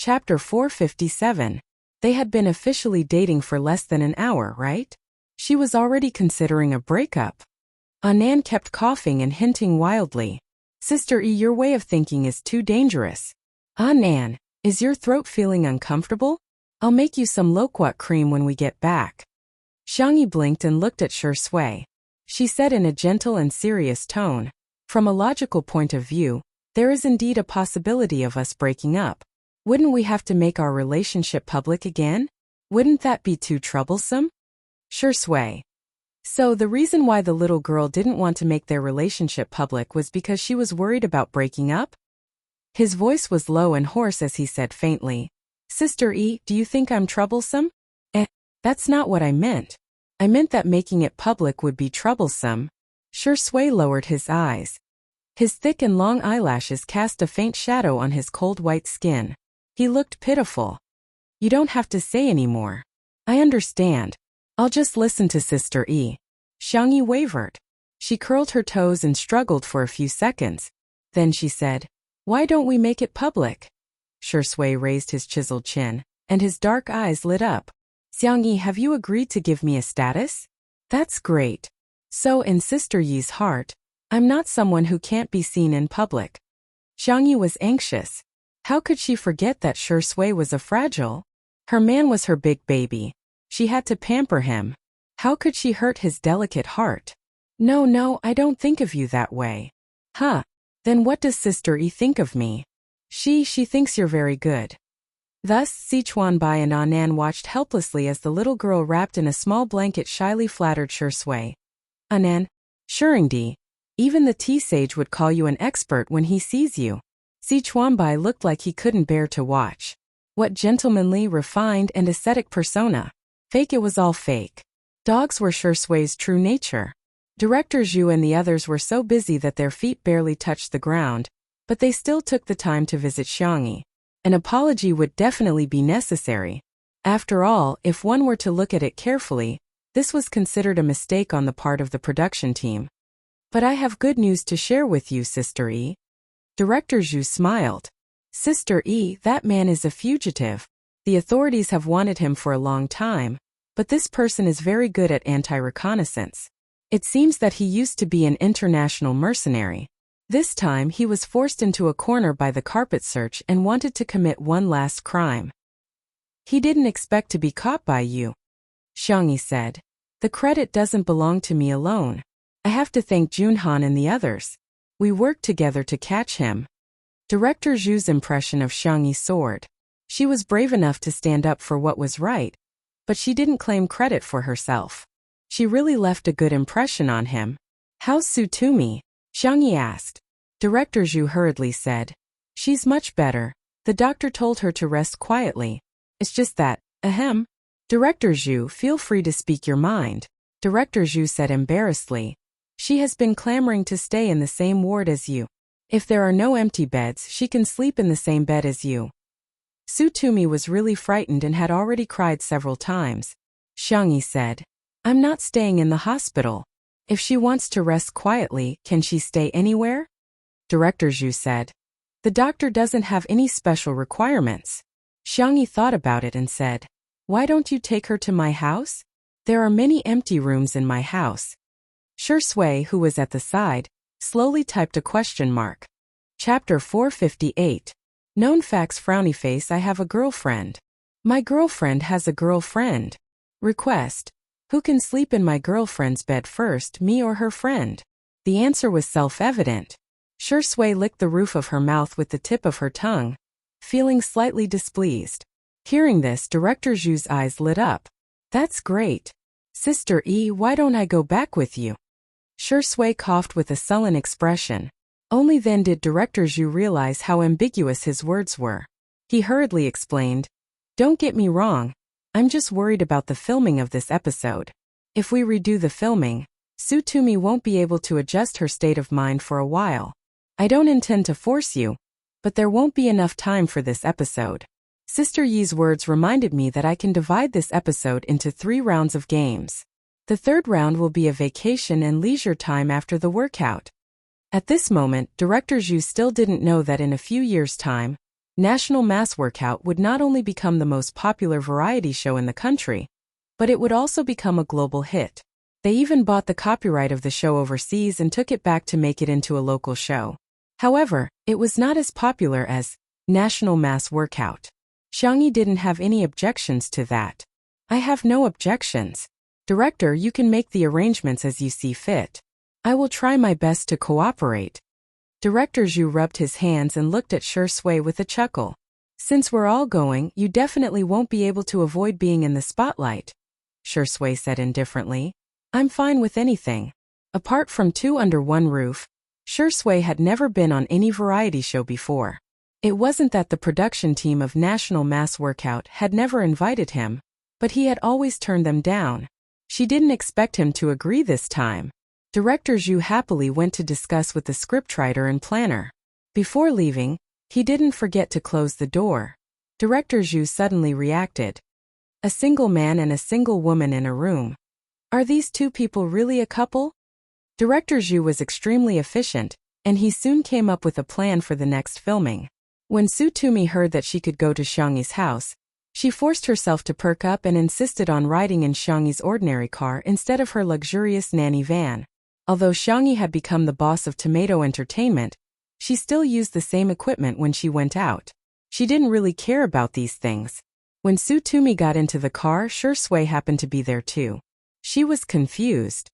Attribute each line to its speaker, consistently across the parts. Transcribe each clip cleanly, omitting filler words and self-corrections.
Speaker 1: Chapter 457. They had been officially dating for less than an hour, right? She was already considering a breakup. Anan kept coughing and hinting wildly. Sister E, your way of thinking is too dangerous. Anan, is your throat feeling uncomfortable? I'll make you some loquat cream when we get back. Xiangyi blinked and looked at Shi Sui. She said in a gentle and serious tone, from a logical point of view, there is indeed a possibility of us breaking up. Wouldn't we have to make our relationship public again? Wouldn't that be too troublesome? Shi Sui. So the reason why the little girl didn't want to make their relationship public was because she was worried about breaking up? His voice was low and hoarse as he said faintly, Sister E, do you think I'm troublesome? That's not what I meant. I meant that making it public would be troublesome. Shi Sui lowered his eyes. His thick and long eyelashes cast a faint shadow on his cold white skin. He looked pitiful. You don't have to say any more. I understand. I'll just listen to Sister E. Xiangyi wavered. She curled her toes and struggled for a few seconds. Then she said, why don't we make it public? Shi Sui raised his chiseled chin, and his dark eyes lit up. Xiangyi, have you agreed to give me a status? That's great. So in Sister Yi's heart, I'm not someone who can't be seen in public. Xiangyi was anxious. How could she forget that Shi Sui was a fragile? Her man was her big baby. She had to pamper him. How could she hurt his delicate heart? No, I don't think of you that way. Huh. Then what does Sister E think of me? She thinks you're very good. Thus, Sichuanbai and Anan watched helplessly as the little girl wrapped in a small blanket shyly flattered Shi Sui. Anan, Shuringdi, even the tea sage would call you an expert when he sees you. Sichuanbai looked like he couldn't bear to watch. What gentlemanly, refined, and ascetic persona. Fake, it was all fake. Dogs were Shi Sui's true nature. Director Zhu and the others were so busy that their feet barely touched the ground, but they still took the time to visit Xiangyi. An apology would definitely be necessary. After all, if one were to look at it carefully, this was considered a mistake on the part of the production team. But I have good news to share with you, Sister E. Director Zhu smiled. Sister E, that man is a fugitive. The authorities have wanted him for a long time, but this person is very good at anti-reconnaissance. It seems that he used to be an international mercenary. This time he was forced into a corner by the carpet search and wanted to commit one last crime. He didn't expect to be caught by you. Xiangyi said. The credit doesn't belong to me alone. I have to thank Junhan and the others. We worked together to catch him. Director Zhu's impression of Xiangyi soared. She was brave enough to stand up for what was right, but she didn't claim credit for herself. She really left a good impression on him. How's Sutumi? Xiangyi asked. Director Zhu hurriedly said. She's much better. The doctor told her to rest quietly. It's just that, ahem. Director Zhu, feel free to speak your mind. Director Zhu said embarrassedly. She has been clamoring to stay in the same ward as you. If there are no empty beds, she can sleep in the same bed as you. Sutumi was really frightened and had already cried several times. Xiangyi said. I'm not staying in the hospital. If she wants to rest quietly, can she stay anywhere? Director Zhu said. The doctor doesn't have any special requirements. Xiangyi thought about it and said. Why don't you take her to my house? There are many empty rooms in my house. Shi Sui, who was at the side, slowly typed a question mark. Chapter 458. Known facts. Frowny face. I have a girlfriend. My girlfriend has a girlfriend. Request. Who can sleep in my girlfriend's bed first, me or her friend? The answer was self-evident. Shi Sui licked the roof of her mouth with the tip of her tongue, feeling slightly displeased. Hearing this, Director Zhu's eyes lit up. That's great. Sister E, why don't I go back with you? Shi Sui coughed with a sullen expression. Only then did Director Zhu realize how ambiguous his words were. He hurriedly explained. Don't get me wrong. I'm just worried about the filming of this episode. If we redo the filming, Sutumi won't be able to adjust her state of mind for a while. I don't intend to force you, but there won't be enough time for this episode. Sister Yi's words reminded me that I can divide this episode into 3 rounds of games. The third round will be a vacation and leisure time after the workout. At this moment, Director Zhu still didn't know that in a few years' time, National Mass Workout would not only become the most popular variety show in the country, but it would also become a global hit. They even bought the copyright of the show overseas and took it back to make it into a local show. However, it was not as popular as National Mass Workout. Xiangyi didn't have any objections to that. I have no objections. Director, you can make the arrangements as you see fit. I will try my best to cooperate. Director Zhu rubbed his hands and looked at Shi Sui with a chuckle. Since we're all going, you definitely won't be able to avoid being in the spotlight, Shi Sui said indifferently. I'm fine with anything. Apart from Two Under One Roof, Shi Sui had never been on any variety show before. It wasn't that the production team of National Mass Workout had never invited him, but he had always turned them down. She didn't expect him to agree this time. Director Zhu happily went to discuss with the scriptwriter and planner. Before leaving, he didn't forget to close the door. Director Zhu suddenly reacted. A single man and a single woman in a room. Are these two people really a couple? Director Zhu was extremely efficient, and he soon came up with a plan for the next filming. When Su Tumi heard that she could go to Xiangyi's house, she forced herself to perk up and insisted on riding in Xiangyi's ordinary car instead of her luxurious nanny van. Although Xiangyi had become the boss of Tomato Entertainment, she still used the same equipment when she went out. She didn't really care about these things. When Su Tumi got into the car, Shi Sui happened to be there too. She was confused.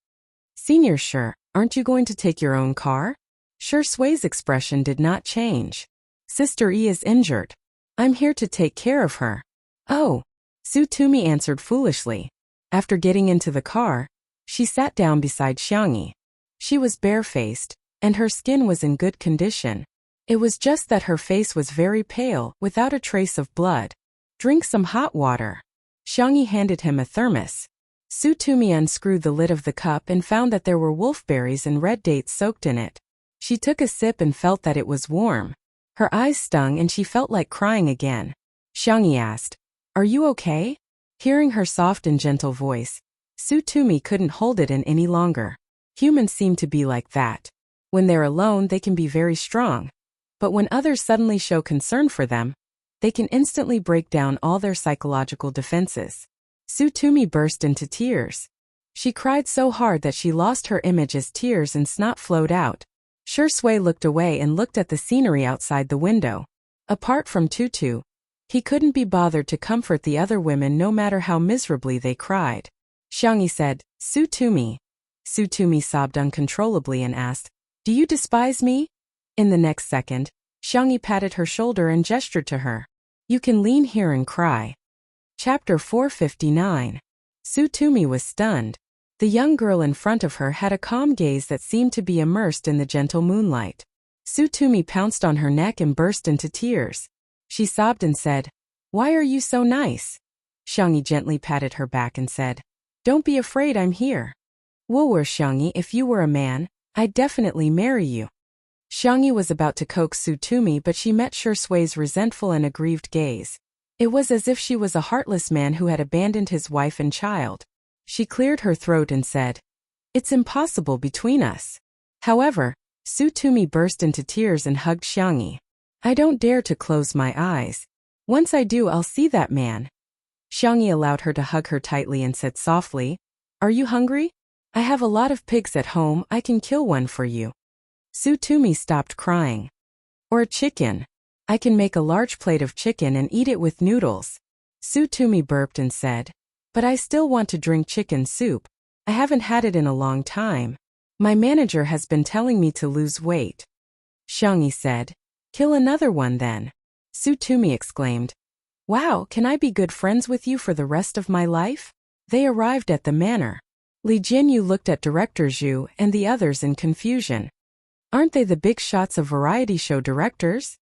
Speaker 1: Senior Shi, aren't you going to take your own car? Shi Sui's expression did not change. Sister E is injured. I'm here to take care of her. Oh, Su Tumi answered foolishly. After getting into the car, she sat down beside Xiangyi. She was barefaced, and her skin was in good condition. It was just that her face was very pale, without a trace of blood. Drink some hot water. Xiangyi handed him a thermos. Su Tumi unscrewed the lid of the cup and found that there were wolfberries and red dates soaked in it. She took a sip and felt that it was warm. Her eyes stung and she felt like crying again. Xiangyi asked, "Are you okay?" Hearing her soft and gentle voice, Su Tumi couldn't hold it in any longer. Humans seem to be like that. When they're alone, they can be very strong. But when others suddenly show concern for them, they can instantly break down all their psychological defenses. Su Tumi burst into tears. She cried so hard that she lost her image as tears and snot flowed out. Shi Sui looked away and looked at the scenery outside the window. Apart from Tutu, he couldn't be bothered to comfort the other women no matter how miserably they cried. Xiangyi said, "Su Tumi." Su Tumi sobbed uncontrollably and asked, "Do you despise me?" In the next second, Xiangyi patted her shoulder and gestured to her. "You can lean here and cry." Chapter 459. Su Tumi was stunned. The young girl in front of her had a calm gaze that seemed to be immersed in the gentle moonlight. Su Tumi pounced on her neck and burst into tears. She sobbed and said, "Why are you so nice?" Xiangyi gently patted her back and said, "Don't be afraid, I'm here." "Woe, Xiangyi, if you were a man, I'd definitely marry you." Xiangyi was about to coax Su Tumi, but she met Shi Sui's resentful and aggrieved gaze. It was as if she was a heartless man who had abandoned his wife and child. She cleared her throat and said, "It's impossible between us." However, Su Tumi burst into tears and hugged Xiangyi. "I don't dare to close my eyes. Once I do, I'll see that man." Xiangyi allowed her to hug her tightly and said softly, "Are you hungry? I have a lot of pigs at home, I can kill one for you." Su Tumi stopped crying. "Or a chicken. I can make a large plate of chicken and eat it with noodles." Su Tumi burped and said, "But I still want to drink chicken soup. I haven't had it in a long time. My manager has been telling me to lose weight." Xiangyi said, "Kill another one then." Su Tumi exclaimed, "Wow, can I be good friends with you for the rest of my life?" They arrived at the manor. Li Jinyu looked at Director Zhu and the others in confusion. Aren't they the big shots of variety show directors?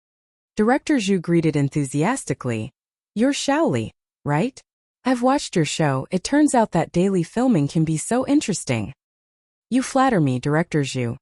Speaker 1: Director Zhu greeted enthusiastically. "You're Shaoli, right? I've watched your show. It turns out that daily filming can be so interesting." "You flatter me, Director Zhu.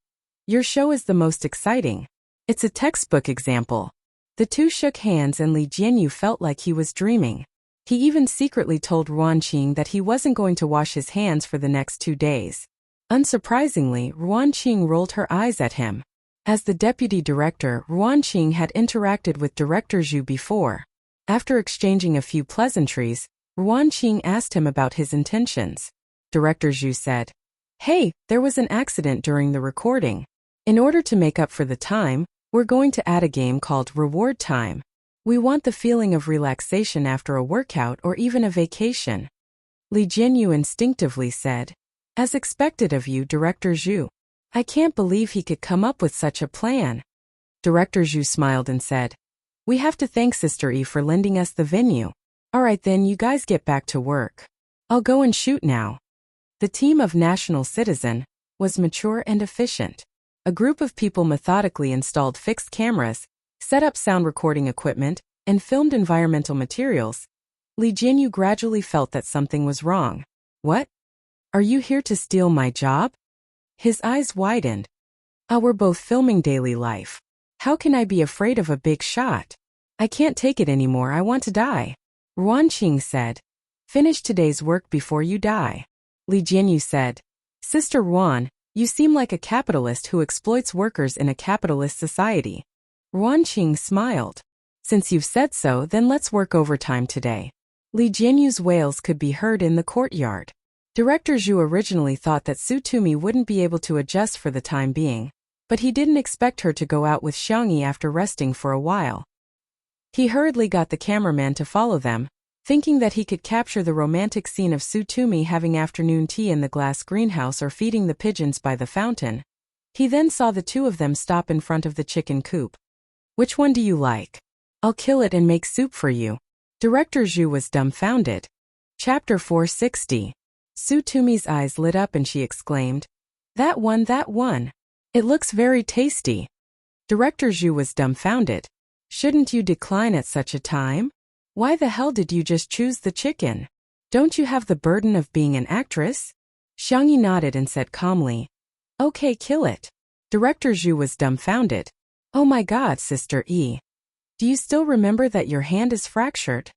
Speaker 1: Your show is the most exciting. It's a textbook example." The two shook hands and Li Jianyu felt like he was dreaming. He even secretly told Ruanqing that he wasn't going to wash his hands for the next 2 days. Unsurprisingly, Ruanqing rolled her eyes at him. As the deputy director, Ruanqing had interacted with Director Zhu before. After exchanging a few pleasantries, Ruanqing asked him about his intentions. Director Zhu said, "Hey, there was an accident during the recording. In order to make up for the time, we're going to add a game called Reward Time. We want the feeling of relaxation after a workout or even a vacation." Li Jianyu instinctively said, "As expected of you, Director Zhu. I can't believe he could come up with such a plan." Director Zhu smiled and said, "We have to thank Sister Yi for lending us the venue. Alright then, you guys get back to work. I'll go and shoot now." The team of National Citizen was mature and efficient. A group of people methodically installed fixed cameras, set up sound recording equipment, and filmed environmental materials. Li Jianyu gradually felt that something was wrong. "What? Are you here to steal my job?" His eyes widened. We're both filming daily life. How can I be afraid of a big shot? I can't take it anymore, I want to die." Ruanqing said, "Finish today's work before you die." Li Jianyu said, "Sister Ruan, you seem like a capitalist who exploits workers in a capitalist society." Ruanqing smiled. "Since you've said so, then let's work overtime today." Li Jianyu's wails could be heard in the courtyard. Director Zhu originally thought that Su Tumi wouldn't be able to adjust for the time being, but he didn't expect her to go out with Xiangyi after resting for a while. He hurriedly got the cameraman to follow them, thinking that he could capture the romantic scene of Su Tumi having afternoon tea in the glass greenhouse or feeding the pigeons by the fountain. He then saw the two of them stop in front of the chicken coop. "Which one do you like? I'll kill it and make soup for you." Director Zhu was dumbfounded. Chapter 460. Su Tumi's eyes lit up and she exclaimed, that one. It looks very tasty." Director Zhu was dumbfounded. "Shouldn't you decline at such a time? Why the hell did you just choose the chicken? Don't you have the burden of being an actress?" Xiangyi nodded and said calmly, "Okay, kill it." Director Zhu was dumbfounded. "Oh my God, Sister Yi. Do you still remember that your hand is fractured?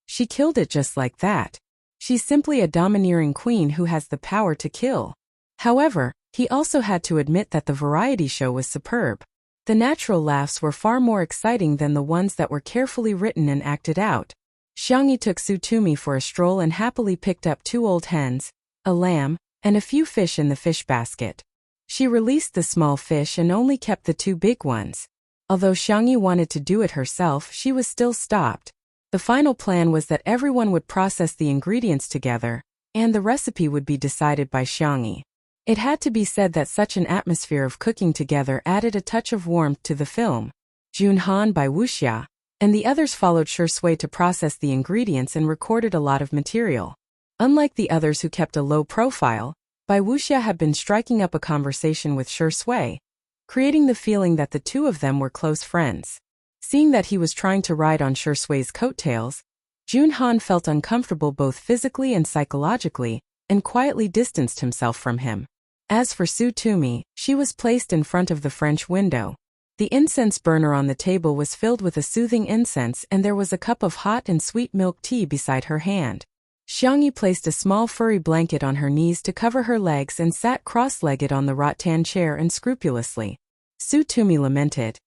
Speaker 1: She killed it just like that. She's simply a domineering queen who has the power to kill." However, he also had to admit that the variety show was superb. The natural laughs were far more exciting than the ones that were carefully written and acted out. Xiangyi took Su Tumi for a stroll and happily picked up 2 old hens, a lamb, and a few fish in the fish basket. She released the small fish and only kept the 2 big ones. Although Xiangyi wanted to do it herself, she was still stopped. The final plan was that everyone would process the ingredients together, and the recipe would be decided by Xiangyi. It had to be said that such an atmosphere of cooking together added a touch of warmth to the film. Jun Han by Wuxia, and the others followed Shi Sui to process the ingredients and recorded a lot of material. Unlike the others who kept a low profile, Bai Wuxia had been striking up a conversation with Shi Sui, creating the feeling that the two of them were close friends. Seeing that he was trying to ride on Shi Sui's coattails, Jun Han felt uncomfortable both physically and psychologically, and quietly distanced himself from him. As for Su Tumi, she was placed in front of the French window. The incense burner on the table was filled with a soothing incense and there was a cup of hot and sweet milk tea beside her hand. Xiangyi placed a small furry blanket on her knees to cover her legs and sat cross-legged on the rattan chair unscrupulously. Su Tumi lamented,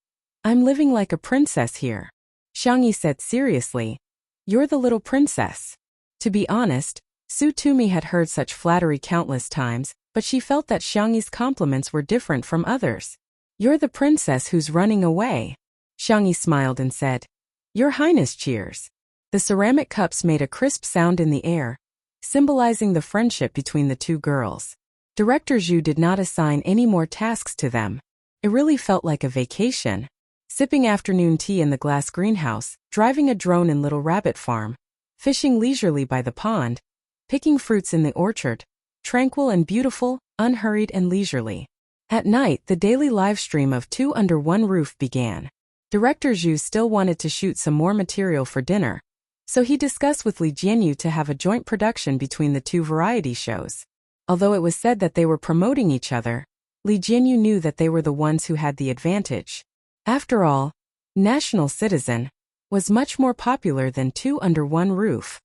Speaker 1: "I'm living like a princess here." Xiangyi said seriously, "You're the little princess." To be honest, Su Tumi had heard such flattery countless times, but she felt that Xiangyi's compliments were different from others. "You're the princess who's running away." Xiangyi smiled and said, "Your Highness, cheers." The ceramic cups made a crisp sound in the air, symbolizing the friendship between the two girls. Director Zhu did not assign any more tasks to them. It really felt like a vacation. Sipping afternoon tea in the glass greenhouse, driving a drone in Little Rabbit Farm, fishing leisurely by the pond, picking fruits in the orchard, tranquil and beautiful, unhurried and leisurely. At night, the daily live stream of Two Under One Roof began. Director Zhu still wanted to shoot some more material for dinner, so he discussed with Li Jianyu to have a joint production between the two variety shows. Although it was said that they were promoting each other, Li Jianyu knew that they were the ones who had the advantage. After all, National Citizen was much more popular than Two Under One Roof.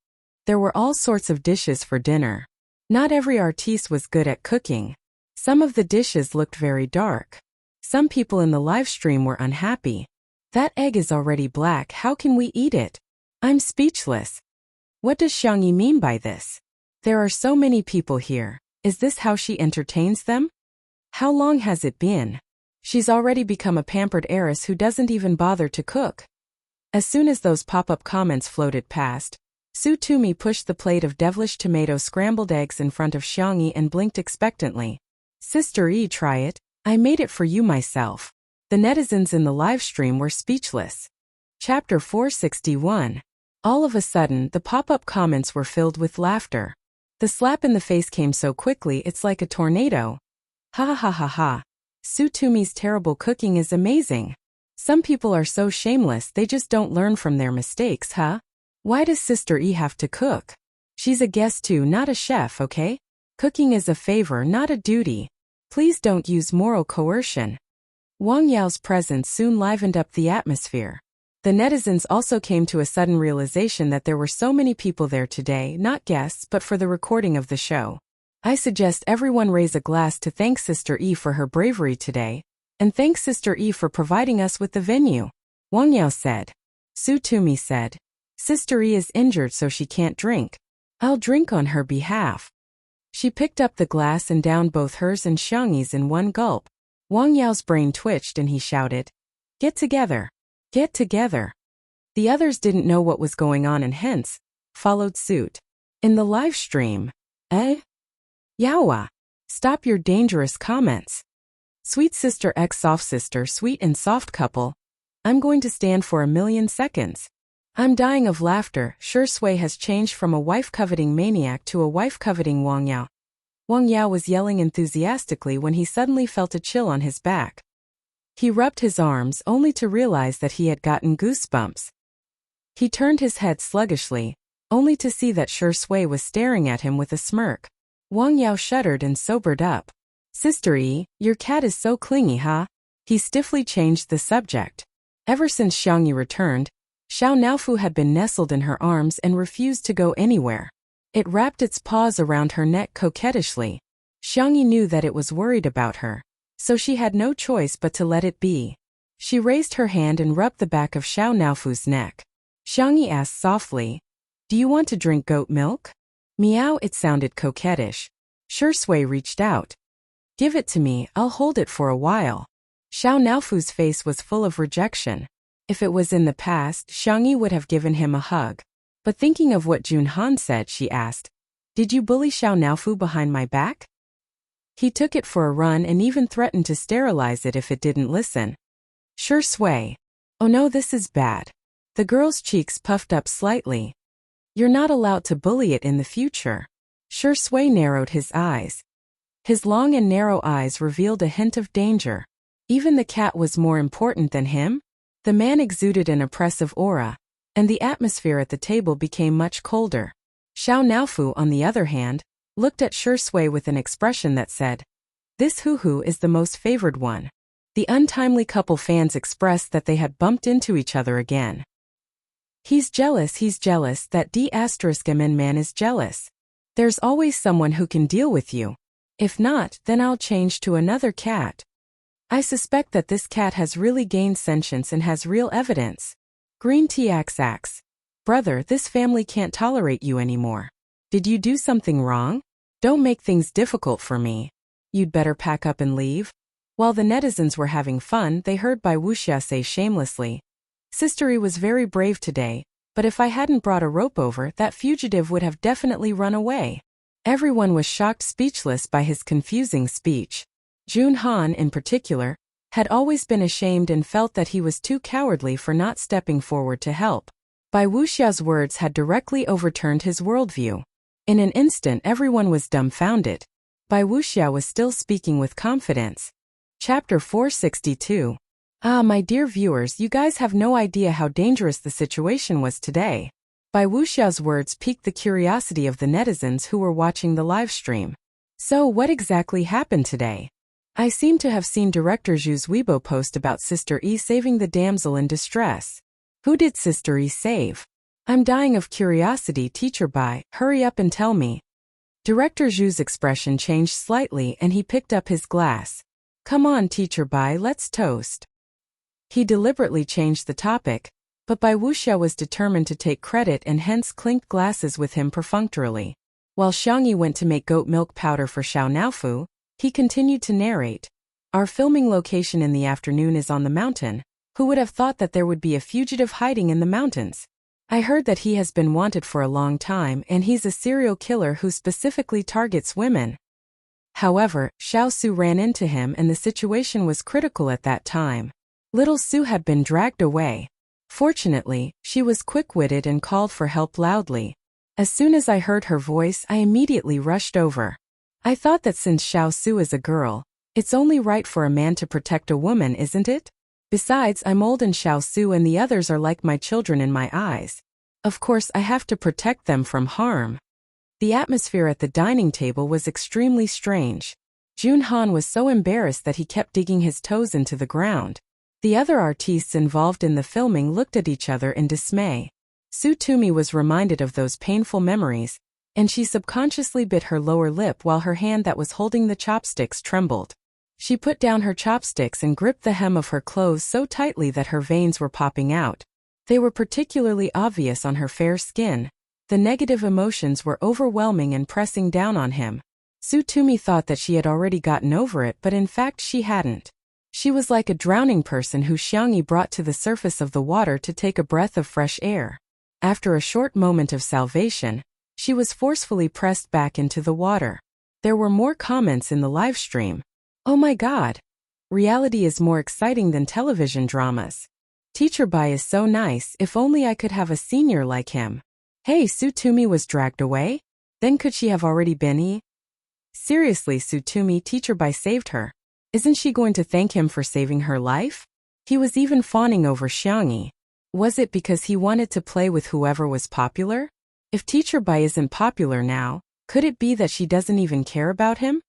Speaker 1: There were all sorts of dishes for dinner. Not every artiste was good at cooking. Some of the dishes looked very dark. Some people in the live stream were unhappy. That egg is already black, how can we eat it? I'm speechless. What does Xiangyi mean by this? There are so many people here. Is this how she entertains them? How long has it been? She's already become a pampered heiress who doesn't even bother to cook. As soon as those pop-up comments floated past, Su Tumi pushed the plate of devilish tomato scrambled eggs in front of Xiangyi and blinked expectantly. Sister E, try it. I made it for you myself. The netizens in the live stream were speechless. Chapter 461. All of a sudden, the pop-up comments were filled with laughter. The slap in the face came so quickly it's like a tornado. Ha ha ha ha ha. Su Tumi's terrible cooking is amazing. Some people are so shameless they just don't learn from their mistakes, huh? Why does Sister E have to cook? She's a guest too, not a chef, okay? Cooking is a favor, not a duty. Please don't use moral coercion. Wang Yao's presence soon livened up the atmosphere. The netizens also came to a sudden realization that there were so many people there today, not guests but for the recording of the show. I suggest everyone raise a glass to thank Sister E for her bravery today, and thank Sister E for providing us with the venue. Wang Yao said. Su Tumi said. Sister E is injured so she can't drink. I'll drink on her behalf. She picked up the glass and downed both hers and Xiangyi's in one gulp. Wang Yao's brain twitched and he shouted, "Get together! Get together!" The others didn't know what was going on and hence followed suit. In the live stream, Yaoa, stop your dangerous comments. Sweet sister x soft sister, sweet and soft couple. I'm going to stand for 1,000,000 seconds. I'm dying of laughter. Sure Sui has changed from a wife-coveting maniac to a wife-coveting Wang Yao. Wang Yao was yelling enthusiastically when he suddenly felt a chill on his back. He rubbed his arms only to realize that he had gotten goosebumps. He turned his head sluggishly, only to see that Sure Sui was staring at him with a smirk. Wang Yao shuddered and sobered up. Sister E, your cat is so clingy, huh? He stiffly changed the subject. Ever since Xiangyi returned, Xiao Naofu had been nestled in her arms and refused to go anywhere. It wrapped its paws around her neck coquettishly. Xiangyi knew that it was worried about her, so she had no choice but to let it be. She raised her hand and rubbed the back of Xiao Naofu's neck. Xiangyi asked softly, "Do you want to drink goat milk?" Meow, it sounded coquettish. Sure Sui reached out. "Give it to me, I'll hold it for a while." Xiao Naofu's face was full of rejection. If it was in the past, Xiangyi would have given him a hug. But thinking of what Jun Han said, she asked, "Did you bully Xiao Naofu behind my back?" He took it for a run and even threatened to sterilize it if it didn't listen. Sure Sui. Oh no, this is bad. The girl's cheeks puffed up slightly. You're not allowed to bully it in the future. Sure Sui narrowed his eyes. His long and narrow eyes revealed a hint of danger. Even the cat was more important than him? The man exuded an oppressive aura, and the atmosphere at the table became much colder. Xiao Naofu, on the other hand, looked at Sure Sui with an expression that said, "This hoo-hoo is the most favored one." The untimely couple fans expressed that they had bumped into each other again. He's jealous, that D*MN man is jealous. There's always someone who can deal with you. If not, then I'll change to another cat. I suspect that this cat has really gained sentience and has real evidence. Green tea axe. Brother, this family can't tolerate you anymore. Did you do something wrong? Don't make things difficult for me. You'd better pack up and leave. While the netizens were having fun, they heard Bai Wuxia say shamelessly, "Sister E was very brave today, but if I hadn't brought a rope over, that fugitive would have definitely run away." Everyone was shocked speechless by his confusing speech. Jun Han, in particular, had always been ashamed and felt that he was too cowardly for not stepping forward to help. Bai Wuxia's words had directly overturned his worldview. In an instant everyone was dumbfounded. Bai Wuxia was still speaking with confidence. Chapter 462. Ah, my dear viewers, you guys have no idea how dangerous the situation was today. Bai Wuxia's words piqued the curiosity of the netizens who were watching the live stream. So what exactly happened today? I seem to have seen Director Zhu's Weibo post about Sister E saving the damsel in distress. Who did Sister E save? I'm dying of curiosity, Teacher Bai, hurry up and tell me. Director Zhu's expression changed slightly and he picked up his glass. Come on, Teacher Bai, let's toast. He deliberately changed the topic, but Bai Wuxia was determined to take credit and hence clinked glasses with him perfunctorily. While Xiangyi went to make goat milk powder for Xiao Naofu, he continued to narrate. Our filming location in the afternoon is on the mountain. Who would have thought that there would be a fugitive hiding in the mountains? I heard that he has been wanted for a long time and he's a serial killer who specifically targets women. However, Xiao Su ran into him and the situation was critical at that time. Little Su had been dragged away. Fortunately, she was quick-witted and called for help loudly. As soon as I heard her voice, I immediately rushed over. I thought that since Xiao Su is a girl, it's only right for a man to protect a woman, isn't it? Besides, I'm old and Xiao Su and the others are like my children in my eyes. Of course, I have to protect them from harm. The atmosphere at the dining table was extremely strange. Jun Han was so embarrassed that he kept digging his toes into the ground. The other artistes involved in the filming looked at each other in dismay. Su Tumi was reminded of those painful memories, and she subconsciously bit her lower lip while her hand that was holding the chopsticks trembled. She put down her chopsticks and gripped the hem of her clothes so tightly that her veins were popping out. They were particularly obvious on her fair skin. The negative emotions were overwhelming and pressing down on him. Su Tumi thought that she had already gotten over it, but in fact she hadn't. She was like a drowning person who Xiangyi brought to the surface of the water to take a breath of fresh air. After a short moment of salvation, she was forcefully pressed back into the water. There were more comments in the live stream. Oh my god! Reality is more exciting than television dramas. Teacher Bai is so nice, if only I could have a senior like him. Hey, Su Tumi was dragged away? Then could she have already been Seriously, Su Tumi, Teacher Bai saved her. Isn't she going to thank him for saving her life? He was even fawning over Xiangyi. Was it because he wanted to play with whoever was popular? If Teacher Bai isn't popular now, could it be that she doesn't even care about him?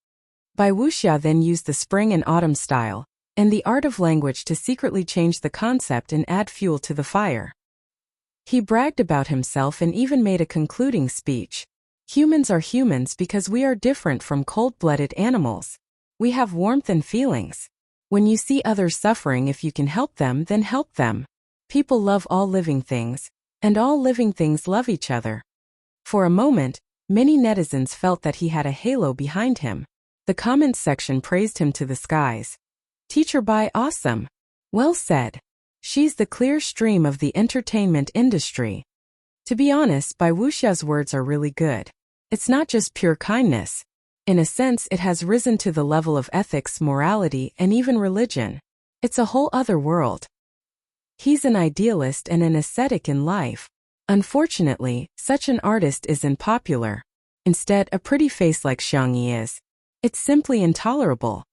Speaker 1: Bai Wuxia then used the spring and autumn style, and the art of language to secretly change the concept and add fuel to the fire. He bragged about himself and even made a concluding speech. Humans are humans because we are different from cold-blooded animals. We have warmth and feelings. When you see others suffering, if you can help them, then help them. People love all living things, and all living things love each other. For a moment, many netizens felt that he had a halo behind him. The comments section praised him to the skies. Teacher Bai, awesome. Well said. She's the clear stream of the entertainment industry. To be honest, Bai Wuxia's words are really good. It's not just pure kindness. In a sense, it has risen to the level of ethics, morality, and even religion. It's a whole other world. He's an idealist and an ascetic in life. Unfortunately, such an artist isn't popular. Instead, a pretty face like Xiangyi is. It's simply intolerable.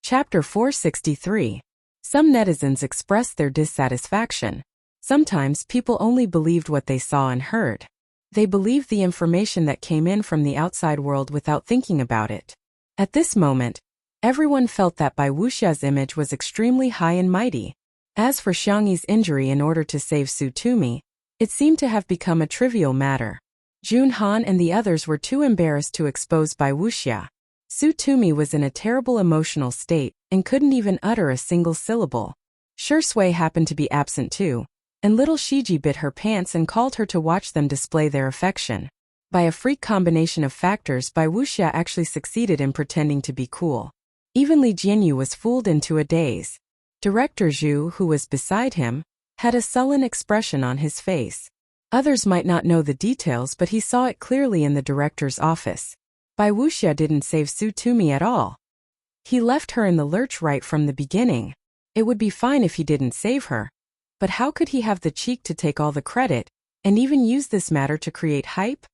Speaker 1: Chapter 463. Some netizens expressed their dissatisfaction. Sometimes people only believed what they saw and heard. They believed the information that came in from the outside world without thinking about it. At this moment, everyone felt that Bai Wuxia's image was extremely high and mighty. As for Xiangyi's injury in order to save Su Tumi, it seemed to have become a trivial matter. Jun Han and the others were too embarrassed to expose Bai Wuxia. Su Tumi was in a terrible emotional state and couldn't even utter a single syllable. Shui happened to be absent too, and little Shiji bit her pants and called her to watch them display their affection. By a freak combination of factors, Bai Wuxia actually succeeded in pretending to be cool. Even Li Jianyu was fooled into a daze. Director Zhu, who was beside him, had a sullen expression on his face. Others might not know the details, but he saw it clearly in the director's office. Bai Wuxia didn't save Su Tumi at all. He left her in the lurch right from the beginning. It would be fine if he didn't save her. But how could he have the cheek to take all the credit, and even use this matter to create hype?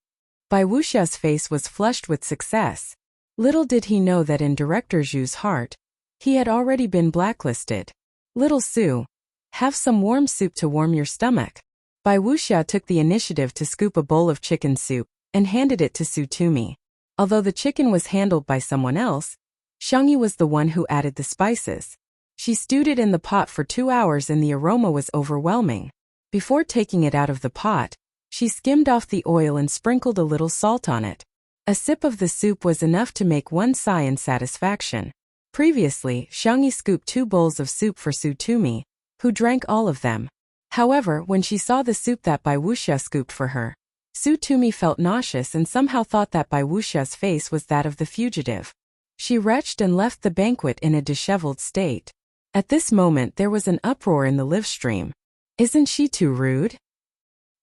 Speaker 1: Bai Wuxia's face was flushed with success. Little did he know that in Director Zhu's heart, he had already been blacklisted. Little Su, have some warm soup to warm your stomach. Bai Wuxia took the initiative to scoop a bowl of chicken soup and handed it to Su Tumi. Although the chicken was handled by someone else, Xiangyi was the one who added the spices. She stewed it in the pot for 2 hours and the aroma was overwhelming. Before taking it out of the pot, she skimmed off the oil and sprinkled a little salt on it. A sip of the soup was enough to make one sigh in satisfaction. Previously, Xiangyi scooped 2 bowls of soup for Sutumi, who drank all of them. However, when she saw the soup that Bai Wuxia scooped for her, Sutumi felt nauseous and somehow thought that Bai Wuxia's face was that of the fugitive. She retched and left the banquet in a disheveled state. At this moment there was an uproar in the live stream. Isn't she too rude?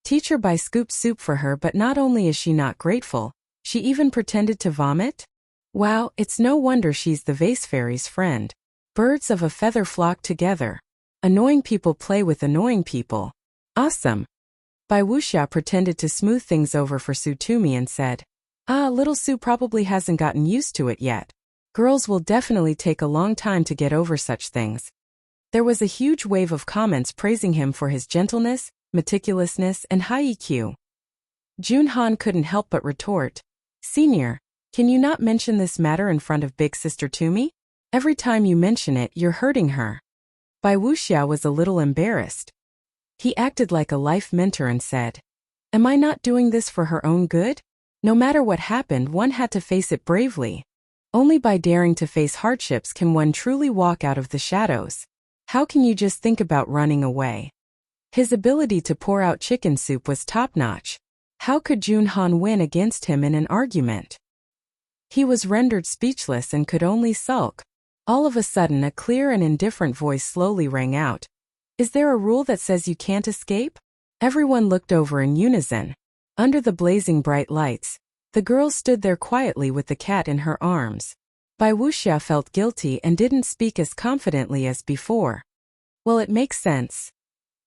Speaker 1: Teacher Bai scooped soup for her, but not only is she not grateful, she even pretended to vomit? Wow, it's no wonder she's the vase fairy's friend. Birds of a feather flock together. Annoying people play with annoying people. Awesome. Bai Wuxia pretended to smooth things over for Sutumi and said, little Su probably hasn't gotten used to it yet. Girls will definitely take a long time to get over such things. There was a huge wave of comments praising him for his gentleness, meticulousness, and high EQ. Junhan couldn't help but retort, Senior, can you not mention this matter in front of big sister Tumi? Every time you mention it, you're hurting her. Bai Wuxia was a little embarrassed. He acted like a life mentor and said, Am I not doing this for her own good? No matter what happened, one had to face it bravely. Only by daring to face hardships can one truly walk out of the shadows. How can you just think about running away? His ability to pour out chicken soup was top-notch. How could Junhan win against him in an argument? He was rendered speechless and could only sulk. All of a sudden, a clear and indifferent voice slowly rang out. Is there a rule that says you can't escape? Everyone looked over in unison. Under the blazing bright lights, the girl stood there quietly with the cat in her arms. Bai Wuxia felt guilty and didn't speak as confidently as before. Well, it makes sense.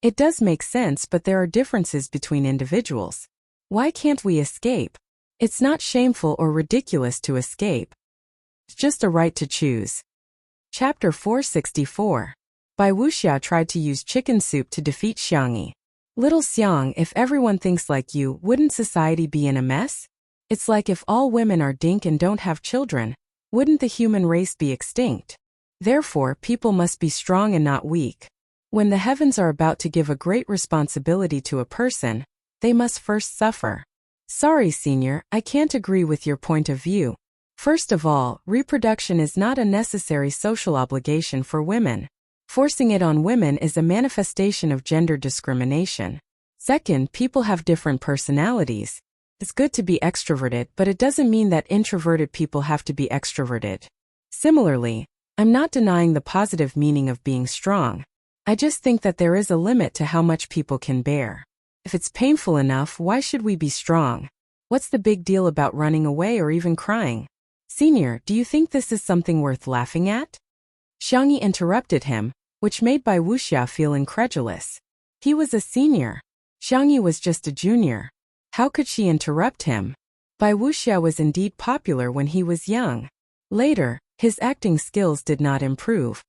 Speaker 1: It does make sense, but there are differences between individuals. Why can't we escape? It's not shameful or ridiculous to escape. It's just a right to choose. Chapter 464. Bai Wuxia tried to use chicken soup to defeat Xiangyi. Little Xiang, if everyone thinks like you, wouldn't society be in a mess? It's like if all women are dink and don't have children, wouldn't the human race be extinct? Therefore, people must be strong and not weak. When the heavens are about to give a great responsibility to a person, they must first suffer. Sorry, Senior, I can't agree with your point of view. First of all, reproduction is not a necessary social obligation for women. Forcing it on women is a manifestation of gender discrimination. Second, people have different personalities. It's good to be extroverted, but it doesn't mean that introverted people have to be extroverted. Similarly, I'm not denying the positive meaning of being strong. I just think that there is a limit to how much people can bear. If it's painful enough, why should we be strong? What's the big deal about running away or even crying? Senior, do you think this is something worth laughing at? Xiangyi interrupted him, which made Bai Wuxia feel incredulous. He was a senior. Xiangyi was just a junior. How could she interrupt him? Bai Wuxia was indeed popular when he was young. Later, his acting skills did not improve.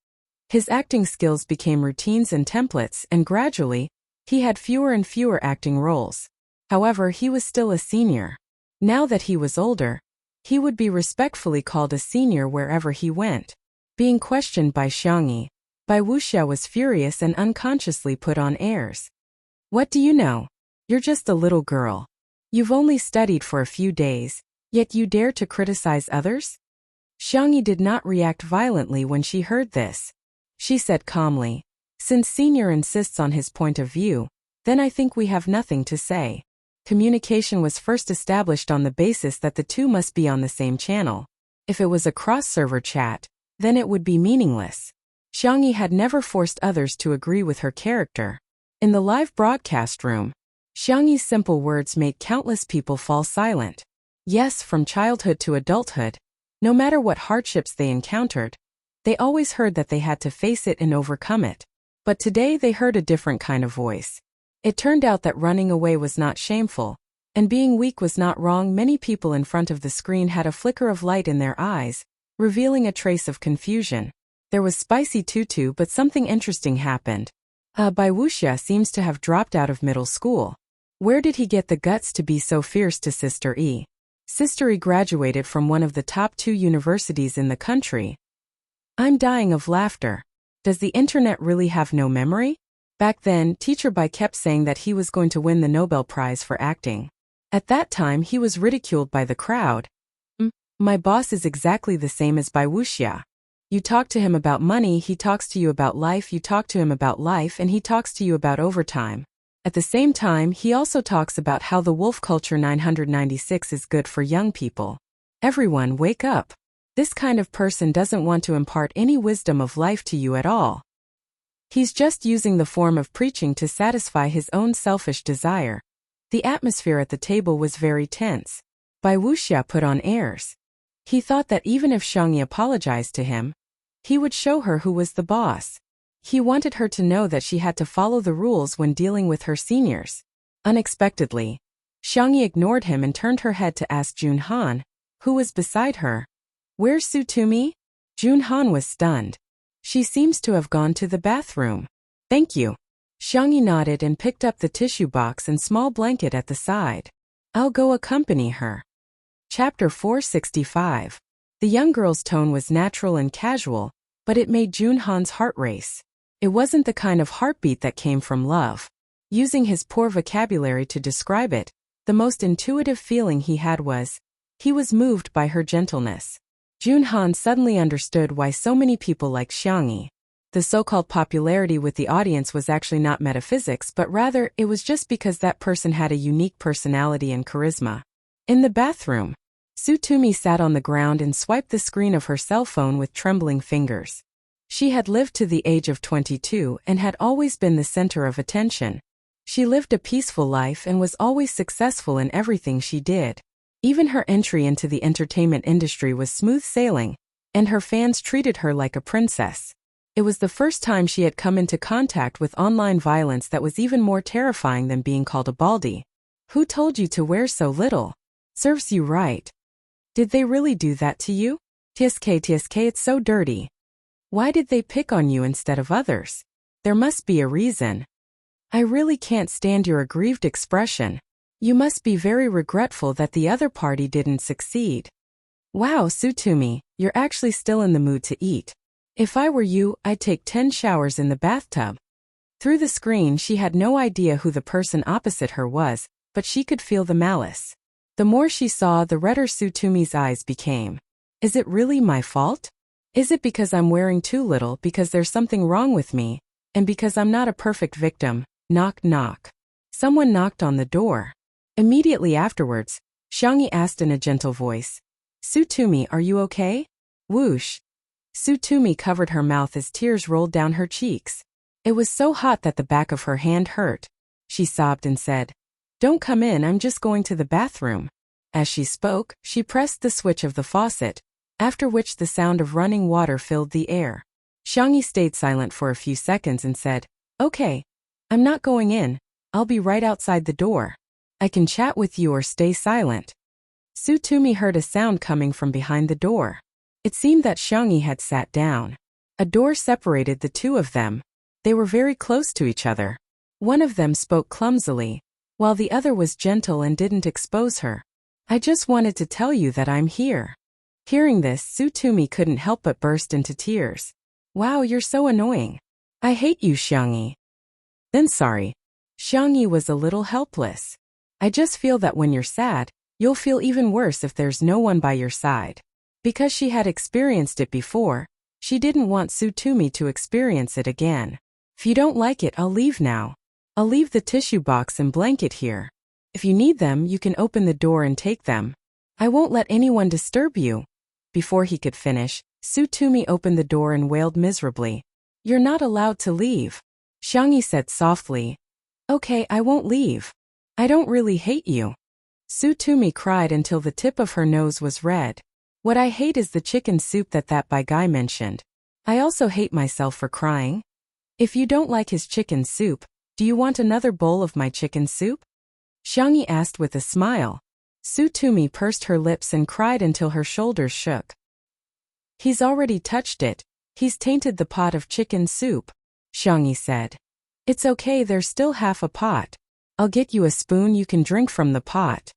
Speaker 1: His acting skills became routines and templates, and gradually, he had fewer and fewer acting roles. However, he was still a senior. Now that he was older, he would be respectfully called a senior wherever he went. Being questioned by Xiangyi, Bai Wuxia was furious and unconsciously put on airs. What do you know? You're just a little girl. You've only studied for a few days, yet you dare to criticize others? Xiangyi did not react violently when she heard this. She said calmly, Since Senior insists on his point of view, then I think we have nothing to say. Communication was first established on the basis that the two must be on the same channel. If it was a cross-server chat, then it would be meaningless. Xiangyi had never forced others to agree with her character. In the live broadcast room, Xiangyi's simple words made countless people fall silent. Yes, from childhood to adulthood, no matter what hardships they encountered, they always heard that they had to face it and overcome it. But today they heard a different kind of voice. It turned out that running away was not shameful, and being weak was not wrong. Many people in front of the screen had a flicker of light in their eyes, revealing a trace of confusion. There was spicy tutu, but something interesting happened. Bai Wuxia seems to have dropped out of middle school. Where did he get the guts to be so fierce to Sister E? Sister E graduated from one of the top 2 universities in the country. I'm dying of laughter. Does the internet really have no memory? Back then, Teacher Bai kept saying that he was going to win the Nobel Prize for acting. At that time, he was ridiculed by the crowd. My boss is exactly the same as Bai Wuxia. You talk to him about money, he talks to you about life, you talk to him about life, and he talks to you about overtime. At the same time, he also talks about how the wolf culture 996 is good for young people. Everyone, wake up. This kind of person doesn't want to impart any wisdom of life to you at all. He's just using the form of preaching to satisfy his own selfish desire. The atmosphere at the table was very tense. Bai Wuxia put on airs. He thought that even if Xiangyi apologized to him, he would show her who was the boss. He wanted her to know that she had to follow the rules when dealing with her seniors. Unexpectedly, Xiangyi ignored him and turned her head to ask Jun Han, who was beside her. Where's Su Tumi? Jun Han was stunned. She seems to have gone to the bathroom. Thank you. Xiangyi nodded and picked up the tissue box and small blanket at the side. I'll go accompany her. Chapter 465. The young girl's tone was natural and casual, but it made Jun Han's heart race. It wasn't the kind of heartbeat that came from love. Using his poor vocabulary to describe it, the most intuitive feeling he had was, he was moved by her gentleness. Jun Han suddenly understood why so many people liked Xiangyi. The so-called popularity with the audience was actually not metaphysics, but rather it was just because that person had a unique personality and charisma. In the bathroom, Su Tumi sat on the ground and swiped the screen of her cell phone with trembling fingers. She had lived to the age of 22 and had always been the center of attention. She lived a peaceful life and was always successful in everything she did. Even her entry into the entertainment industry was smooth sailing, and her fans treated her like a princess. It was the first time she had come into contact with online violence that was even more terrifying than being called a baldy. Who told you to wear so little? Serves you right. Did they really do that to you? TSK, it's so dirty. Why did they pick on you instead of others? There must be a reason. I really can't stand your aggrieved expression. You must be very regretful that the other party didn't succeed. Wow, Su Tumi, you're actually still in the mood to eat. If I were you, I'd take 10 showers in the bathtub. Through the screen, she had no idea who the person opposite her was, but she could feel the malice. The more she saw, the redder Su Tumi's eyes became. Is it really my fault? Is it because I'm wearing too little, because there's something wrong with me, and because I'm not a perfect victim? Knock, knock. Someone knocked on the door. Immediately afterwards, Xiangyi asked in a gentle voice, Su Tumi, are you okay? Whoosh. Su Tumi covered her mouth as tears rolled down her cheeks. It was so hot that the back of her hand hurt. She sobbed and said, Don't come in, I'm just going to the bathroom. As she spoke, she pressed the switch of the faucet, after which the sound of running water filled the air. Xiangyi stayed silent for a few seconds and said, Okay, I'm not going in, I'll be right outside the door. I can chat with you or stay silent. Su Tumi heard a sound coming from behind the door. It seemed that Xiangyi had sat down. A door separated the two of them. They were very close to each other. One of them spoke clumsily, while the other was gentle and didn't expose her. I just wanted to tell you that I'm here. Hearing this, Su Tumi couldn't help but burst into tears. Wow, you're so annoying. I hate you, Xiangyi. Then sorry. Xiangyi was a little helpless. I just feel that when you're sad, you'll feel even worse if there's no one by your side. Because she had experienced it before, she didn't want Su Tumi to experience it again. If you don't like it, I'll leave now. I'll leave the tissue box and blanket here. If you need them, you can open the door and take them. I won't let anyone disturb you. Before he could finish, Su Tumi opened the door and wailed miserably. You're not allowed to leave. Xiangyi said softly. Okay, I won't leave. I don't really hate you. Su Tumi cried until the tip of her nose was red. What I hate is the chicken soup that Bai guy mentioned. I also hate myself for crying. If you don't like his chicken soup, do you want another bowl of my chicken soup? Xiangyi asked with a smile. Su Tumi pursed her lips and cried until her shoulders shook. He's already touched it. He's tainted the pot of chicken soup, Xiangyi said. It's okay, there's still half a pot. I'll get you a spoon, you can drink from the pot.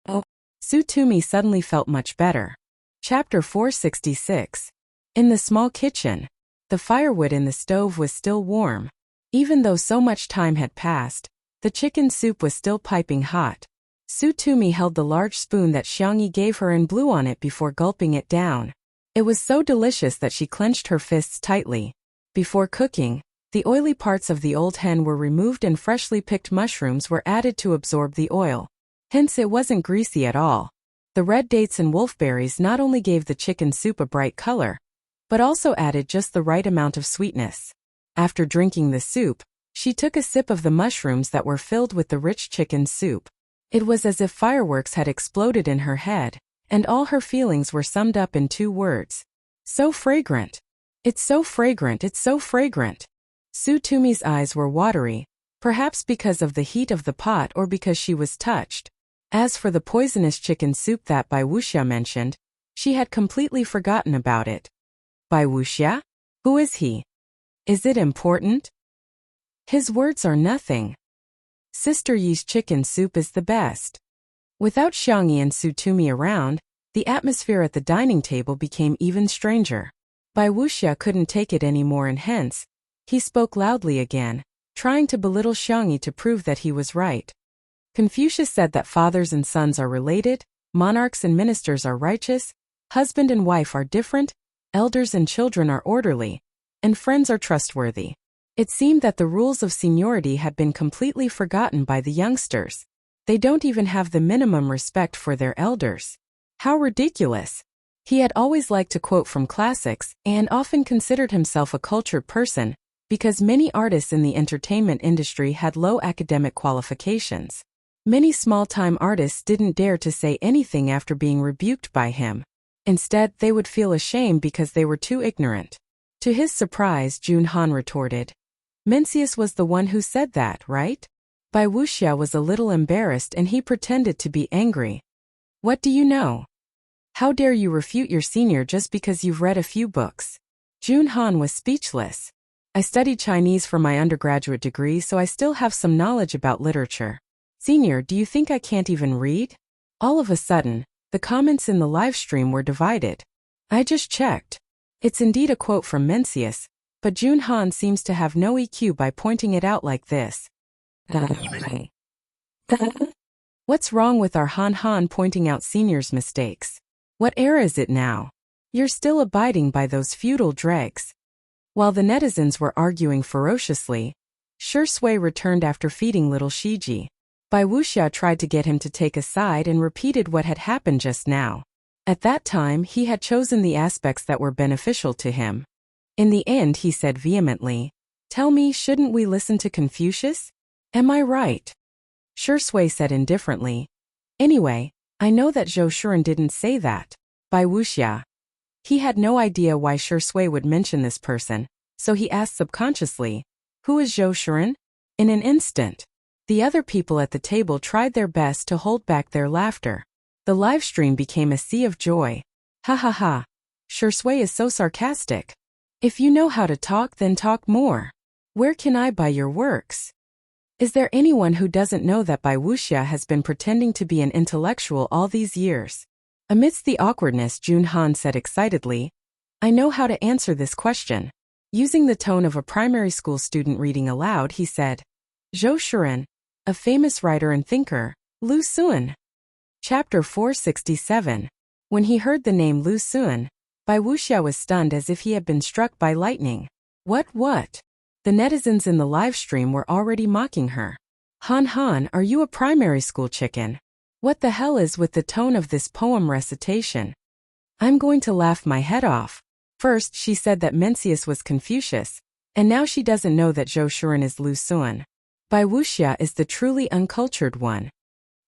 Speaker 1: Oh. Su Tumi suddenly felt much better. Chapter 466. In the small kitchen, the firewood in the stove was still warm. Even though so much time had passed, the chicken soup was still piping hot. Su Tumi held the large spoon that Xiangyi gave her and blew on it before gulping it down. It was so delicious that she clenched her fists tightly. Before cooking, the oily parts of the old hen were removed and freshly picked mushrooms were added to absorb the oil. Hence it wasn't greasy at all. The red dates and wolfberries not only gave the chicken soup a bright color, but also added just the right amount of sweetness. After drinking the soup, she took a sip of the mushrooms that were filled with the rich chicken soup. It was as if fireworks had exploded in her head, and all her feelings were summed up in 2 words. So fragrant. It's so fragrant, it's so fragrant. Tsutomu's eyes were watery, perhaps because of the heat of the pot or because she was touched. As for the poisonous chicken soup that Bai Wuxia mentioned, she had completely forgotten about it. Bai Wuxia? Who is he? Is it important? His words are nothing. Sister Yi's chicken soup is the best. Without Xiangyi and Tsutomu around, the atmosphere at the dining table became even stranger. Bai Wuxia couldn't take it anymore and hence, he spoke loudly again, trying to belittle Xiangyi to prove that he was right. Confucius said that fathers and sons are related, monarchs and ministers are righteous, husband and wife are different, elders and children are orderly, and friends are trustworthy. It seemed that the rules of seniority had been completely forgotten by the youngsters. They don't even have the minimum respect for their elders. How ridiculous! He had always liked to quote from classics and often considered himself a cultured person because many artists in the entertainment industry had low academic qualifications. Many small-time artists didn't dare to say anything after being rebuked by him. Instead, they would feel ashamed because they were too ignorant. To his surprise, Jun Han retorted, "Mencius was the one who said that, right?" Bai Wuxia was a little embarrassed and he pretended to be angry. "What do you know? How dare you refute your senior just because you've read a few books?" Jun Han was speechless. "I studied Chinese for my undergraduate degree, so I still have some knowledge about literature. Senior, do you think I can't even read?" All of a sudden, the comments in the live stream were divided. I just checked. It's indeed a quote from Mencius, but Jun Han seems to have no EQ by pointing it out like this. What's wrong with our Han pointing out seniors' mistakes? What era is it now? You're still abiding by those feudal dregs. While the netizens were arguing ferociously, Shui returned after feeding little Shiji. Bai Wuxia tried to get him to take a side and repeated what had happened just now. At that time, he had chosen the aspects that were beneficial to him. In the end, he said vehemently, "Tell me, shouldn't we listen to Confucius? Am I right?" Shui said indifferently, "Anyway, I know that Zhou Shuren didn't say that." Bai Wuxia. He had no idea why Shui would mention this person, so he asked subconsciously, "Who is Zhou Shuren?" In an instant, the other people at the table tried their best to hold back their laughter. The live stream became a sea of joy. Ha ha ha. Shui is so sarcastic. If you know how to talk, then talk more. Where can I buy your works? Is there anyone who doesn't know that Bai Wuxia has been pretending to be an intellectual all these years? Amidst the awkwardness, Jun Han said excitedly, "I know how to answer this question." Using the tone of a primary school student reading aloud, he said, "Zhou Shuren, a famous writer and thinker, Lu Xun." Chapter 467. When he heard the name Lu Xun, Bai Wuxia was stunned as if he had been struck by lightning. What? The netizens in the live stream were already mocking her. Han, are you a primary school chicken? What the hell is with the tone of this poem recitation? I'm going to laugh my head off. First, she said that Mencius was Confucius, and now she doesn't know that Zhou Shuren is Lu Xun. Bai Wuxia is the truly uncultured one.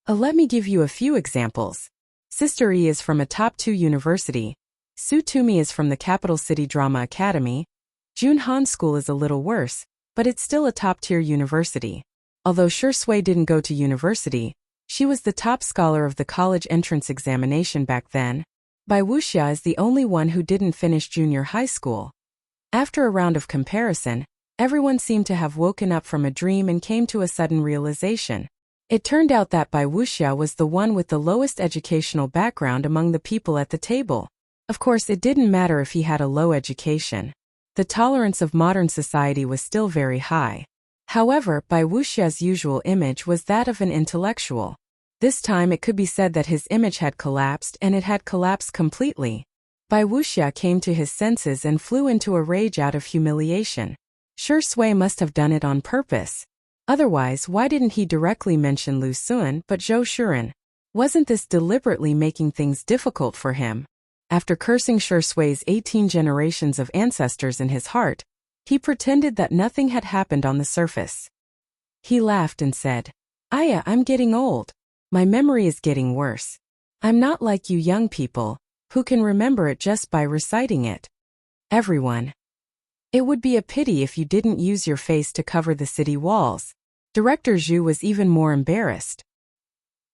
Speaker 1: Let me give you a few examples. Sister Yi is from a top 2 university. Tsutomu is from the capital city drama academy. Jun Han School is a little worse, but it's still a top-tier university. Although Shui didn't go to university, she was the top scholar of the college entrance examination back then. Bai Wuxia is the only one who didn't finish junior high school. After a round of comparison, everyone seemed to have woken up from a dream and came to a sudden realization. It turned out that Bai Wuxia was the one with the lowest educational background among the people at the table. Of course, it didn't matter if he had a low education. The tolerance of modern society was still very high. However, Bai Wuxia's usual image was that of an intellectual. This time it could be said that his image had collapsed, and it had collapsed completely. Bai Wuxia came to his senses and flew into a rage out of humiliation. Sure Sui must have done it on purpose. Otherwise, why didn't he directly mention Lu Xun but Zhou Shuren? Wasn't this deliberately making things difficult for him? After cursing Sure Sui's 18 generations of ancestors in his heart, he pretended that nothing had happened on the surface. He laughed and said, "Aya, I'm getting old. My memory is getting worse. I'm not like you young people, who can remember it just by reciting it. Everyone. It would be a pity if you didn't use your face to cover the city walls." Director Zhu was even more embarrassed.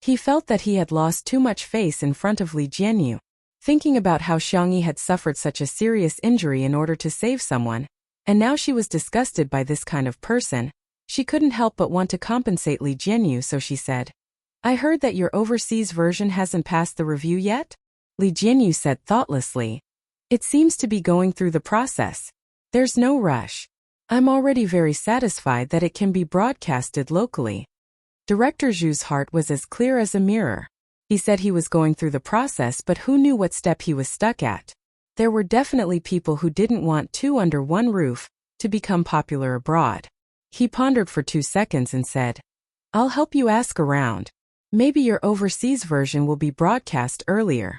Speaker 1: He felt that he had lost too much face in front of Li Jianyu. Thinking about how Xiangyi had suffered such a serious injury in order to save someone, and now she was disgusted by this kind of person, she couldn't help but want to compensate Li Jianyu, so she said, "I heard that your overseas version hasn't passed the review yet?" Li Jianyu said thoughtlessly, "It seems to be going through the process. There's no rush. I'm already very satisfied that it can be broadcasted locally." Director Zhu's heart was as clear as a mirror. He said he was going through the process, but who knew what step he was stuck at? There were definitely people who didn't want two under one roof to become popular abroad. He pondered for 2 seconds and said, "I'll help you ask around. Maybe your overseas version will be broadcast earlier."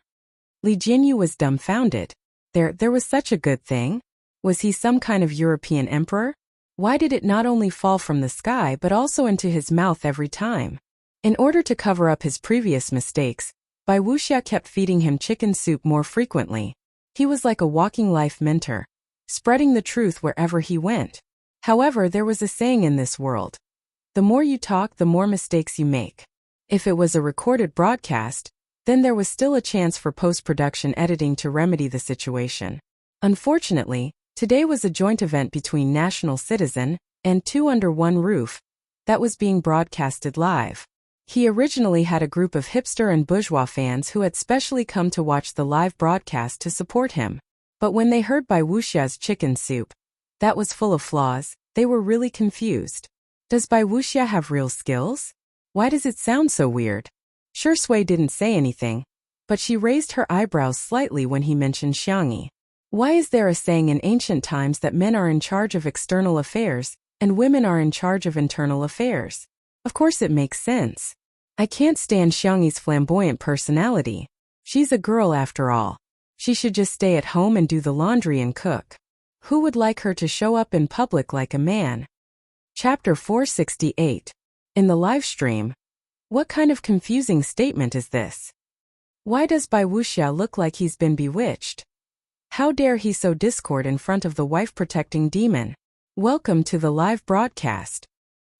Speaker 1: Li Jianyu was dumbfounded. There was such a good thing? Was he some kind of European emperor? Why did it not only fall from the sky but also into his mouth every time? In order to cover up his previous mistakes, Bai Wuxia kept feeding him chicken soup more frequently. He was like a walking life mentor, spreading the truth wherever he went. However, there was a saying in this world: the more you talk, the more mistakes you make. If it was a recorded broadcast, then there was still a chance for post-production editing to remedy the situation. Unfortunately, today was a joint event between National Citizen and Two Under One Roof that was being broadcasted live. He originally had a group of hipster and bourgeois fans who had specially come to watch the live broadcast to support him. But when they heard Bai Wuxia's chicken soup, that was full of flaws, they were really confused. Does Bai Wuxia have real skills? Why does it sound so weird? Sure Sui didn't say anything, but she raised her eyebrows slightly when he mentioned Xiangyi. Why is there a saying in ancient times that men are in charge of external affairs and women are in charge of internal affairs? Of course it makes sense. I can't stand Xiangyi's flamboyant personality. She's a girl after all. She should just stay at home and do the laundry and cook. Who would like her to show up in public like a man? Chapter 468. In the live stream. What kind of confusing statement is this? Why does Bai Wuxia look like he's been bewitched? How dare he sow discord in front of the wife-protecting demon? Welcome to the live broadcast.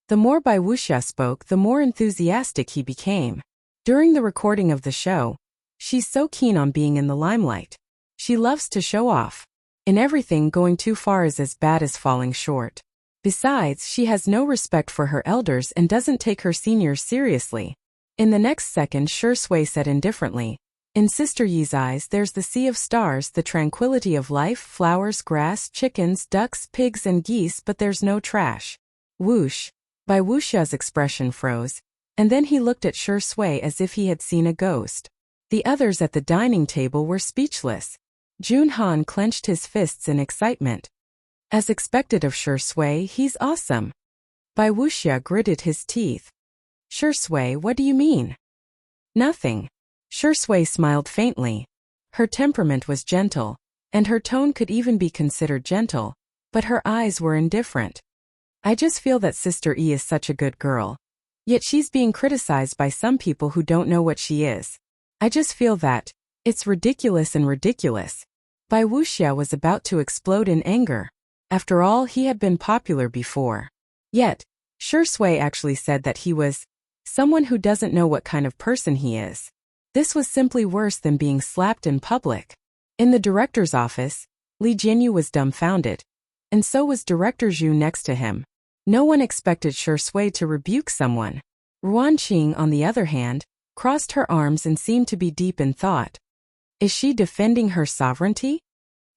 Speaker 1: The more Bai Wuxia spoke, the more enthusiastic he became. During the recording of the show, she's so keen on being in the limelight. She loves to show off. In everything, going too far is as bad as falling short. Besides, she has no respect for her elders and doesn't take her seniors seriously. In the next second, Sure Sui said indifferently, "In Sister Yi's eyes there's the sea of stars, the tranquility of life, flowers, grass, chickens, ducks, pigs and geese, but there's no trash." Whoosh. Bai Wuxia's expression froze, and then he looked at Sure Sui as if he had seen a ghost. The others at the dining table were speechless. Jun Han clenched his fists in excitement. As expected of Sure Sui, he's awesome. Bai Wuxia gritted his teeth. "Sure Sui, what do you mean?" "Nothing." Sure Sui smiled faintly. Her temperament was gentle, and her tone could even be considered gentle, but her eyes were indifferent. "I just feel that Sister Yi is such a good girl. Yet she's being criticized by some people who don't know what she is. I just feel that it's ridiculous and ridiculous." Bai Wuxia was about to explode in anger. After all, he had been popular before. Yet, Sure Sui actually said that he was someone who doesn't know what kind of person he is. This was simply worse than being slapped in public. In the director's office, Li Jianyu was dumbfounded, and so was Director Zhu next to him. No one expected Sure Sui to rebuke someone. Ruan Qing, on the other hand, crossed her arms and seemed to be deep in thought. Is she defending her sovereignty?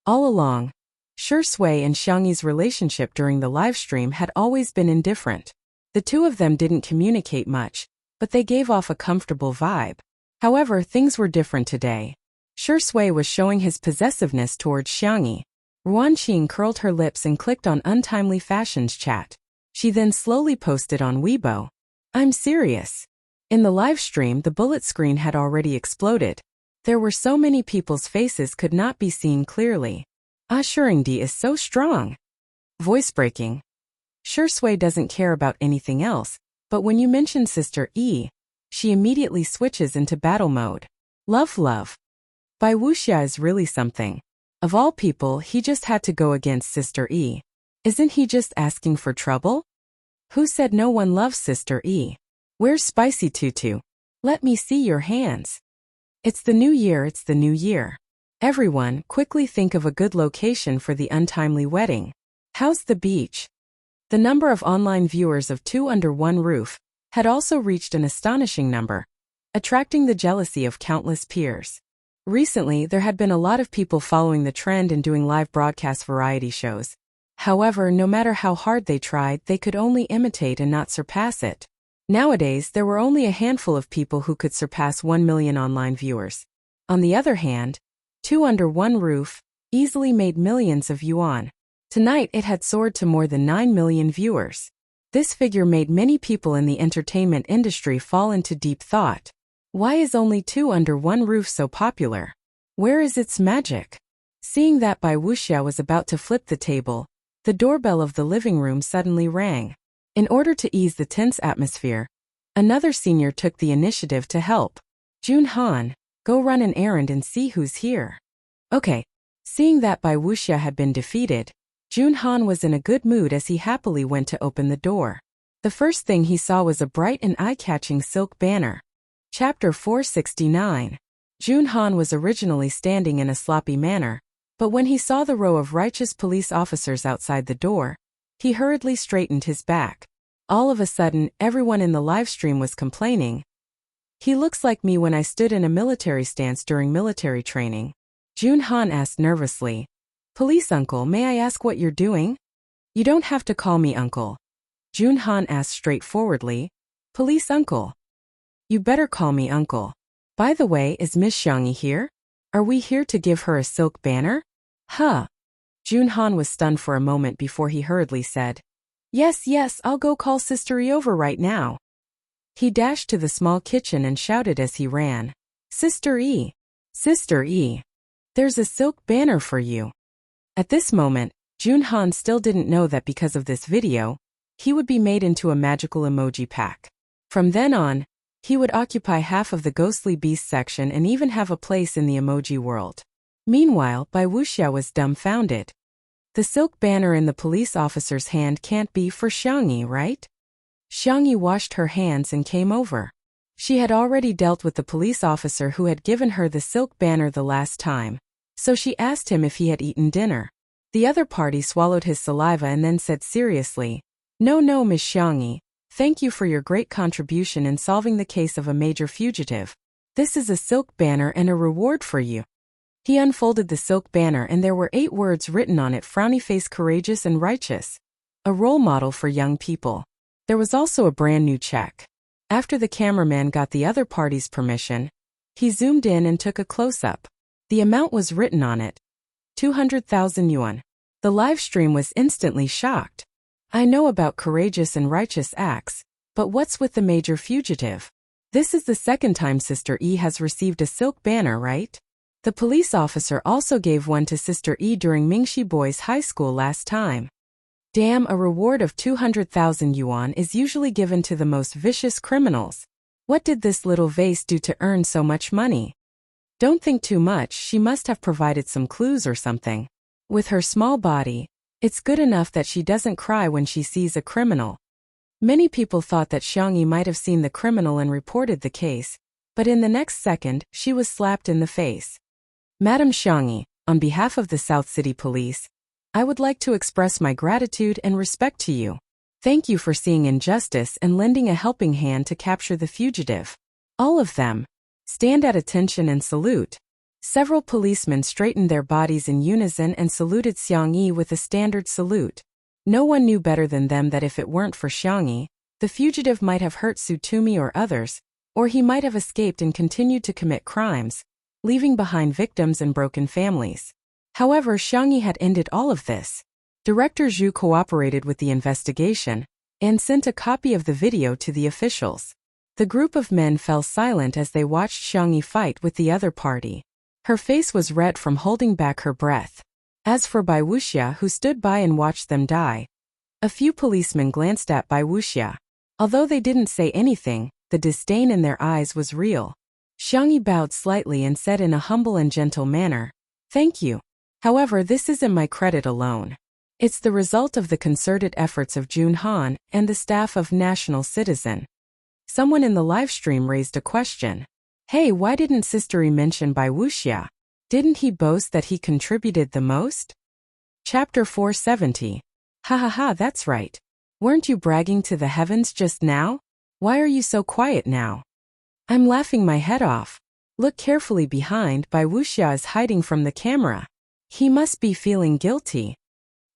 Speaker 1: All along, Sure Sui and Xiangyi's relationship during the livestream had always been indifferent. The two of them didn't communicate much, but they gave off a comfortable vibe. However, things were different today. Shui was showing his possessiveness towards Xiangyi. Ruanqing curled her lips and clicked on untimely fashions chat. She then slowly posted on Weibo. I'm serious. In the live stream, the bullet screen had already exploded. There were so many people's faces could not be seen clearly. Assuringdi is so strong. Voice breaking. Shui doesn't care about anything else, but when you mention Sister E, she immediately switches into battle mode. Love. Bai Wuxia is really something. Of all people, he just had to go against Sister E. Isn't he just asking for trouble? Who said no one loves Sister E? Where's Spicy Tutu? Let me see your hands. It's the new year. Everyone, quickly think of a good location for the untimely wedding. How's the beach? The number of online viewers of Two Under One Roof had also reached an astonishing number, attracting the jealousy of countless peers. Recently, there had been a lot of people following the trend and doing live broadcast variety shows. However, no matter how hard they tried, they could only imitate and not surpass it. Nowadays, there were only a handful of people who could surpass 1 million online viewers. On the other hand, Two Under One Roof easily made millions of yuan. Tonight, it had soared to more than 9 million viewers. This figure made many people in the entertainment industry fall into deep thought. Why is only Two Under One Roof so popular? Where is its magic? Seeing that Bai Wuxia was about to flip the table, the doorbell of the living room suddenly rang. In order to ease the tense atmosphere, another senior took the initiative to help. Jun Han, go run an errand and see who's here. Okay. Seeing that Bai Wuxia had been defeated, Jun Han was in a good mood as he happily went to open the door. The first thing he saw was a bright and eye-catching silk banner. Chapter 469. Jun Han was originally standing in a sloppy manner, but when he saw the row of righteous police officers outside the door, he hurriedly straightened his back. All of a sudden, everyone in the live stream was complaining. He looks like me when I stood in a military stance during military training. Jun Han asked nervously. Police uncle, may I ask what you're doing? You don't have to call me uncle. Jun Han asked straightforwardly. Police uncle. You better call me uncle. By the way, is Miss Xiangyi here? Are we here to give her a silk banner? Huh. Jun Han was stunned for a moment before he hurriedly said, Yes, I'll go call Sister E over right now. He dashed to the small kitchen and shouted as he ran. Sister E! There's a silk banner for you. At this moment, Jun Han still didn't know that because of this video, he would be made into a magical emoji pack. From then on, he would occupy half of the ghostly beast section and even have a place in the emoji world. Meanwhile, Bai Wuxia was dumbfounded. The silk banner in the police officer's hand can't be for Xiangyi, right? Xiangyi washed her hands and came over. She had already dealt with the police officer who had given her the silk banner the last time, so she asked him if he had eaten dinner. The other party swallowed his saliva and then said seriously, No, Miss Xiangyi, thank you for your great contribution in solving the case of a major fugitive. This is a silk banner and a reward for you. He unfolded the silk banner and there were 8 words written on it: frowny face, courageous and righteous. A role model for young people. There was also a brand new check. After the cameraman got the other party's permission, he zoomed in and took a close-up. The amount was written on it. 200,000 yuan. The live stream was instantly shocked. I know about courageous and righteous acts, but what's with the major fugitive? This is the second time Sister E has received a silk banner, right? The police officer also gave one to Sister E during Mingxi Boys High School last time. Damn, a reward of 200,000 yuan is usually given to the most vicious criminals. What did this little vase do to earn so much money? Don't think too much, she must have provided some clues or something. With her small body, it's good enough that she doesn't cry when she sees a criminal. Many people thought that Xiangyi might have seen the criminal and reported the case, but in the next second, she was slapped in the face. Madam Xiangyi, on behalf of the South City Police, I would like to express my gratitude and respect to you. Thank you for seeing injustice and lending a helping hand to capture the fugitive. All of them. Stand at attention and salute. Several policemen straightened their bodies in unison and saluted Xiangyi with a standard salute. No one knew better than them that if it weren't for Xiangyi, the fugitive might have hurt Sutumi or others, or he might have escaped and continued to commit crimes. leaving behind victims and broken families. However, Xiangyi had ended all of this. Director Zhu cooperated with the investigation and sent a copy of the video to the officials. The group of men fell silent as they watched Xiangyi fight with the other party. Her face was red from holding back her breath. As for Bai Wuxia, who stood by and watched them die, a few policemen glanced at Bai Wuxia. Although they didn't say anything, the disdain in their eyes was real. Xiangyi bowed slightly and said in a humble and gentle manner, "Thank you. However, this isn't my credit alone. It's the result of the concerted efforts of Jun Han and the staff of National Citizen." Someone in the livestream raised a question. "Hey, why didn't Sister Yi mention Bai Wuxia? Didn't he boast that he contributed the most?" Chapter 470. Ha ha ha, that's right. Weren't you bragging to the heavens just now? Why are you so quiet now? I'm laughing my head off. Look carefully behind. Bai Wuxia is hiding from the camera. He must be feeling guilty.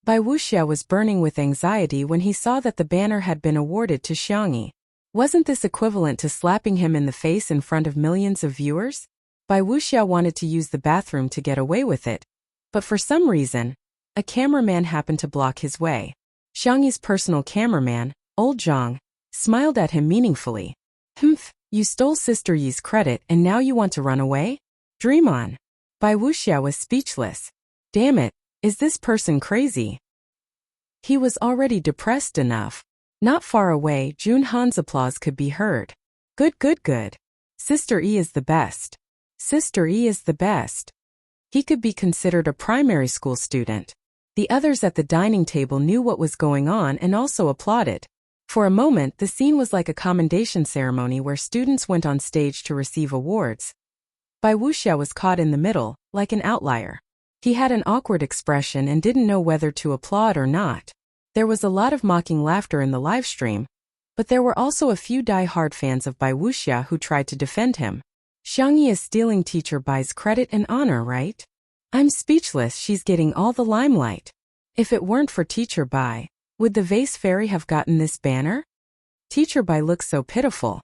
Speaker 1: Bai Wuxia was burning with anxiety when he saw that the banner had been awarded to Xiangyi. Wasn't this equivalent to slapping him in the face in front of millions of viewers? Bai Wuxia wanted to use the bathroom to get away with it, but for some reason, a cameraman happened to block his way. Xiangyi's personal cameraman, Old Zhang, smiled at him meaningfully. "Humph, you stole Sister Yi's credit and now you want to run away? Dream on." Bai Wuxia was speechless. Damn it, is this person crazy? He was already depressed enough. Not far away, Jun Han's applause could be heard. Good, good, good. Sister Yi is the best. Sister Yi is the best. He could be considered a primary school student. The others at the dining table knew what was going on and also applauded. For a moment, the scene was like a commendation ceremony where students went on stage to receive awards. Bai Wuxia was caught in the middle, like an outlier. He had an awkward expression and didn't know whether to applaud or not. There was a lot of mocking laughter in the livestream, but there were also a few die-hard fans of Bai Wuxia who tried to defend him. Xiangyi is stealing Teacher Bai's credit and honor, right? I'm speechless, she's getting all the limelight. If it weren't for Teacher Bai, would the vase fairy have gotten this banner? Teacher Bai looks so pitiful.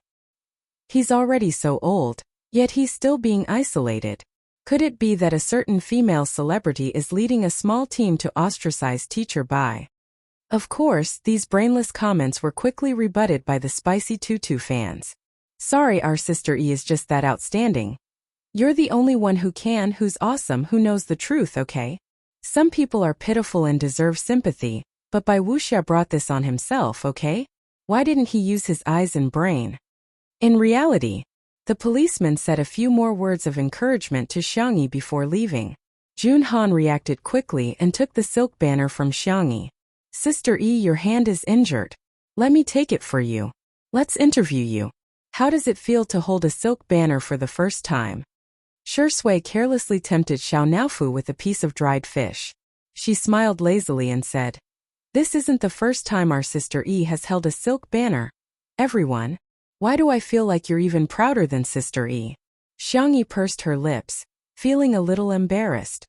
Speaker 1: He's already so old, yet he's still being isolated. Could it be that a certain female celebrity is leading a small team to ostracize Teacher Bai? Of course, these brainless comments were quickly rebutted by the Spicy Tutu fans. Sorry, our Sister Yi is just that outstanding. You're the only one who's awesome, who knows the truth, okay? Some people are pitiful and deserve sympathy, but Bai Wuxia brought this on himself, okay? Why didn't he use his eyes and brain? In reality, the policeman said a few more words of encouragement to Xiangyi before leaving. Jun Han reacted quickly and took the silk banner from Xiangyi. Sister Yi, your hand is injured. Let me take it for you. Let's interview you. How does it feel to hold a silk banner for the first time? Shui carelessly tempted Xiao Naofu with a piece of dried fish. She smiled lazily and said, "This isn't the first time our Sister Yi has held a silk banner. Everyone, why do I feel like you're even prouder than Sister Yi?" Xiangyi pursed her lips, feeling a little embarrassed.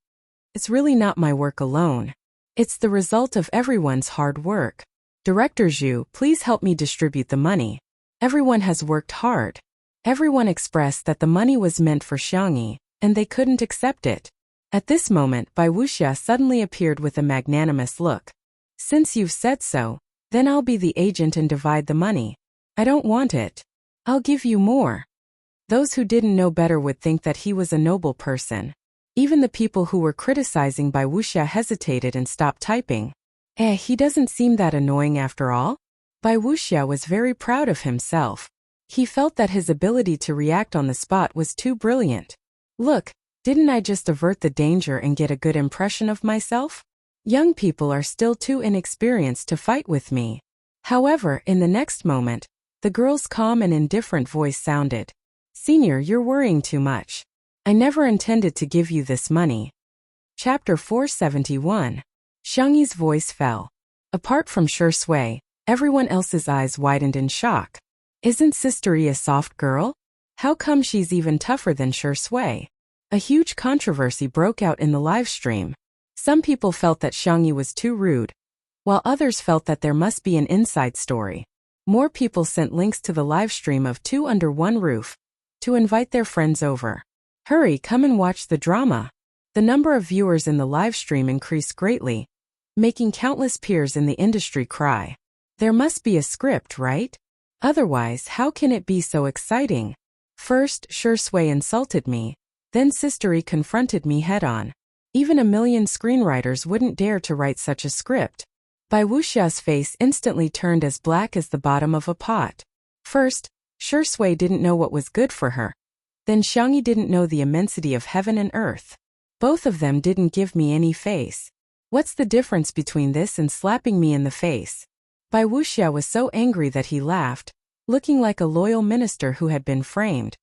Speaker 1: It's really not my work alone. It's the result of everyone's hard work. Director Zhu, please help me distribute the money. Everyone has worked hard. Everyone expressed that the money was meant for Xiangyi, and they couldn't accept it. At this moment, Bai Wuxia suddenly appeared with a magnanimous look. Since you've said so, then I'll be the agent and divide the money. I don't want it. I'll give you more. Those who didn't know better would think that he was a noble person. Even the people who were criticizing Bai Wuxia hesitated and stopped typing. He doesn't seem that annoying after all. Bai Wuxia was very proud of himself. He felt that his ability to react on the spot was too brilliant. Look, didn't I just avert the danger and get a good impression of myself? Young people are still too inexperienced to fight with me. However, in the next moment, the girl's calm and indifferent voice sounded. Senior, you're worrying too much. I never intended to give you this money. Chapter 471. Xiangyi's voice fell. Apart from Shui, everyone else's eyes widened in shock. Isn't Sister Yi a soft girl? How come she's even tougher than Shui? A huge controversy broke out in the live stream. Some people felt that Xiangyi was too rude, while others felt that there must be an inside story. More people sent links to the live stream of Two Under One Roof to invite their friends over. Hurry, come and watch the drama. The number of viewers in the live stream increased greatly, making countless peers in the industry cry. There must be a script, right? Otherwise, how can it be so exciting? First, Shui insulted me, then Sister E confronted me head-on. Even a million screenwriters wouldn't dare to write such a script. Bai Wuxia's face instantly turned as black as the bottom of a pot. First, Shui didn't know what was good for her. Then Xiangyi didn't know the immensity of heaven and earth. Both of them didn't give me any face. What's the difference between this and slapping me in the face? Bai Wuxia was so angry that he laughed, looking like a loyal minister who had been framed.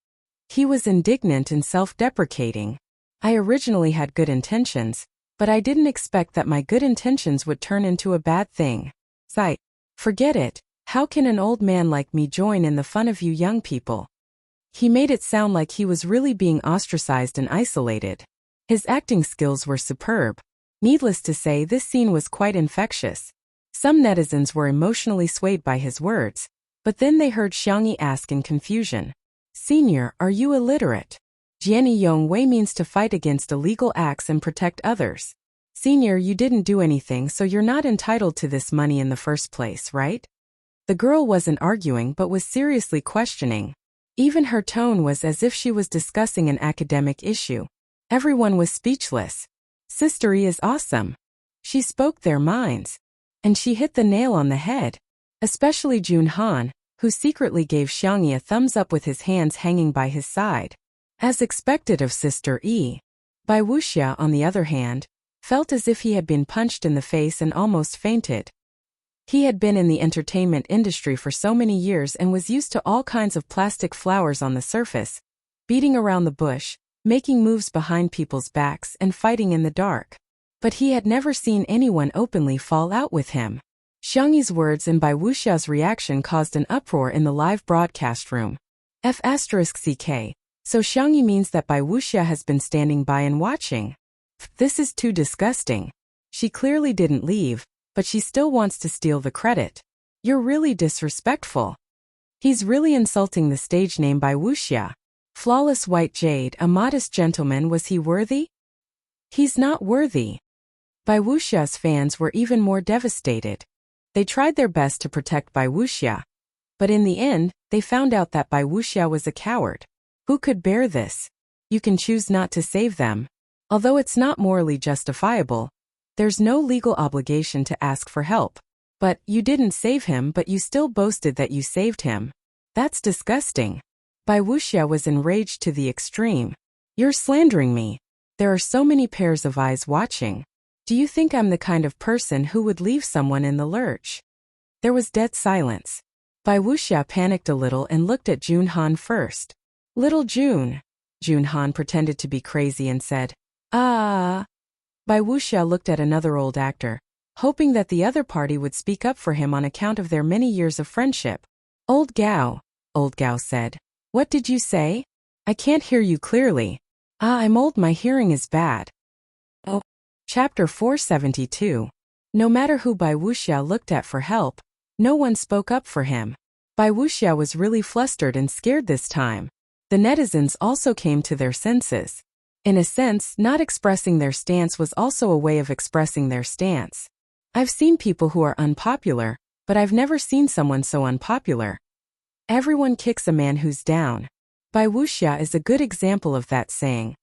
Speaker 1: He was indignant and self-deprecating. I originally had good intentions, but I didn't expect that my good intentions would turn into a bad thing. Sigh. Forget it. How can an old man like me join in the fun of you young people? He made it sound like he was really being ostracized and isolated. His acting skills were superb. Needless to say, this scene was quite infectious. Some netizens were emotionally swayed by his words, but then they heard Xiangyi ask in confusion, "Senior, are you illiterate?" Jiani Yongwei means to fight against illegal acts and protect others. Senior, you didn't do anything, so you're not entitled to this money in the first place, right? The girl wasn't arguing but was seriously questioning. Even her tone was as if she was discussing an academic issue. Everyone was speechless. Sister E is awesome. She spoke their minds. And she hit the nail on the head. Especially Jun Han, who secretly gave Xiangyi a thumbs up with his hands hanging by his side. As expected of Sister E. Bai Wuxia, on the other hand, felt as if he had been punched in the face and almost fainted. He had been in the entertainment industry for so many years and was used to all kinds of plastic flowers on the surface, beating around the bush, making moves behind people's backs and fighting in the dark. But he had never seen anyone openly fall out with him. Xiangyi's words and Bai Wuxia's reaction caused an uproar in the live broadcast room. F***ck. So Xiangyi means that Bai Wuxia has been standing by and watching. This is too disgusting. She clearly didn't leave, but she still wants to steal the credit. You're really disrespectful. He's really insulting the stage name Bai Wuxia. Flawless white jade, a modest gentleman, was he worthy? He's not worthy. Bai Wuxia's fans were even more devastated. They tried their best to protect Bai Wuxia. But in the end, they found out that Bai Wuxia was a coward. Who could bear this? You can choose not to save them. Although it's not morally justifiable, there's no legal obligation to ask for help. But you didn't save him, but you still boasted that you saved him. That's disgusting. Bai Wuxia was enraged to the extreme. You're slandering me. There are so many pairs of eyes watching. Do you think I'm the kind of person who would leave someone in the lurch? There was dead silence. Bai Wuxia panicked a little and looked at Jun Han first. Little Jun. Jun Han pretended to be crazy and said, "Ah." Bai Wuxia looked at another old actor, hoping that the other party would speak up for him on account of their many years of friendship. Old Gao said. What did you say? I can't hear you clearly. I'm old, my hearing is bad. Oh. Chapter 472. No matter who Bai Wuxia looked at for help, no one spoke up for him. Bai Wuxia was really flustered and scared this time. The netizens also came to their senses. In a sense, not expressing their stance was also a way of expressing their stance. I've seen people who are unpopular, but I've never seen someone so unpopular. Everyone kicks a man who's down. Bai Wuxia is a good example of that saying.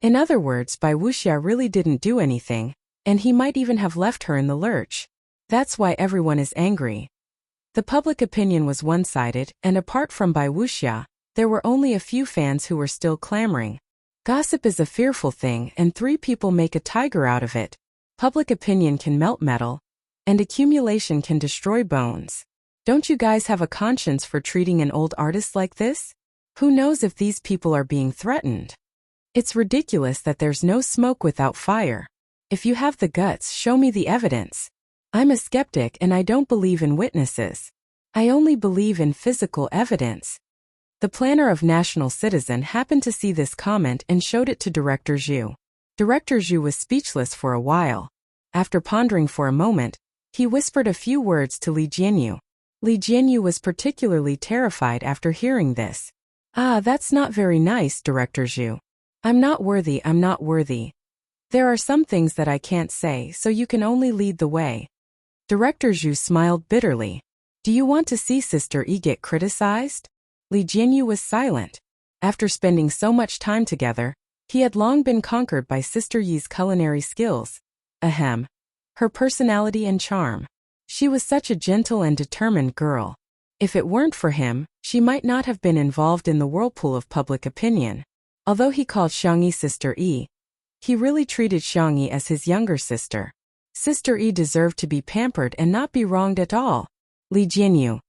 Speaker 1: In other words, Bai Wuxia really didn't do anything, and he might even have left her in the lurch. That's why everyone is angry. The public opinion was one-sided, and apart from Bai Wuxia, there were only a few fans who were still clamoring. Gossip is a fearful thing, and 3 people make a tiger out of it. Public opinion can melt metal, and accumulation can destroy bones. Don't you guys have a conscience for treating an old artist like this? Who knows if these people are being threatened? It's ridiculous that there's no smoke without fire. If you have the guts, show me the evidence. I'm a skeptic and I don't believe in witnesses. I only believe in physical evidence. The planner of National Citizen happened to see this comment and showed it to Director Zhu. Director Zhu was speechless for a while. After pondering for a moment, he whispered a few words to Li Jianyu. Li Jianyu was particularly terrified after hearing this. That's not very nice, Director Zhu. I'm not worthy, I'm not worthy. There are some things that I can't say, so you can only lead the way. Director Zhu smiled bitterly. Do you want to see Sister Yi get criticized? Li Jianyu was silent. After spending so much time together, he had long been conquered by Sister Yi's culinary skills. Ahem. Her personality and charm. She was such a gentle and determined girl. If it weren't for him, she might not have been involved in the whirlpool of public opinion. Although he called Xiangyi Sister Yi, he really treated Xiangyi as his younger sister. Sister Yi deserved to be pampered and not be wronged at all. Li Jianyu.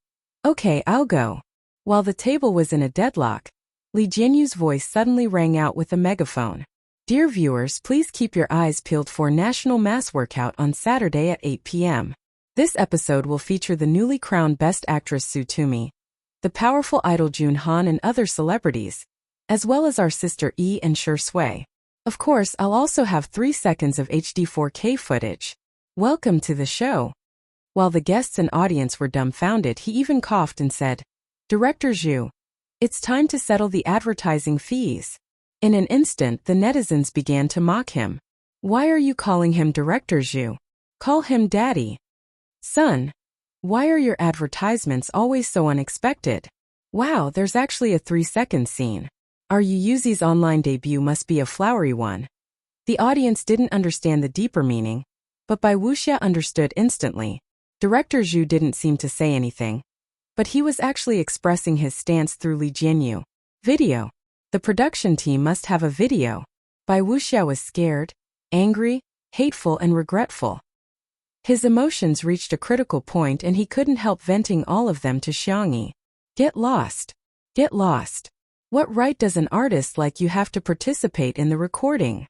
Speaker 1: Okay, I'll go. While the table was in a deadlock, Li Jianyu's voice suddenly rang out with a megaphone. Dear viewers, please keep your eyes peeled for National Mass Workout on Saturday at 8 p.m. This episode will feature the newly crowned Best Actress Su Tumi, the powerful idol Jun Han and other celebrities, as well as our sister Yi and Shi Sui. Of course, I'll also have 3 seconds of HD 4K footage. Welcome to the show. While the guests and audience were dumbfounded, he even coughed and said, Director Zhu, it's time to settle the advertising fees. In an instant, the netizens began to mock him. Why are you calling him Director Zhu? Call him Daddy. Son, why are your advertisements always so unexpected? Wow, there's actually a 3-second scene. Our Yuzi's online debut must be a flowery one. The audience didn't understand the deeper meaning, but Bai Wuxia understood instantly. Director Zhu didn't seem to say anything, but he was actually expressing his stance through Li Jianyu. Video. The production team must have a video. Bai Wuxia was scared, angry, hateful and regretful. His emotions reached a critical point and he couldn't help venting all of them to Xiangyi. Get lost. Get lost. What right does an artist like you have to participate in the recording?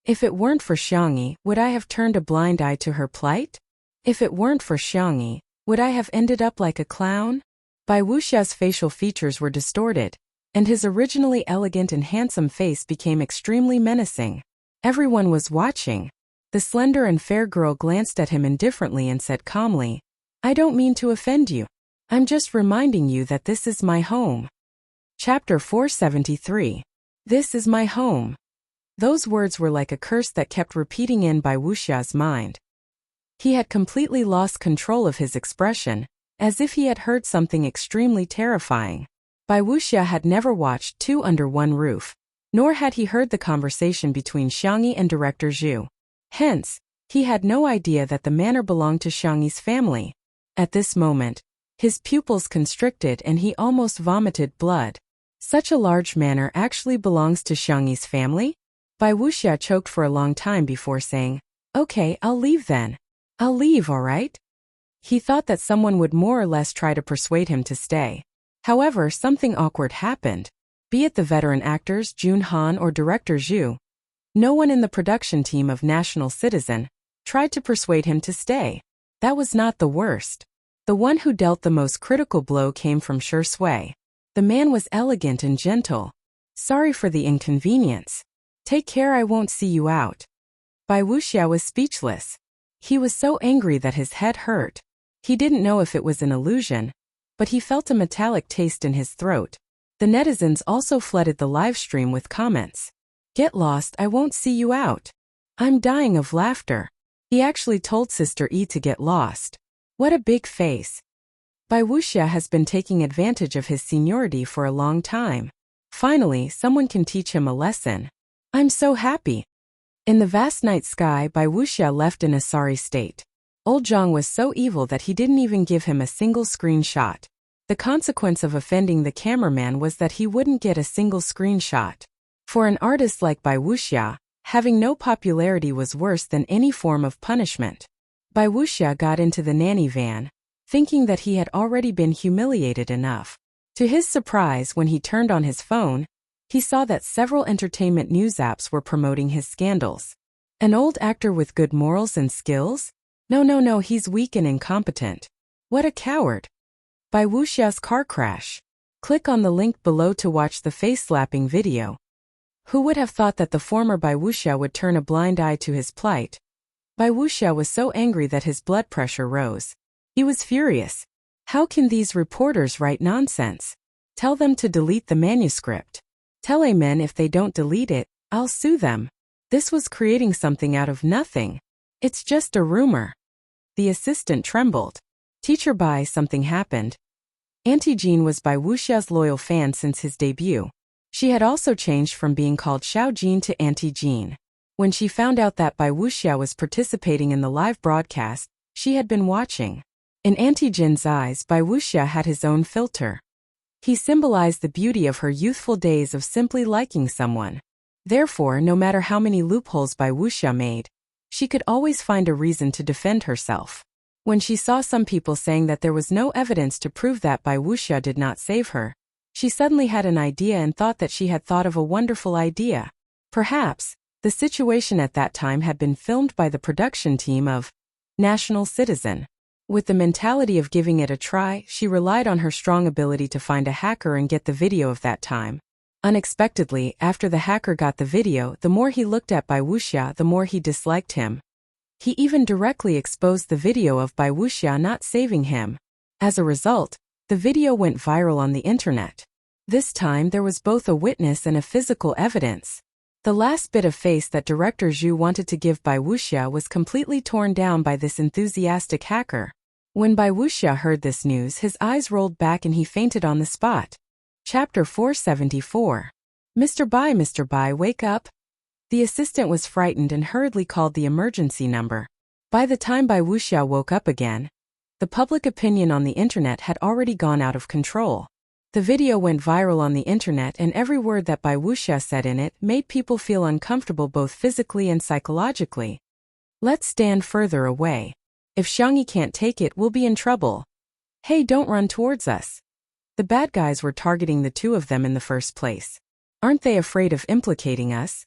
Speaker 1: If it weren't for Xiangyi, would I have turned a blind eye to her plight? If it weren't for Xiangyi, would I have ended up like a clown? Bai Wuxia's facial features were distorted, and his originally elegant and handsome face became extremely menacing. Everyone was watching. The slender and fair girl glanced at him indifferently and said calmly, I don't mean to offend you. I'm just reminding you that this is my home. Chapter 473. This is my home. Those words were like a curse that kept repeating in Bai Wuxia's mind. He had completely lost control of his expression, as if he had heard something extremely terrifying. Bai Wuxia had never watched Two Under One Roof, nor had he heard the conversation between Xiangyi and Director Zhu. Hence, he had no idea that the manor belonged to Xiangyi's family. At this moment, his pupils constricted and he almost vomited blood. Such a large manor actually belongs to Xiangyi's family? Bai Wuxia choked for a long time before saying, Okay, I'll leave then. I'll leave, alright? He thought that someone would more or less try to persuade him to stay. However, something awkward happened. Be it the veteran actors Jun Han or Director Zhu, no one in the production team of National Citizen tried to persuade him to stay. That was not the worst. The one who dealt the most critical blow came from Shi Sui. The man was elegant and gentle. Sorry for the inconvenience. Take care, I won't see you out. Bai Wuxia was speechless. He was so angry that his head hurt. He didn't know if it was an illusion, but he felt a metallic taste in his throat. The netizens also flooded the live stream with comments. Get lost, I won't see you out. I'm dying of laughter. He actually told Sister Yi to get lost. What a big face. Bai Wuxia has been taking advantage of his seniority for a long time. Finally, someone can teach him a lesson. I'm so happy. In the vast night sky, Bai Wuxia left in a sorry state. Old Zhang was so evil that he didn't even give him a single screenshot. The consequence of offending the cameraman was that he wouldn't get a single screenshot. For an artist like Bai Wuxia, having no popularity was worse than any form of punishment. Bai Wuxia got into the nanny van, thinking that he had already been humiliated enough. To his surprise, when he turned on his phone, he saw that several entertainment news apps were promoting his scandals. An old actor with good morals and skills? No, he's weak and incompetent. What a coward. Bai Wuxia's car crash. Click on the link below to watch the face-slapping video. Who would have thought that the former Bai Wuxia would turn a blind eye to his plight? Bai Wuxia was so angry that his blood pressure rose. He was furious. How can these reporters write nonsense? Tell them to delete the manuscript. Tell Amen if they don't delete it, I'll sue them. This was creating something out of nothing. It's just a rumor. The assistant trembled. Teacher Bai, something happened. Auntie Jean was Bai Wuxia's loyal fan since his debut. She had also changed from being called Xiao Jean to Auntie Jean. When she found out that Bai Wuxia was participating in the live broadcast, she had been watching. In Auntie Jin's eyes, Bai Wuxia had his own filter. He symbolized the beauty of her youthful days of simply liking someone. Therefore, no matter how many loopholes Bai Wuxia made, she could always find a reason to defend herself. When she saw some people saying that there was no evidence to prove that Bai Wuxia did not save her, she suddenly had an idea and thought that she had thought of a wonderful idea. Perhaps, the situation at that time had been filmed by the production team of National Citizen. With the mentality of giving it a try, she relied on her strong ability to find a hacker and get the video of that time. Unexpectedly, after the hacker got the video, the more he looked at Bai Wuxia, the more he disliked him. He even directly exposed the video of Bai Wuxia not saving him. As a result, the video went viral on the internet. This time there was both a witness and a physical evidence. The last bit of face that director Zhu wanted to give Bai Wuxia was completely torn down by this enthusiastic hacker. When Bai Wuxia heard this news, his eyes rolled back and he fainted on the spot. Chapter 474. Mr. Bai, wake up. The assistant was frightened and hurriedly called the emergency number. By the time Bai Wuxia woke up again, the public opinion on the internet had already gone out of control. The video went viral on the internet and every word that Bai Wuxia said in it made people feel uncomfortable both physically and psychologically. Let's stand further away. If Xiangyi can't take it, we'll be in trouble. Hey, don't run towards us. The bad guys were targeting the two of them in the first place. Aren't they afraid of implicating us?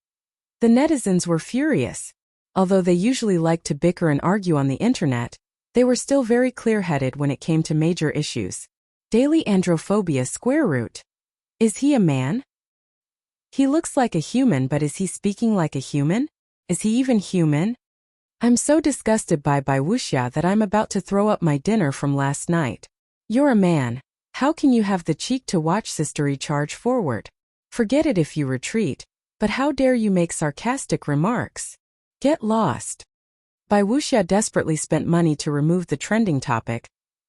Speaker 1: The netizens were furious. Although they usually like to bicker and argue on the internet, they were still very clear-headed when it came to major issues. Daily androphobia square root. Is he a man? He looks like a human, but is he speaking like a human? Is he even human? I'm so disgusted by Bai Wuxia that I'm about to throw up my dinner from last night. You're a man. How can you have the cheek to watch sistery charge forward? Forget it if you retreat, but how dare you make sarcastic remarks? Get lost. Bai Wuxia desperately spent money to remove the trending topic,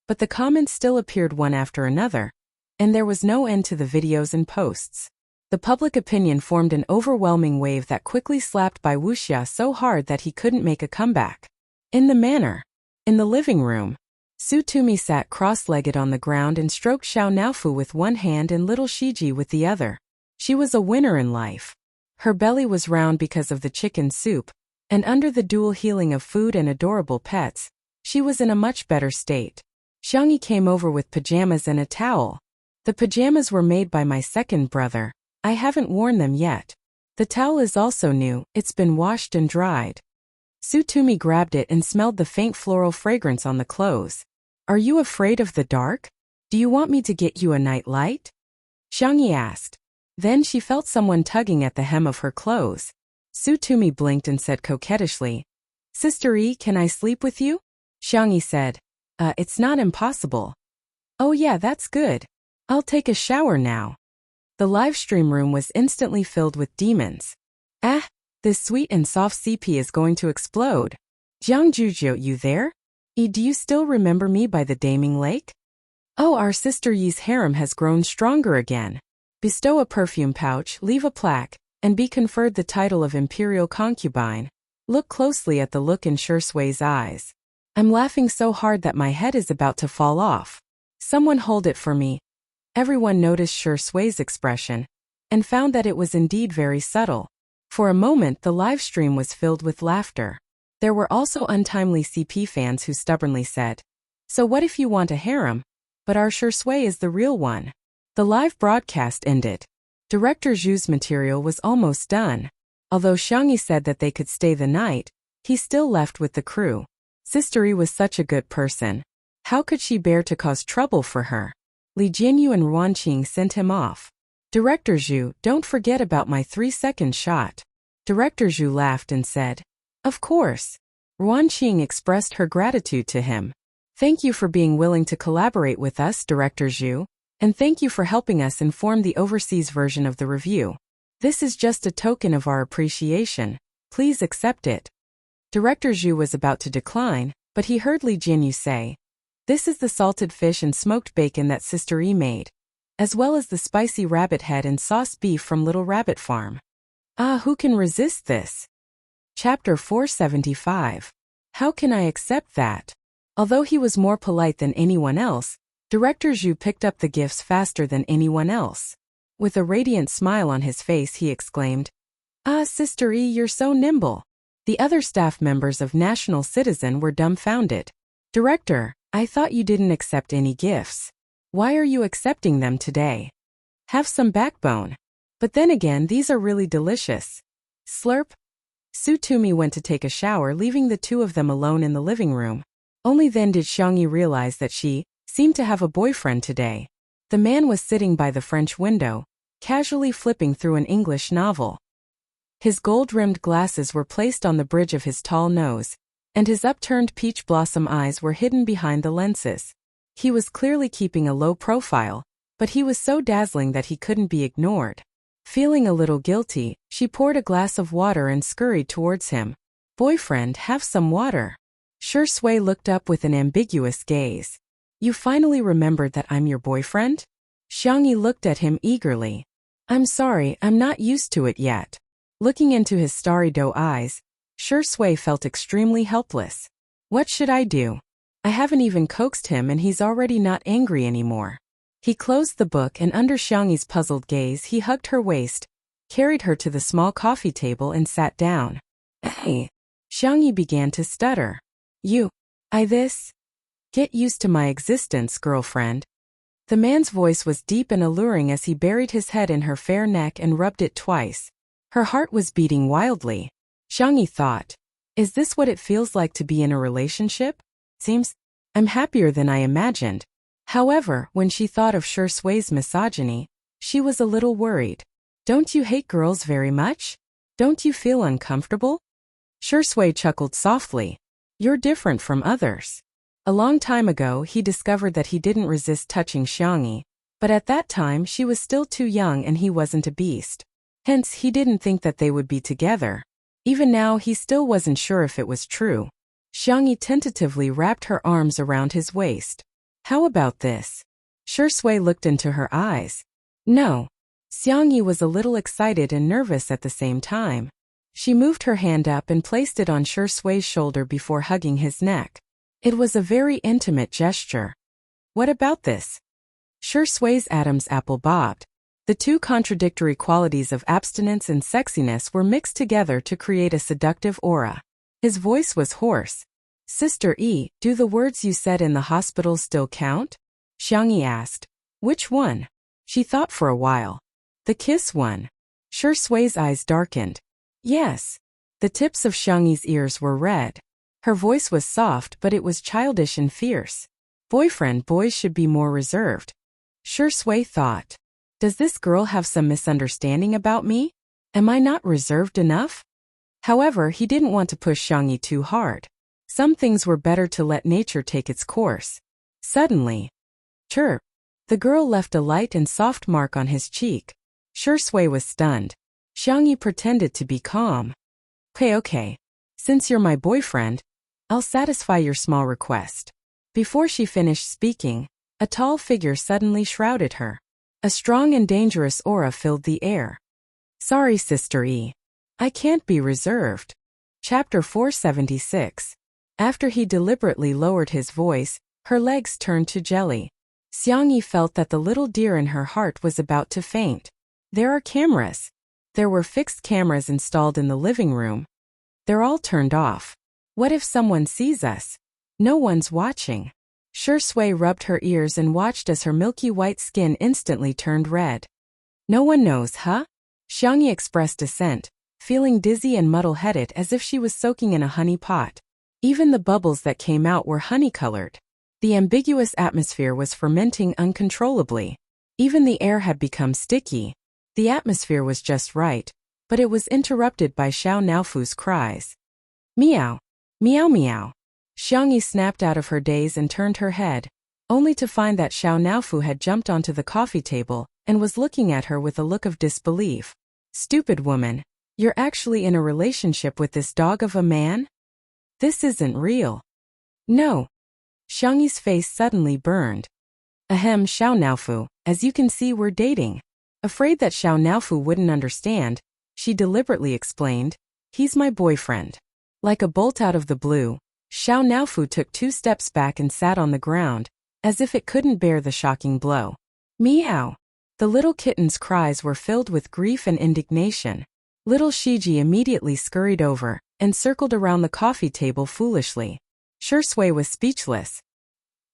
Speaker 1: but the comments still appeared one after another, and there was no end to the videos and posts. The public opinion formed an overwhelming wave that quickly slapped Bai Wuxia so hard that he couldn't make a comeback. In the living room, Su Tumi sat cross-legged on the ground and stroked Xiao Naofu with one hand and little Shiji with the other. She was a winner in life. Her belly was round because of the chicken soup, and under the dual healing of food and adorable pets, she was in a much better state. Xiangyi came over with pajamas and a towel. The pajamas were made by my second brother. I haven't worn them yet. The towel is also new, it's been washed and dried. Su Tumi grabbed it and smelled the faint floral fragrance on the clothes. Are you afraid of the dark? Do you want me to get you a night light? Xiangyi asked. Then she felt someone tugging at the hem of her clothes. Su Tumi blinked and said coquettishly, Sister E, can I sleep with you? Xiangyi said, it's not impossible. Oh yeah, that's good. I'll take a shower now. The live stream room was instantly filled with demons. Ah, this sweet and soft CP is going to explode. Jiang Jujiu, you there? Do you still remember me by the Daming Lake? Oh, our sister Yi's harem has grown stronger again. Bestow a perfume pouch, leave a plaque, and be conferred the title of Imperial Concubine. Look closely at the look in Shui's eyes. I'm laughing so hard that my head is about to fall off. Someone hold it for me. Everyone noticed Shui's expression, and found that it was indeed very subtle. For a moment the live stream was filled with laughter. There were also untimely CP fans who stubbornly said, so what if you want a harem? But our Shui is the real one. The live broadcast ended. Director Zhu's material was almost done. Although Xiangyi said that they could stay the night, he still left with the crew. Sister Yi was such a good person. How could she bear to cause trouble for her? Li Jinyu and Ruanqing sent him off. Director Zhu, don't forget about my 3-second shot. Director Zhu laughed and said, of course. Ruanqing expressed her gratitude to him. Thank you for being willing to collaborate with us, Director Zhu. And thank you for helping us inform the overseas version of the review. This is just a token of our appreciation. Please accept it. Director Zhu was about to decline, but he heard Li Jinyu say, "This is the salted fish and smoked bacon that Sister E made, as well as the spicy rabbit head and sauce beef from Little Rabbit Farm. Ah, who can resist this?" Chapter 475. How can I accept that? Although he was more polite than anyone else, Director Zhu picked up the gifts faster than anyone else. With a radiant smile on his face, he exclaimed, "Ah, Sister E, you're so nimble." The other staff members of National Citizen were dumbfounded. "Director, I thought you didn't accept any gifts. Why are you accepting them today? Have some backbone. But then again, these are really delicious." Slurp. Sutumi went to take a shower, leaving the two of them alone in the living room. Only then did Xiangyi realize that she seemed to have a boyfriend today. The man was sitting by the French window, casually flipping through an English novel. His gold-rimmed glasses were placed on the bridge of his tall nose, and his upturned peach blossom eyes were hidden behind the lenses. He was clearly keeping a low profile, but he was so dazzling that he couldn't be ignored. Feeling a little guilty, she poured a glass of water and scurried towards him. "Boyfriend, have some water." Shi Sui looked up with an ambiguous gaze. "You finally remembered that I'm your boyfriend?" Xiangyi looked at him eagerly. "I'm sorry, I'm not used to it yet." Looking into his starry doe eyes, Shi Sui felt extremely helpless. "What should I do? I haven't even coaxed him and he's already not angry anymore." He closed the book and under Xiangyi's puzzled gaze he hugged her waist, carried her to the small coffee table and sat down. "Hey." Xiangyi began to stutter. This? Get used to my existence, girlfriend." The man's voice was deep and alluring as he buried his head in her fair neck and rubbed it twice. Her heart was beating wildly. Xiangyi thought, "Is this what it feels like to be in a relationship? I'm happier than I imagined." However, when she thought of Shi Sui's misogyny, she was a little worried. "Don't you hate girls very much? Don't you feel uncomfortable?" Shi Sui chuckled softly. "You're different from others." A long time ago he discovered that he didn't resist touching Xiangyi, but at that time she was still too young and he wasn't a beast. Hence he didn't think that they would be together. Even now he still wasn't sure if it was true. Xiangyi tentatively wrapped her arms around his waist. "How about this?" Shi Sui looked into her eyes. "No." Xiangyi was a little excited and nervous at the same time. She moved her hand up and placed it on Shi Sui's shoulder before hugging his neck. It was a very intimate gesture. "What about this?" Shi Sui's Adam's apple bobbed. The two contradictory qualities of abstinence and sexiness were mixed together to create a seductive aura. His voice was hoarse. "Sister E, do the words you said in the hospital still count?" Xiangyi asked. "Which one?" She thought for a while. "The kiss one." Shi Sui's eyes darkened. "Yes." The tips of Xiangyi's ears were red. Her voice was soft, but it was childish and fierce. "Boyfriend, boys should be more reserved." Shi Sui thought. Does this girl have some misunderstanding about me? Am I not reserved enough? However, he didn't want to push Xiangyi too hard. Some things were better to let nature take its course. Suddenly, chirp. The girl left a light and soft mark on his cheek. Shi Sui was stunned. Xiangyi pretended to be calm. Okay. Since you're my boyfriend, I'll satisfy your small request." Before she finished speaking, a tall figure suddenly shrouded her. A strong and dangerous aura filled the air. "Sorry, Sister E. I can't be reserved." Chapter 476. After he deliberately lowered his voice, her legs turned to jelly. Xiangyi felt that the little deer in her heart was about to faint. There are cameras. There were fixed cameras installed in the living room. They're all turned off. What if someone sees us? No one's watching. Shi Sui rubbed her ears and watched as her milky white skin instantly turned red. "No one knows, huh?" Xiangyi expressed assent, feeling dizzy and muddle-headed as if she was soaking in a honey pot. Even the bubbles that came out were honey-colored. The ambiguous atmosphere was fermenting uncontrollably. Even the air had become sticky. The atmosphere was just right, but it was interrupted by Xiao Naofu's cries. "Meow! Meow meow!" Xiangyi snapped out of her daze and turned her head. only to find that Xiao Naofu had jumped onto the coffee table and was looking at her with a look of disbelief. Stupid woman, you're actually in a relationship with this dog of a man? This isn't real. No. Xiangyi's face suddenly burned. Ahem, Xiao Naofu, as you can see we're dating. Afraid that Xiao Naofu wouldn't understand, she deliberately explained, he's my boyfriend. Like a bolt out of the blue, Xiao Naofu took 2 steps back and sat on the ground, as if it couldn't bear the shocking blow. Meow. The little kitten's cries were filled with grief and indignation. Little Shiji immediately scurried over and circled around the coffee table foolishly. Shui was speechless.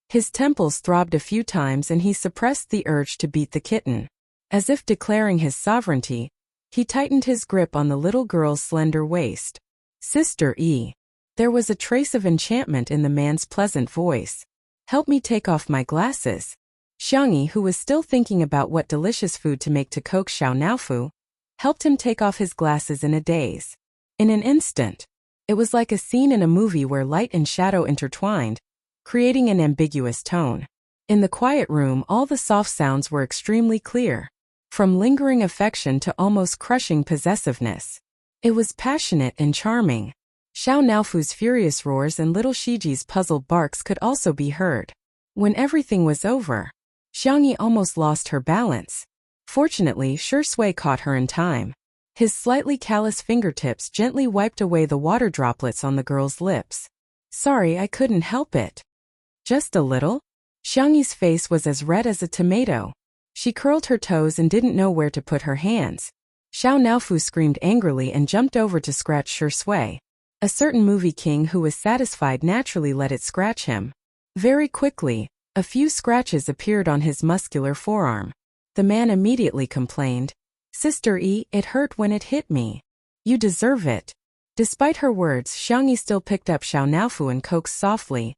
Speaker 1: His temples throbbed a few times and he suppressed the urge to beat the kitten. As if declaring his sovereignty, he tightened his grip on the little girl's slender waist. Sister E. There was a trace of enchantment in the man's pleasant voice. Help me take off my glasses. Xiangyi, who was still thinking about what delicious food to make to coax Xiao Naofu, helped him take off his glasses in a daze. In an instant, it was like a scene in a movie where light and shadow intertwined, creating an ambiguous tone. In the quiet room, all the soft sounds were extremely clear, from lingering affection to almost crushing possessiveness. It was passionate and charming. Xiao Naofu's furious roars and little Shiji's puzzled barks could also be heard. When everything was over, Xiangyi almost lost her balance. Fortunately, Shui caught her in time. His slightly callous fingertips gently wiped away the water droplets on the girl's lips. Sorry, I couldn't help it. Just a little? Xiangyi's face was as red as a tomato. She curled her toes and didn't know where to put her hands. Xiao Naofu screamed angrily and jumped over to scratch Shui. A certain movie king who was satisfied naturally let it scratch him. Very quickly, a few scratches appeared on his muscular forearm. The man immediately complained, Sister E, it hurt when it hit me. You deserve it. Despite her words, Xiangyi still picked up Xiao Naofu and coaxed softly,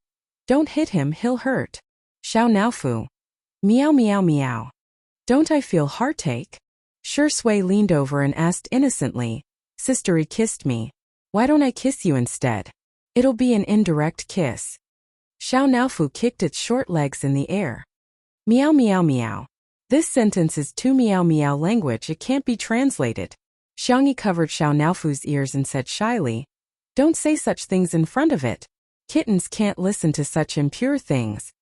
Speaker 1: Don't hit him, he'll hurt. Xiao Naofu. Meow meow meow. Don't I feel heartache? Shui leaned over and asked innocently, Sister E kissed me. Why don't I kiss you instead? It'll be an indirect kiss. Xiao Naofu kicked its short legs in the air. Meow meow meow. This sentence is too meow meow language, it can't be translated. Xiangyi covered Xiao Naofu's ears and said shyly, Don't say such things in front of it. Kittens can't listen to such impure things.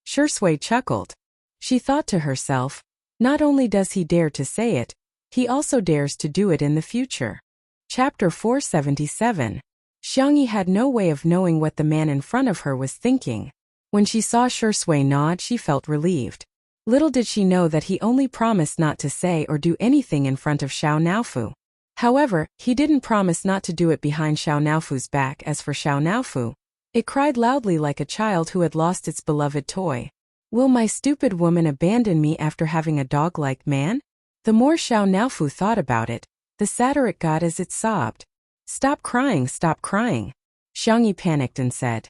Speaker 1: Shui chuckled. She thought to herself, not only does he dare to say it, he also dares to do it in the future. Chapter 477. Xiangyi had no way of knowing what the man in front of her was thinking. When she saw Shui nod, she felt relieved. Little did she know that he only promised not to say or do anything in front of Xiao Naofu. However, he didn't promise not to do it behind Xiao Naofu's back. As for Xiao Naofu, it cried loudly like a child who had lost its beloved toy. Will my stupid woman abandon me after having a dog-like man? The more Xiao Naofu thought about it, the sadder it got as it sobbed. Stop crying, stop crying. Xiangyi panicked and said,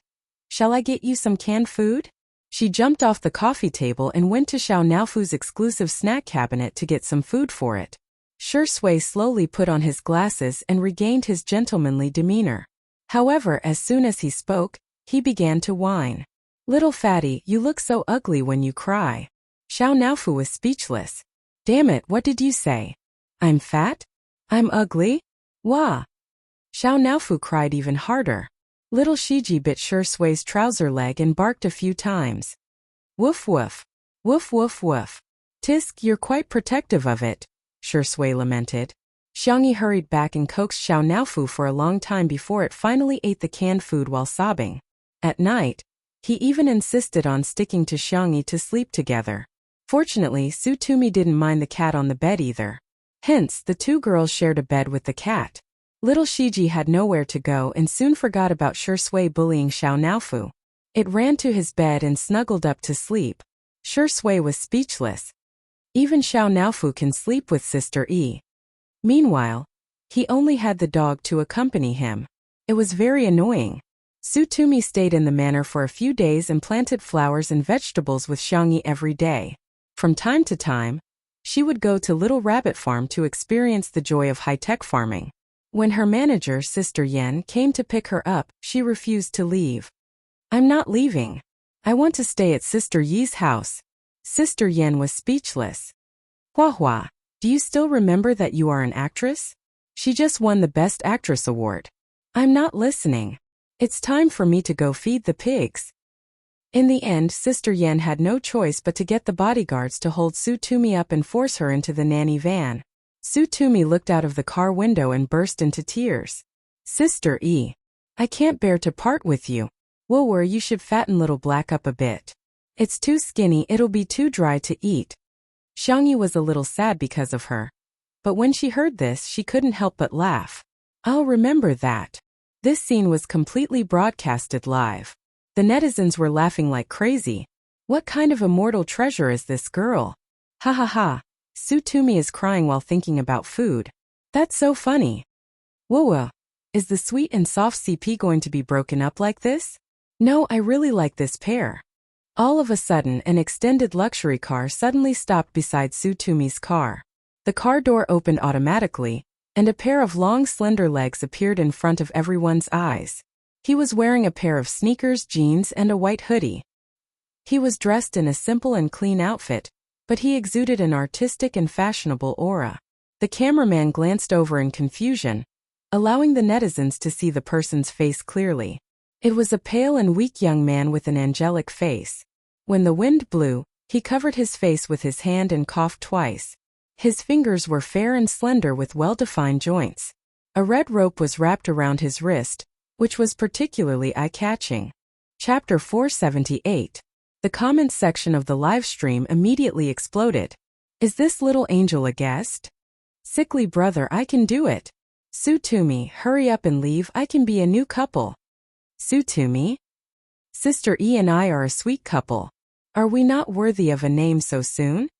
Speaker 1: Shall I get you some canned food? She jumped off the coffee table and went to Xiao Naofu's exclusive snack cabinet to get some food for it. Shui slowly put on his glasses and regained his gentlemanly demeanor. However, as soon as he spoke, he began to whine. Little fatty, you look so ugly when you cry. Xiao Naofu was speechless. Damn it, what did you say? I'm fat? I'm ugly? Wah! Xiao Naofu cried even harder. Little Shiji bit Shui's trouser leg and barked a few times. Woof woof. Woof woof woof. Tisk, you're quite protective of it, Shui lamented. Xiangyi hurried back and coaxed Xiao Naofu for a long time before it finally ate the canned food while sobbing. At night, he even insisted on sticking to Xiangyi to sleep together. Fortunately, Sutumi didn't mind the cat on the bed either. Hence, the two girls shared a bed with the cat. Little Shiji had nowhere to go and soon forgot about Shui bullying Xiao Naofu. It ran to his bed and snuggled up to sleep. Shui was speechless. Even Xiao Naofu can sleep with Sister E. Meanwhile, he only had the dog to accompany him. It was very annoying. Sutumi stayed in the manor for a few days and planted flowers and vegetables with Xiangyi every day. From time to time, she would go to Little Rabbit Farm to experience the joy of high-tech farming. When her manager, Sister Yen, came to pick her up, she refused to leave. I'm not leaving. I want to stay at Sister Yi's house. Sister Yan was speechless. Hua Hua, do you still remember that you are an actress? She just won the Best Actress award. I'm not listening. It's time for me to go feed the pigs. In the end, Sister Yan had no choice but to get the bodyguards to hold Su Tumi up and force her into the nanny van. Su Tumi looked out of the car window and burst into tears. Sister E, I can't bear to part with you. Where you should fatten little black up a bit. It's too skinny, it'll be too dry to eat. Xiangyi was a little sad because of her. But when she heard this, she couldn't help but laugh. I'll remember that. This scene was completely broadcasted live. The netizens were laughing like crazy. What kind of immortal treasure is this girl? Ha ha ha. Su Tumi is crying while thinking about food. That's so funny. Whoa. Is the sweet and soft CP going to be broken up like this? No, I really like this pair. All of a sudden, an extended luxury car suddenly stopped beside Su Tumi's car. The car door opened automatically, and a pair of long slender legs appeared in front of everyone's eyes. He was wearing a pair of sneakers, jeans, and a white hoodie. He was dressed in a simple and clean outfit, but he exuded an artistic and fashionable aura. The cameraman glanced over in confusion, allowing the netizens to see the person's face clearly. It was a pale and weak young man with an angelic face. When the wind blew, he covered his face with his hand and coughed twice. His fingers were fair and slender with well-defined joints. A red rope was wrapped around his wrist, which was particularly eye-catching. Chapter 478. The comments section of the live stream immediately exploded. Is this little angel a guest? Sickly brother, I can do it. Su Tumi, hurry up and leave, I can be a new couple. Su Tumi? Sister E and I are a sweet couple. Are we not worthy of a name so soon?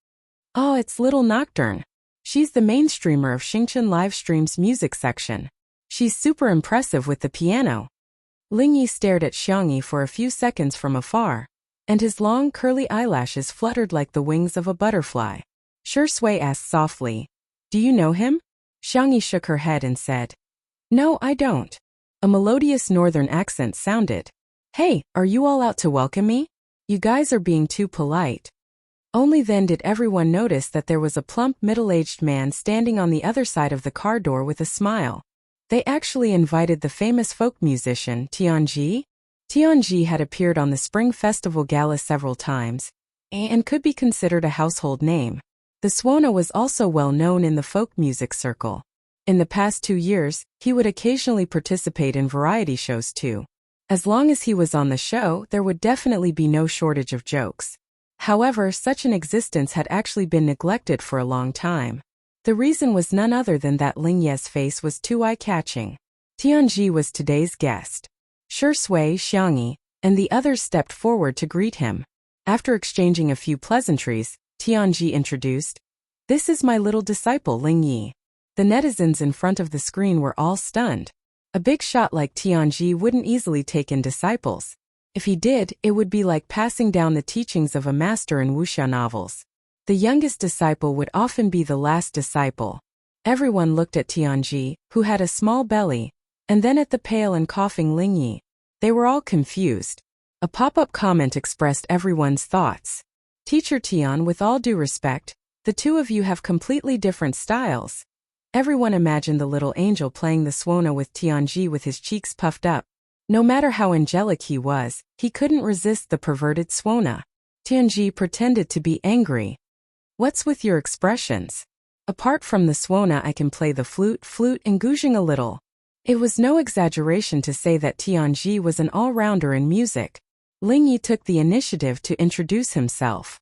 Speaker 1: Oh, it's Little Nocturne. She's the main streamer of Xingchen Livestream's music section. She's super impressive with the piano. Lingyi stared at Xiangyi for a few seconds from afar, and his long curly eyelashes fluttered like the wings of a butterfly. Shi Sui asked softly, Do you know him? Xiangyi shook her head and said, No, I don't. A melodious northern accent sounded. Hey, are you all out to welcome me? You guys are being too polite. Only then did everyone notice that there was a plump middle-aged man standing on the other side of the car door with a smile. They actually invited the famous folk musician, Tianji. Tianji had appeared on the Spring Festival Gala several times, and could be considered a household name. The Suona was also well known in the folk music circle. In the past 2 years, he would occasionally participate in variety shows too. As long as he was on the show, there would definitely be no shortage of jokes. However, such an existence had actually been neglected for a long time. The reason was none other than that Ling Ye's face was too eye-catching. Tianji was today's guest. Shi Sui, Xiangyi, and the others stepped forward to greet him. After exchanging a few pleasantries, Tianji introduced, This is my little disciple Ling Yi. The netizens in front of the screen were all stunned. A big shot like Tianji wouldn't easily take in disciples. If he did, it would be like passing down the teachings of a master in wuxia novels. The youngest disciple would often be the last disciple. Everyone looked at Tianji, who had a small belly, and then at the pale and coughing Lingyi. They were all confused. A pop-up comment expressed everyone's thoughts. Teacher Tian, with all due respect, the two of you have completely different styles. Everyone imagined the little angel playing the Suona with Tianji with his cheeks puffed up. No matter how angelic he was, he couldn't resist the perverted Suona. Tianji pretended to be angry. What's with your expressions? Apart from the Suona, I can play the flute, and guzheng a little. It was no exaggeration to say that Tianji was an all-rounder in music. Lingyi took the initiative to introduce himself.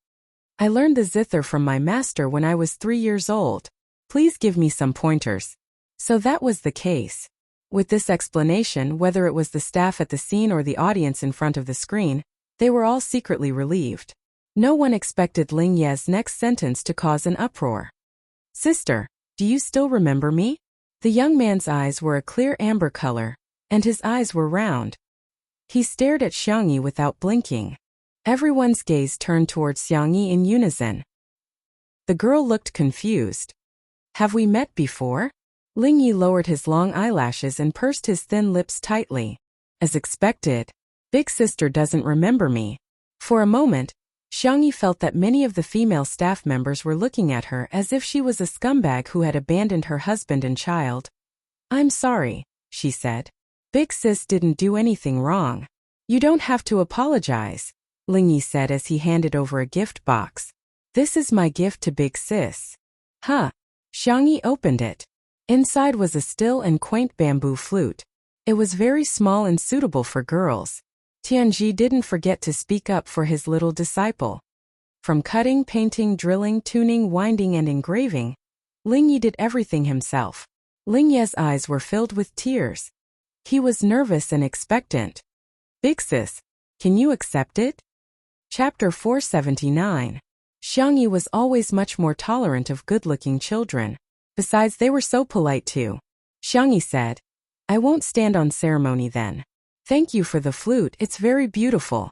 Speaker 1: I learned the zither from my master when I was 3 years old. Please give me some pointers. So that was the case. With this explanation, whether it was the staff at the scene or the audience in front of the screen, they were all secretly relieved. No one expected Ling Ye's next sentence to cause an uproar. Sister, do you still remember me? The young man's eyes were a clear amber color, and his eyes were round. He stared at Xiangyi without blinking. Everyone's gaze turned towards Xiangyi in unison. The girl looked confused. Have we met before? Lingyi lowered his long eyelashes and pursed his thin lips tightly. As expected, Big Sister doesn't remember me. For a moment, Xiangyi felt that many of the female staff members were looking at her as if she was a scumbag who had abandoned her husband and child. "I'm sorry," she said. "Big sis didn't do anything wrong. You don't have to apologize," Lingyi said as he handed over a gift box. "This is my gift to Big Sis." Huh. Xiangyi opened it. Inside was a still and quaint bamboo flute. It was very small and suitable for girls. Tianji didn't forget to speak up for his little disciple. From cutting, painting, drilling, tuning, winding, and engraving, Lingyi did everything himself. Lingye's eyes were filled with tears. He was nervous and expectant. "Big sis, can you accept it?" Chapter 479. Xiangyi was always much more tolerant of good-looking children. Besides, they were so polite too. Xiangyi said, "I won't stand on ceremony then. Thank you for the flute, it's very beautiful."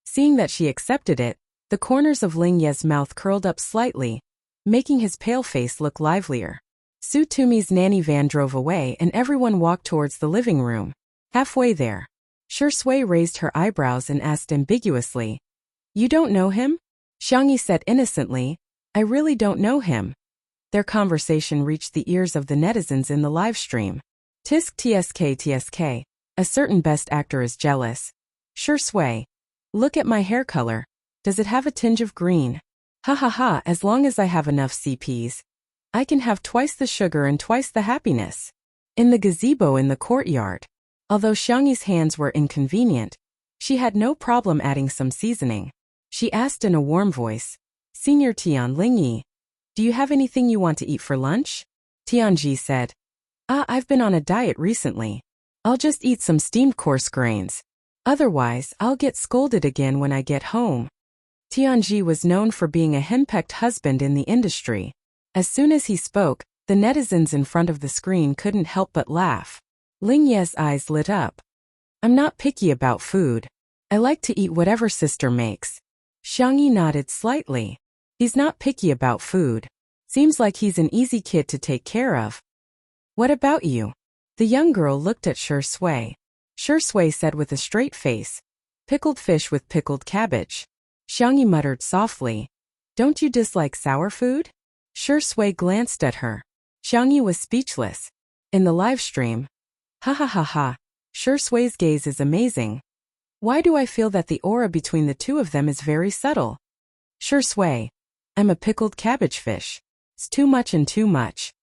Speaker 1: Seeing that she accepted it, the corners of Lingye's mouth curled up slightly, making his pale face look livelier. Su Tumi's nanny van drove away and everyone walked towards the living room. Halfway there, Shi Sui raised her eyebrows and asked ambiguously, "You don't know him?" Xiangyi said innocently, "I really don't know him." Their conversation reached the ears of the netizens in the live stream. Tisk tsk, a certain best actor is jealous. Shi Sui, look at my hair color. Does it have a tinge of green? Ha ha ha, as long as I have enough CPs, I can have twice the sugar and twice the happiness. In the gazebo in the courtyard. Although Xiangyi's hands were inconvenient, she had no problem adding some seasoning. She asked in a warm voice, "Senior Tian Lingyi, do you have anything you want to eat for lunch?" Tianji said, I've been on a diet recently. I'll just eat some steamed coarse grains. Otherwise, I'll get scolded again when I get home." Tianji was known for being a henpecked husband in the industry. As soon as he spoke, the netizens in front of the screen couldn't help but laugh. Lingye's eyes lit up. "I'm not picky about food. I like to eat whatever sister makes." Xiangyi nodded slightly. "He's not picky about food. Seems like he's an easy kid to take care of." "What about you?" The young girl looked at Shi Sui. Shi Sui said with a straight face, "Pickled fish with pickled cabbage." Xiangyi muttered softly, "Don't you dislike sour food?" Shi Sui glanced at her. Xiangyi was speechless. In the live stream, "Ha ha ha ha, Shi Sui's gaze is amazing. Why do I feel that the aura between the two of them is very subtle?" Shi Sui, "I'm a pickled cabbage fish. It's too much and too much."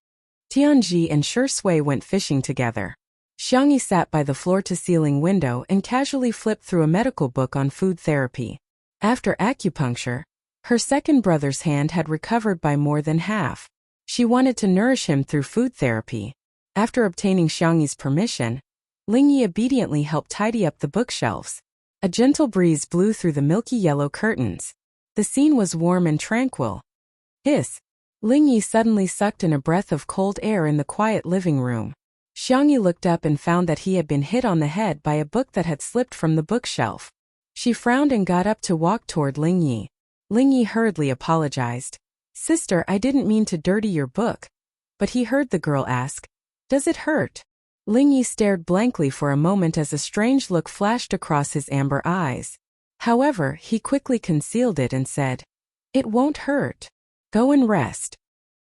Speaker 1: Tianji and Shi Sui went fishing together. Xiangyi sat by the floor-to-ceiling window and casually flipped through a medical book on food therapy. After acupuncture, her second brother's hand had recovered by more than half. She wanted to nourish him through food therapy. After obtaining Xiangyi's permission, Lingyi obediently helped tidy up the bookshelves. A gentle breeze blew through the milky yellow curtains. The scene was warm and tranquil. Hiss! Lingyi suddenly sucked in a breath of cold air in the quiet living room. Xiangyi looked up and found that he had been hit on the head by a book that had slipped from the bookshelf. She frowned and got up to walk toward Lingyi. Lingyi hurriedly apologized. "Sister, I didn't mean to dirty your book." But he heard the girl ask, "Does it hurt?" Lingyi stared blankly for a moment as a strange look flashed across his amber eyes. However, he quickly concealed it and said, "It won't hurt. Go and rest."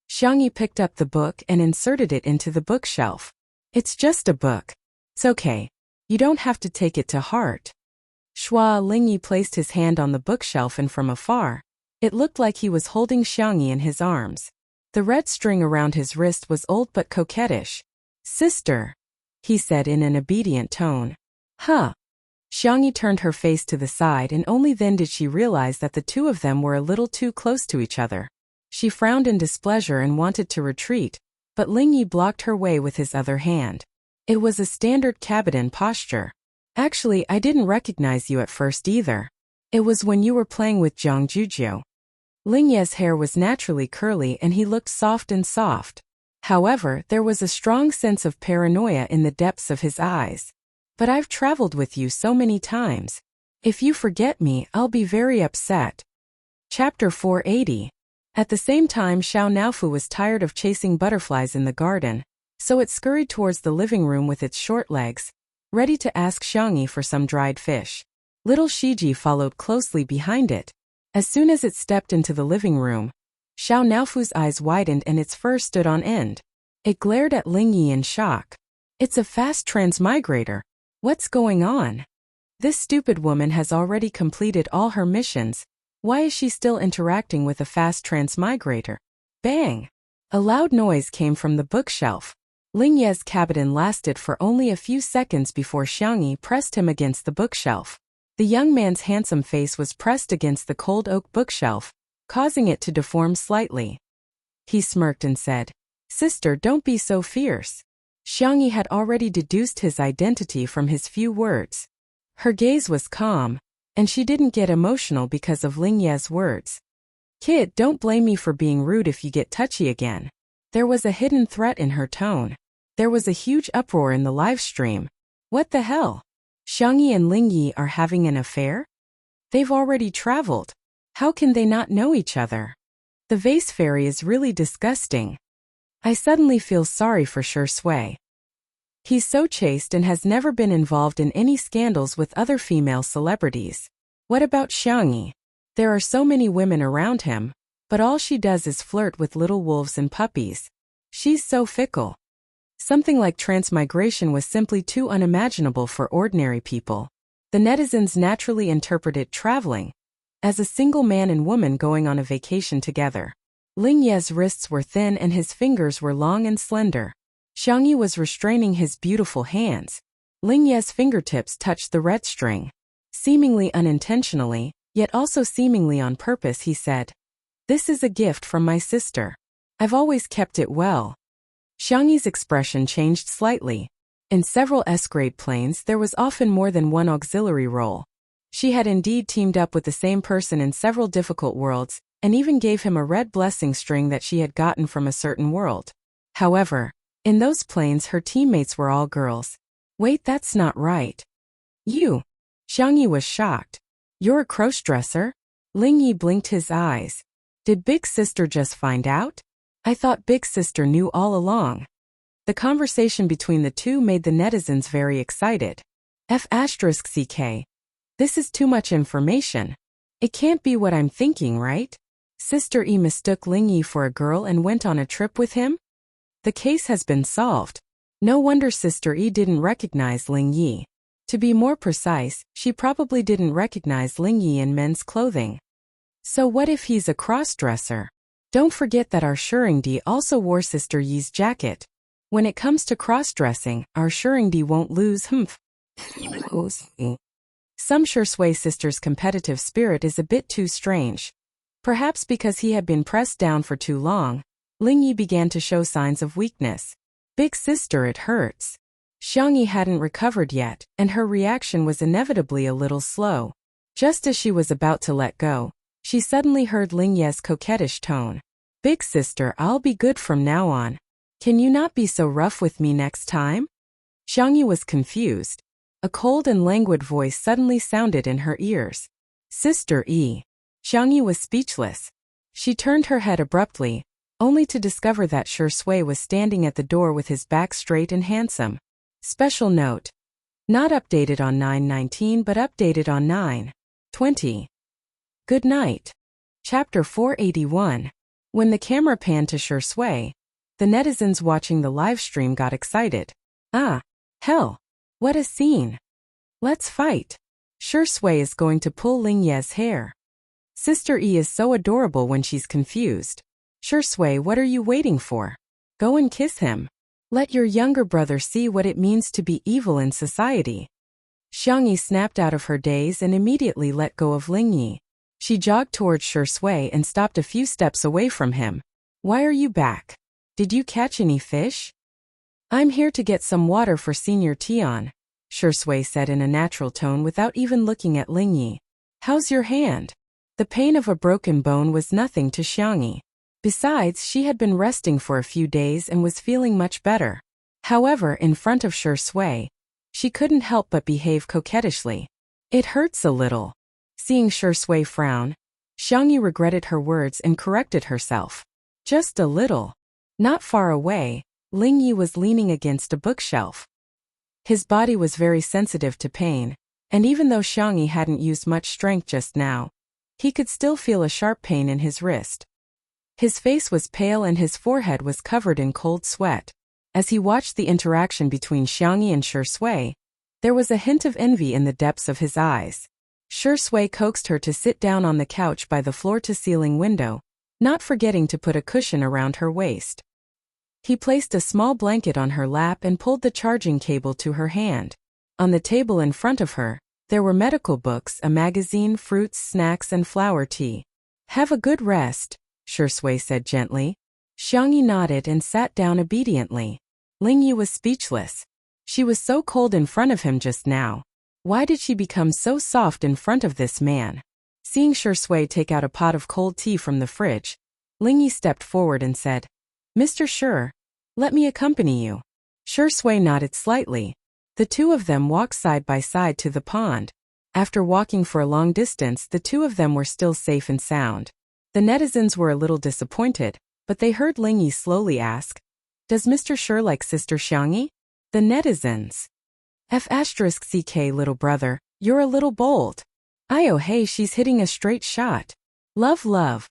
Speaker 1: Xiangyi picked up the book and inserted it into the bookshelf. "It's just a book. It's okay. You don't have to take it to heart." Shua Lingyi placed his hand on the bookshelf and from afar, it looked like he was holding Xiangyi in his arms. The red string around his wrist was old but coquettish. "Sister," he said in an obedient tone. "Huh." Xiangyi turned her face to the side and only then did she realize that the two of them were a little too close to each other. She frowned in displeasure and wanted to retreat, but Lingyi blocked her way with his other hand. It was a standard Cabotin posture. "Actually, I didn't recognize you at first either. It was when you were playing with Jiang Jujiu." Lingye's hair was naturally curly and he looked soft and soft. However, there was a strong sense of paranoia in the depths of his eyes. "But I've traveled with you so many times. If you forget me, I'll be very upset." Chapter 480. At the same time, Xiao Naofu was tired of chasing butterflies in the garden, so it scurried towards the living room with its short legs, ready to ask Xiangyi for some dried fish. Little Shiji followed closely behind it. As soon as it stepped into the living room, Xiao Naofu's eyes widened and its fur stood on end. It glared at Lingyi in shock. It's a fast transmigrator. What's going on? This stupid woman has already completed all her missions. Why is she still interacting with a fast transmigrator? Bang! A loud noise came from the bookshelf. Lingye's cabinet lasted for only a few seconds before Xiangyi pressed him against the bookshelf. The young man's handsome face was pressed against the cold oak bookshelf, causing it to deform slightly. He smirked and said, "Sister, don't be so fierce." Xiangyi had already deduced his identity from his few words. Her gaze was calm, and she didn't get emotional because of Lingye's words. "Kid, don't blame me for being rude if you get touchy again." There was a hidden threat in her tone. There was a huge uproar in the live stream. What the hell? Xiangyi and Lingyi are having an affair? They've already traveled. How can they not know each other? The vase fairy is really disgusting. I suddenly feel sorry for Shi Sui. He's so chaste and has never been involved in any scandals with other female celebrities. What about Xiangyi? There are so many women around him, but all she does is flirt with little wolves and puppies. She's so fickle. Something like transmigration was simply too unimaginable for ordinary people. The netizens naturally interpreted traveling as a single man and woman going on a vacation together. Lingye's wrists were thin and his fingers were long and slender. Xiangyi was restraining his beautiful hands. Lingye's fingertips touched the red string. Seemingly unintentionally, yet also seemingly on purpose, he said, "This is a gift from my sister. I've always kept it well." Xiangyi's expression changed slightly. In several S-grade planes there was often more than one auxiliary role. She had indeed teamed up with the same person in several difficult worlds, and even gave him a red blessing string that she had gotten from a certain world. However, in those planes her teammates were all girls. Wait, that's not right. You. Xiangyi was shocked. You're a cross-dresser? Lingyi blinked his eyes. Did Big Sister just find out? I thought Big Sister knew all along. The conversation between the two made the netizens very excited. F***ck. This is too much information. It can't be what I'm thinking, right? Sister E mistook Lingyi for a girl and went on a trip with him? The case has been solved. No wonder Sister E didn't recognize Lingyi. To be more precise, she probably didn't recognize Lingyi in men's clothing. So what if he's a cross-dresser? Don't forget that our Shuringdi also wore Sister Yi's jacket. When it comes to cross-dressing, our Shuringdi won't lose Some Shi Sui sister's competitive spirit is a bit too strange. Perhaps because he had been pressed down for too long, Lingyi began to show signs of weakness. Big sister, it hurts. Xiangyi hadn't recovered yet, and her reaction was inevitably a little slow. Just as she was about to let go, she suddenly heard Lingye's coquettish tone. Big sister, I'll be good from now on. Can you not be so rough with me next time? Xiangyi was confused. A cold and languid voice suddenly sounded in her ears. Sister E. Xiangyi was speechless. She turned her head abruptly, only to discover that Shi Sui was standing at the door with his back straight and handsome. Special note. Not updated on 9/19 but updated on 9/20. Good night. Chapter 481. When the camera panned to Shi Sui, the netizens watching the live stream got excited. Ah, hell. What a scene. Let's fight. Shi Sui is going to pull Lingye's hair. Sister E is so adorable when she's confused. Shi Sui, what are you waiting for? Go and kiss him. Let your younger brother see what it means to be evil in society. Xiangyi snapped out of her daze and immediately let go of Lingyi. She jogged towards Shi Sui and stopped a few steps away from him. Why are you back? Did you catch any fish? I'm here to get some water for Senior Tian, Shi Sui said in a natural tone without even looking at Lingyi. How's your hand? The pain of a broken bone was nothing to Xiangyi. Besides, she had been resting for a few days and was feeling much better. However, in front of Shi Sui, she couldn't help but behave coquettishly. It hurts a little. Seeing Shi Sui frown, Xiangyi regretted her words and corrected herself. Just a little. Not far away, Lingyi was leaning against a bookshelf. His body was very sensitive to pain, And even though Xiangyi hadn't used much strength just now, he could still feel a sharp pain in his wrist. His face was pale and his forehead was covered in cold sweat. As he watched the interaction between Xiangyi and Shi Sui, there was a hint of envy in the depths of his eyes. Shi Sui coaxed her to sit down on the couch by the floor-to-ceiling window, not forgetting to put a cushion around her waist. He placed a small blanket on her lap and pulled the charging cable to her hand. On the table in front of her, there were medical books, a magazine, fruits, snacks, and flower tea. "Have a good rest," Shi Sui said gently. Xiangyi nodded and sat down obediently. Lingyi was speechless. She was so cold in front of him just now. Why did she become so soft in front of this man? Seeing Shi Sui take out a pot of cold tea from the fridge, Lingyi stepped forward and said, "Mr. Shi, let me accompany you." Shi Sui nodded slightly. The two of them walked side by side to the pond. After walking for a long distance, the two of them were still safe and sound. The netizens were a little disappointed, but they heard Lingyi slowly ask, "Does Mr. Shi like Sister Xiangyi?" The netizens. F***ck little brother, you're a little bold. Oh hey, she's hitting a straight shot. Love.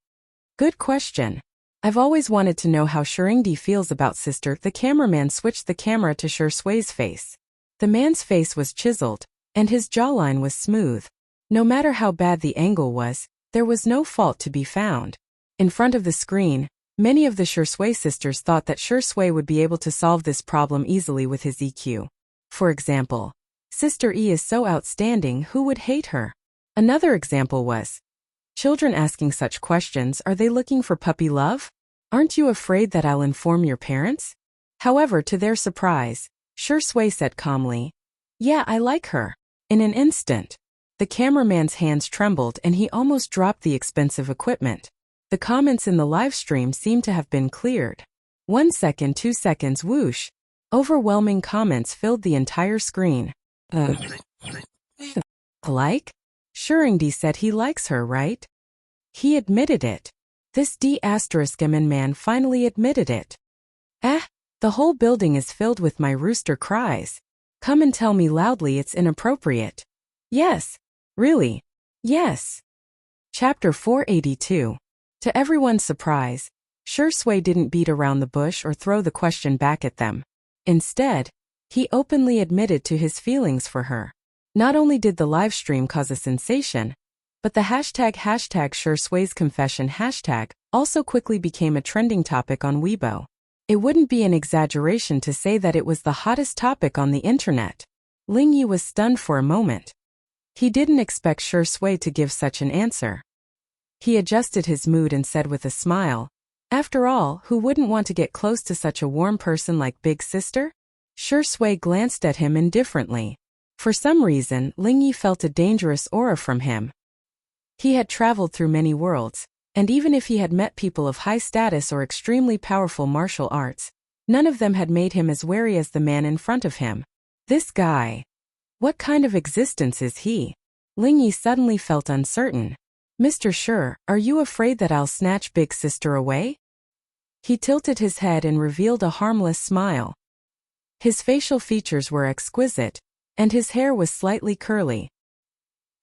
Speaker 1: Good question. I've always wanted to know how Shiringdi feels about sister. The cameraman switched the camera to Shi Sui's face. The man's face was chiseled, and his jawline was smooth. No matter how bad the angle was, there was no fault to be found. In front of the screen, many of the Shi Sui sisters thought that Shi Sui would be able to solve this problem easily with his EQ. For example, Sister E is so outstanding, who would hate her? Another example was, children asking such questions, are they looking for puppy love? Aren't you afraid that I'll inform your parents? However, to their surprise, Shi Sui said calmly, "Yeah, I like her." In an instant, the cameraman's hands trembled and he almost dropped the expensive equipment. The comments in the live stream seemed to have been cleared. 1 second, 2 seconds, whoosh. Overwhelming comments filled the entire screen. Like? Shiringdi said he likes her, right? He admitted it. This D***M man finally admitted it. The whole building is filled with my rooster cries. Come and tell me loudly it's inappropriate. Yes. Really? Yes. Chapter 482. To everyone's surprise, Shi Sui didn't beat around the bush or throw the question back at them. Instead, he openly admitted to his feelings for her. Not only did the live stream cause a sensation, but the hashtag Shi Sui's confession hashtag also quickly became a trending topic on Weibo. It wouldn't be an exaggeration to say that it was the hottest topic on the internet. Lingyi was stunned for a moment. He didn't expect Shi Sui to give such an answer. He adjusted his mood and said with a smile, "After all, who wouldn't want to get close to such a warm person like Big Sister?" Shi Sui glanced at him indifferently. For some reason, Lingyi felt a dangerous aura from him. He had traveled through many worlds, and even if he had met people of high status or extremely powerful martial arts, none of them had made him as wary as the man in front of him. This guy. What kind of existence is he? Lingyi suddenly felt uncertain. "Mr. Shi, are you afraid that I'll snatch Big Sister away?" He tilted his head and revealed a harmless smile. His facial features were exquisite, and his hair was slightly curly.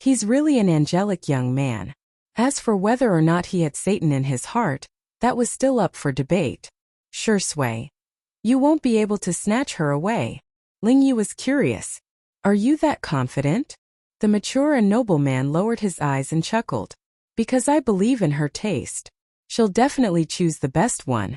Speaker 1: He's really an angelic young man. As for whether or not he had Satan in his heart, that was still up for debate. Shi Sui. You won't be able to snatch her away. Lingyi was curious. Are you that confident? The mature and noble man lowered his eyes and chuckled. Because I believe in her taste. She'll definitely choose the best one.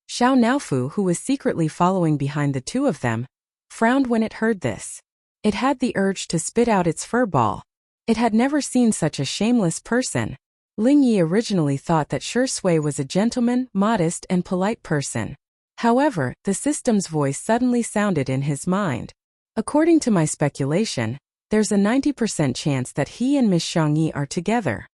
Speaker 1: Xiao Naofu, who was secretly following behind the two of them, frowned when it heard this. It had the urge to spit out its fur ball. It had never seen such a shameless person. Lingyi originally thought that Shi Sui was a gentleman, modest, and polite person. However, the system's voice suddenly sounded in his mind. According to my speculation, there's a 90% chance that he and Miss Xiangyi are together.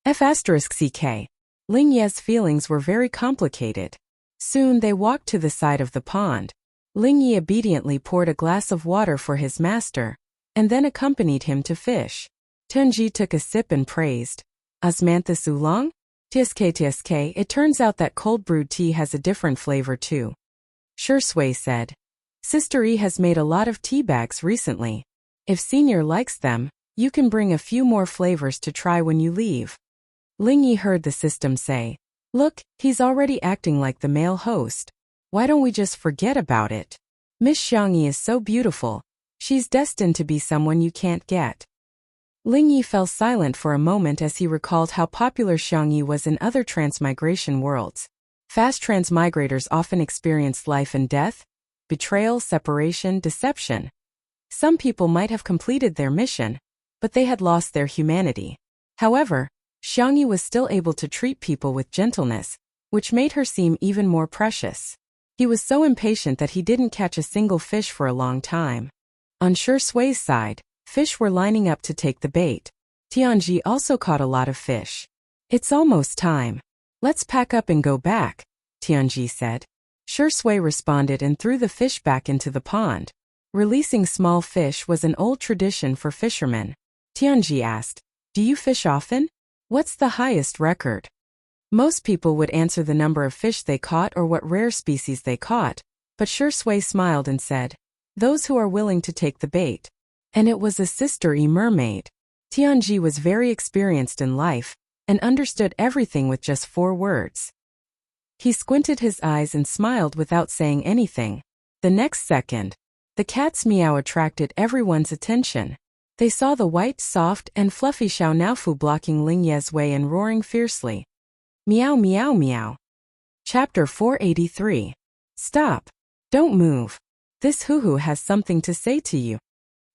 Speaker 1: F***ck. Lingyi's feelings were very complicated. Soon they walked to the side of the pond. Lingyi obediently poured a glass of water for his master, and then accompanied him to fish. Tunji took a sip and praised. Osmanthus oolong? Tsk. It turns out that cold brewed tea has a different flavor too. Shi Sui said. Sister E has made a lot of tea bags recently. If Senior likes them, you can bring a few more flavors to try when you leave. Ling Yi heard the system say, "Look, he's already acting like the male host. Why don't we just forget about it? Miss Xiangyi is so beautiful. She's destined to be someone you can't get." Ling Yi fell silent for a moment as he recalled how popular Xiangyi was in other transmigration worlds. Fast transmigrators often experienced life and death, betrayal, separation, deception. Some people might have completed their mission, but they had lost their humanity. However, Xiangyi was still able to treat people with gentleness, which made her seem even more precious. He was so impatient that he didn't catch a single fish for a long time. On Shi Sui's side, fish were lining up to take the bait. Tianji also caught a lot of fish. "It's almost time. Let's pack up and go back," Tianji said. Shi Sui responded and threw the fish back into the pond. Releasing small fish was an old tradition for fishermen. Tianji asked, "Do you fish often? What's the highest record?" Most people would answer the number of fish they caught or what rare species they caught, but Shi Sui smiled and said, "Those who are willing to take the bait." And it was a sister mermaid. Tianji was very experienced in life and understood everything with just 4 words. He squinted his eyes and smiled without saying anything. The next second, the cat's meow attracted everyone's attention. They saw the white, soft, and fluffy Xiao Naofu blocking Ling Ye's way and roaring fiercely. Meow meow meow. Chapter 483. Stop. Don't move. This hoo-hoo has something to say to you.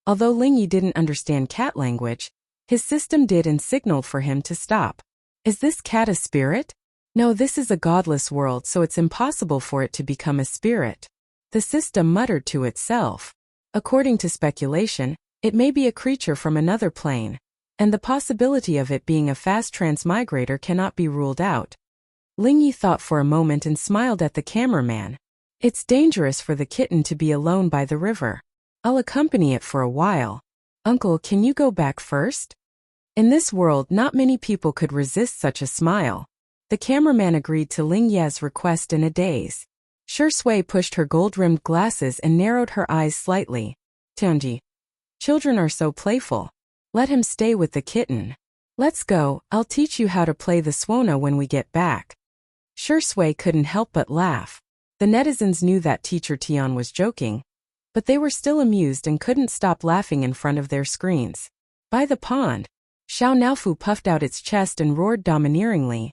Speaker 1: Although Ling Yi didn't understand cat language, his system did and signaled for him to stop. Is this cat a spirit? No, this is a godless world, so it's impossible for it to become a spirit. The system muttered to itself. According to speculation, it may be a creature from another plane, and the possibility of it being a fast transmigrator cannot be ruled out. Ling Yi thought for a moment and smiled at the cameraman. It's dangerous for the kitten to be alone by the river. I'll accompany it for a while. Uncle, can you go back first? In this world, not many people could resist such a smile. The cameraman agreed to Ling Ye's request in a daze. Shi Sui pushed her gold-rimmed glasses and narrowed her eyes slightly. Tianji. Children are so playful. Let him stay with the kitten. Let's go, I'll teach you how to play the suona when we get back. Shi Sui couldn't help but laugh. The netizens knew that teacher Tian was joking, but they were still amused and couldn't stop laughing in front of their screens. By the pond, Xiao Naofu puffed out its chest and roared domineeringly.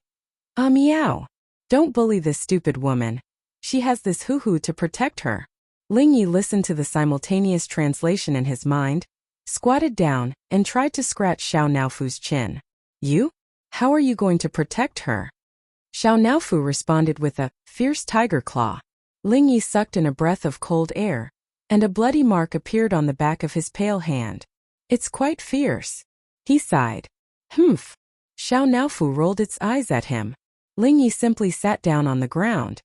Speaker 1: Ah meow! Don't bully this stupid woman. She has this hoo-hoo to protect her. Ling Yi listened to the simultaneous translation in his mind, squatted down, and tried to scratch Xiao Naofu's chin. You? How are you going to protect her? Xiao Naofu responded with a fierce tiger claw. Ling Yi sucked in a breath of cold air, and a bloody mark appeared on the back of his pale hand. It's quite fierce. He sighed. Humph. Xiao Naofu rolled its eyes at him. Ling Yi simply sat down on the ground.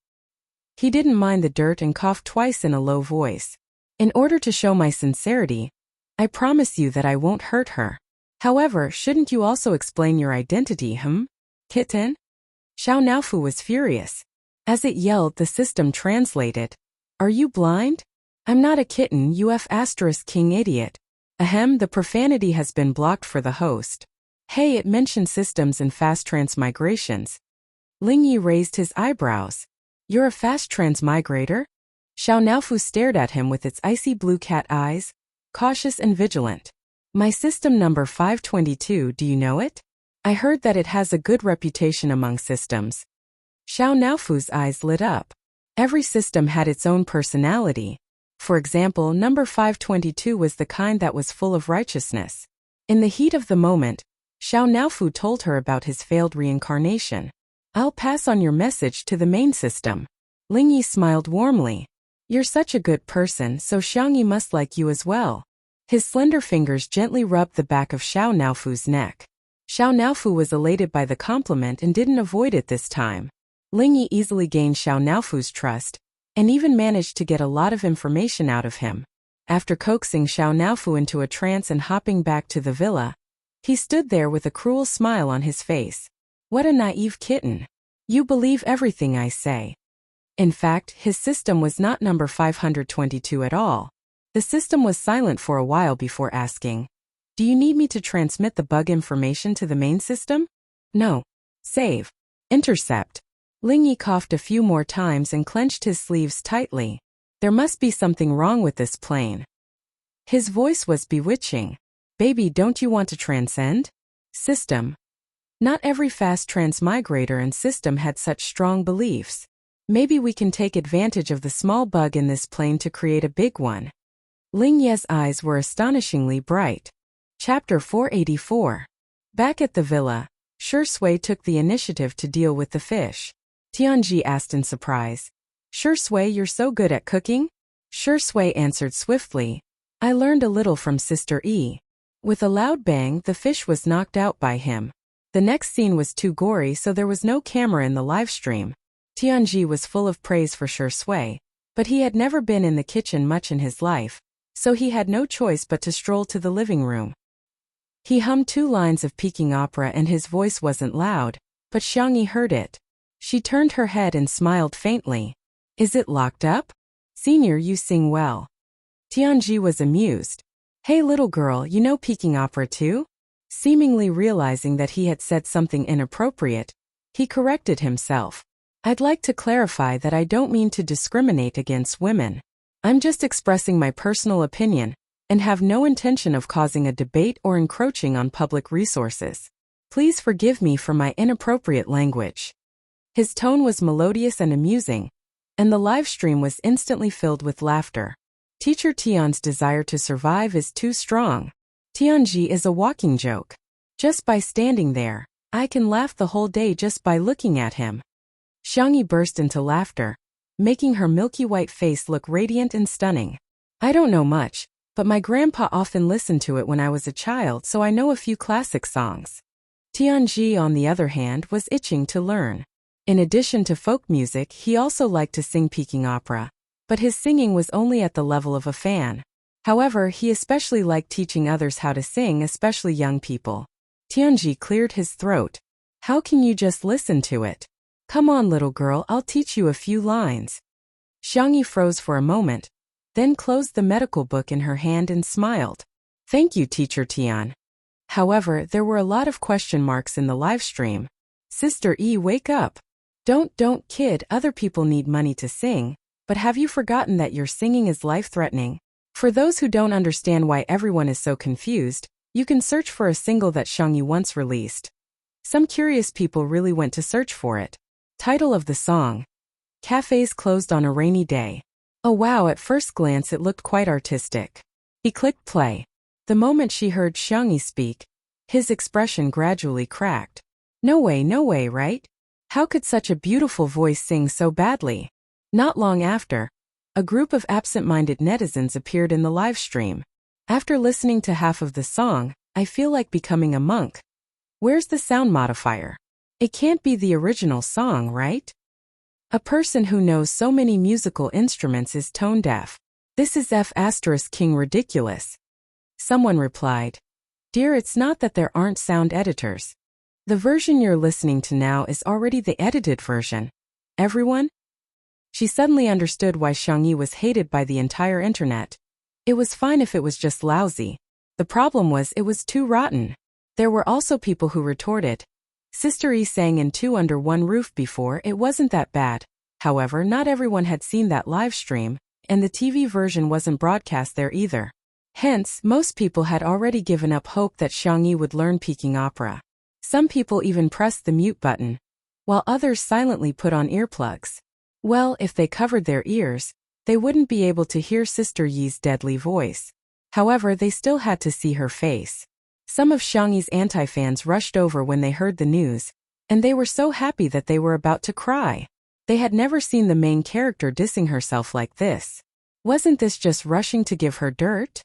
Speaker 1: He didn't mind the dirt and coughed twice in a low voice. In order to show my sincerity, I promise you that I won't hurt her. However, shouldn't you also explain your identity, Kitten? Xiao Naofu was furious. As it yelled, the system translated. Are you blind? I'm not a kitten, you King idiot. Ahem, the profanity has been blocked for the host. Hey, it mentioned systems and fast transmigrations. Ling Yi raised his eyebrows. You're a fast transmigrator? Xiao Naofu stared at him with its icy blue cat eyes, cautious and vigilant. My system number 522, do you know it? I heard that it has a good reputation among systems. Xiao Naofu's eyes lit up. Every system had its own personality. For example, number 522 was the kind that was full of righteousness. In the heat of the moment, Xiao Naofu told her about his failed reincarnation. I'll pass on your message to the main system. Ling Yi smiled warmly. You're such a good person, so Xiangyi must like you as well. His slender fingers gently rubbed the back of Xiao Naofu's neck. Xiao Naofu was elated by the compliment and didn't avoid it this time. Ling Yi easily gained Xiao Naofu's trust, and even managed to get a lot of information out of him. After coaxing Xiao Naofu into a trance and hopping back to the villa, he stood there with a cruel smile on his face. What a naive kitten. You believe everything I say. In fact, his system was not number 522 at all. The system was silent for a while before asking, "Do you need me to transmit the bug information to the main system?" "No." "Save." "Intercept." Lingyi coughed a few more times and clenched his sleeves tightly. There must be something wrong with this plane. His voice was bewitching. "Baby, don't you want to transcend?" System. Not every fast transmigrator and system had such strong beliefs. Maybe we can take advantage of the small bug in this plane to create a big one. Lingye's eyes were astonishingly bright. Chapter 484. Back at the villa, Shui took the initiative to deal with the fish. Tianji asked in surprise, "Shui, you're so good at cooking?" Shui answered swiftly, "I learned a little from Sister E." With a loud bang, the fish was knocked out by him. The next scene was too gory, so there was no camera in the live stream. Tianji was full of praise for Shui, but he had never been in the kitchen much in his life, so he had no choice but to stroll to the living room. He hummed 2 lines of Peking opera and his voice wasn't loud, but Xiangyi heard it. She turned her head and smiled faintly. "Is it locked up?" "Senior, you sing well." Tianji was amused. "Hey little girl, you know Peking opera too?" Seemingly realizing that he had said something inappropriate, he corrected himself. "I'd like to clarify that I don't mean to discriminate against women. I'm just expressing my personal opinion, and have no intention of causing a debate or encroaching on public resources. Please forgive me for my inappropriate language." His tone was melodious and amusing, and the live stream was instantly filled with laughter. Teacher Tian's desire to survive is too strong. Tianji is a walking joke. Just by standing there, I can laugh the whole day just by looking at him. Xiangyi burst into laughter, making her milky white face look radiant and stunning. "I don't know much, but my grandpa often listened to it when I was a child, so I know a few classic songs." Tianji, on the other hand, was itching to learn. In addition to folk music, he also liked to sing Peking opera, but his singing was only at the level of a fan. However, he especially liked teaching others how to sing, especially young people. Tianji cleared his throat. "How can you just listen to it? Come on, little girl, I'll teach you a few lines." Xiangyi froze for a moment, then closed the medical book in her hand and smiled. "Thank you, Teacher Tian." However, there were a lot of question marks in the live stream. "Sister E, wake up. Don't, kid, other people need money to sing, but have you forgotten that your singing is life-threatening?" For those who don't understand why everyone is so confused, you can search for a single that Xiangyi once released. Some curious people really went to search for it. Title of the song: Cafes Closed on a Rainy Day. Oh wow, at first glance it looked quite artistic. He clicked play. The moment she heard Xiangyi speak, his expression gradually cracked. No way, right? How could such a beautiful voice sing so badly? Not long after, a group of absent-minded netizens appeared in the live stream. "After listening to half of the song, I feel like becoming a monk. Where's the sound modifier? It can't be the original song, right? A person who knows so many musical instruments is tone deaf. This is F*King ridiculous." Someone replied, "Dear, it's not that there aren't sound editors. The version you're listening to now is already the edited version. Everyone?" She suddenly understood why Xiangyi was hated by the entire internet. It was fine if it was just lousy. The problem was it was too rotten. There were also people who retorted, "Sister E sang in 2 Under One Roof before, it wasn't that bad." However, not everyone had seen that live stream, and the TV version wasn't broadcast there either. Hence, most people had already given up hope that Xiangyi would learn Peking opera. Some people even pressed the mute button, while others silently put on earplugs. Well, if they covered their ears, they wouldn't be able to hear Sister Yi's deadly voice. However, they still had to see her face. Some of Xiangyi's anti-fans rushed over when they heard the news, and they were so happy that they were about to cry. They had never seen the main character dissing herself like this. Wasn't this just rushing to give her dirt?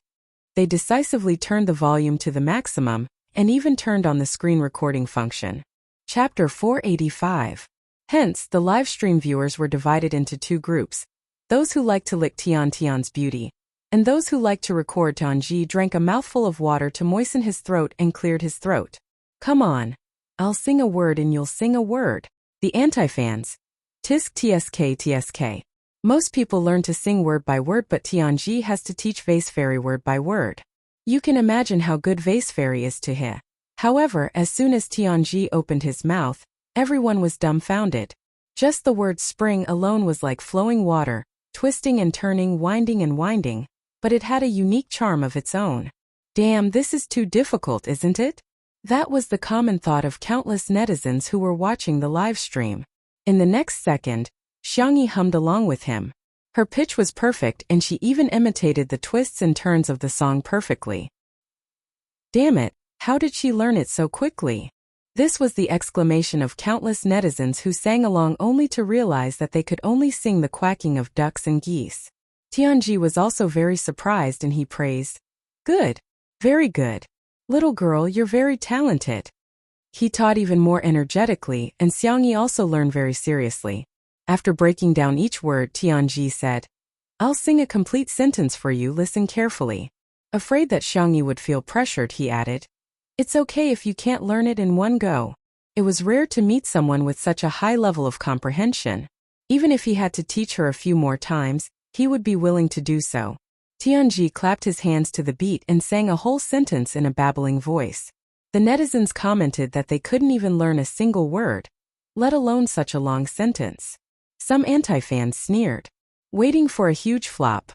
Speaker 1: They decisively turned the volume to the maximum, and even turned on the screen recording function. Chapter 485. Hence, the live stream viewers were divided into 2 groups. Those who liked to lick Tian's beauty, and those who liked to record. Tianji drank a mouthful of water to moisten his throat and cleared his throat. "Come on. I'll sing a word and you'll sing a word." The anti-fans. Tisk tsk tsk. Most people learn to sing word by word, but Tianji has to teach Vase Fairy word by word. You can imagine how good Vase Fairy is to he. However, as soon as Tianji opened his mouth, everyone was dumbfounded. Just the word spring alone was like flowing water, twisting and turning, winding and winding, but it had a unique charm of its own. Damn, this is too difficult, isn't it? That was the common thought of countless netizens who were watching the live stream. In the next second, Xiangyi hummed along with him. Her pitch was perfect and she even imitated the twists and turns of the song perfectly. Damn it, how did she learn it so quickly? This was the exclamation of countless netizens who sang along only to realize that they could only sing the quacking of ducks and geese. Tianji was also very surprised and he praised, "Good. Very good. Little girl, you're very talented." He taught even more energetically and Xiangyi also learned very seriously. After breaking down each word, Tianji said, "I'll sing a complete sentence for you, listen carefully." Afraid that Xiangyi would feel pressured, he added, "It's okay if you can't learn it in one go." It was rare to meet someone with such a high level of comprehension. Even if he had to teach her a few more times, he would be willing to do so. Tianji clapped his hands to the beat and sang a whole sentence in a babbling voice. The netizens commented that they couldn't even learn a single word, let alone such a long sentence. Some anti-fans sneered, waiting for a huge flop.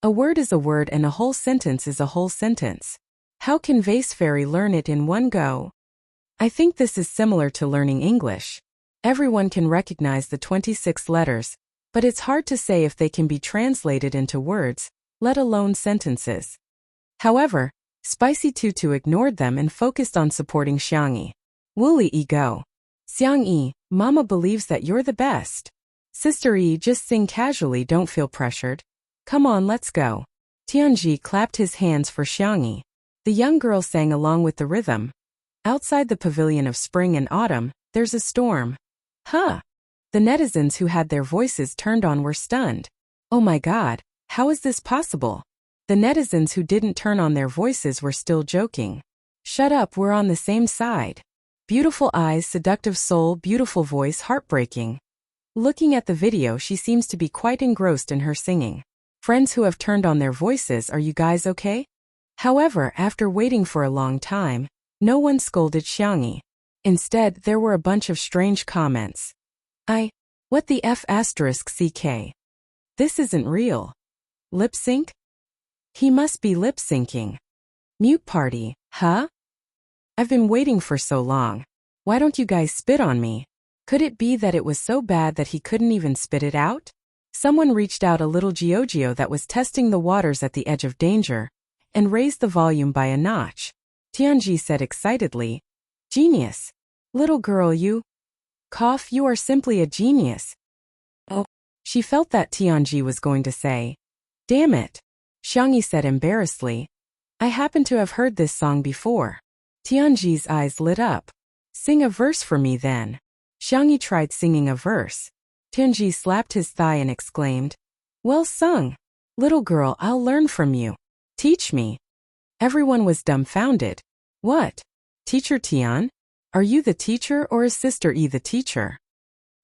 Speaker 1: A word is a word and a whole sentence is a whole sentence. How can Vase Fairy learn it in one go? I think this is similar to learning English. Everyone can recognize the 26 letters, but it's hard to say if they can be translated into words, let alone sentences. However, Spicy Tutu ignored them and focused on supporting Xiangyi. Woolly E go. Xiangyi, Mama believes that you're the best. Sister E, just sing casually, don't feel pressured. Come on, let's go. Tianji clapped his hands for Xiangyi. The young girl sang along with the rhythm. Outside the pavilion of spring and autumn, there's a storm. Huh. The netizens who had their voices turned on were stunned. Oh my god, how is this possible? The netizens who didn't turn on their voices were still joking. Shut up, we're on the same side. Beautiful eyes, seductive soul, beautiful voice, heartbreaking. Looking at the video, she seems to be quite engrossed in her singing. Friends who have turned on their voices, are you guys okay? However, after waiting for a long time, no one scolded Xiangyi. Instead, there were a bunch of strange comments. What the F asterisk CK? This isn't real. Lip sync? He must be lip syncing. Mute party, huh? I've been waiting for so long. Why don't you guys spit on me? Could it be that it was so bad that he couldn't even spit it out? Someone reached out a little Giorgio that was testing the waters at the edge of danger, and raised the volume by a notch. Tianji said excitedly, "Genius. Little girl, you are simply a genius." Oh. She felt that Tianji was going to say, "Damn it." Xiangyi said embarrassedly, "I happen to have heard this song before." Tianji's eyes lit up. "Sing a verse for me then." Xiangyi tried singing a verse. Tianji slapped his thigh and exclaimed, "Well sung. Little girl, I'll learn from you. Teach me." Everyone was dumbfounded. What? Teacher Tian? Are you the teacher or is Sister E the teacher?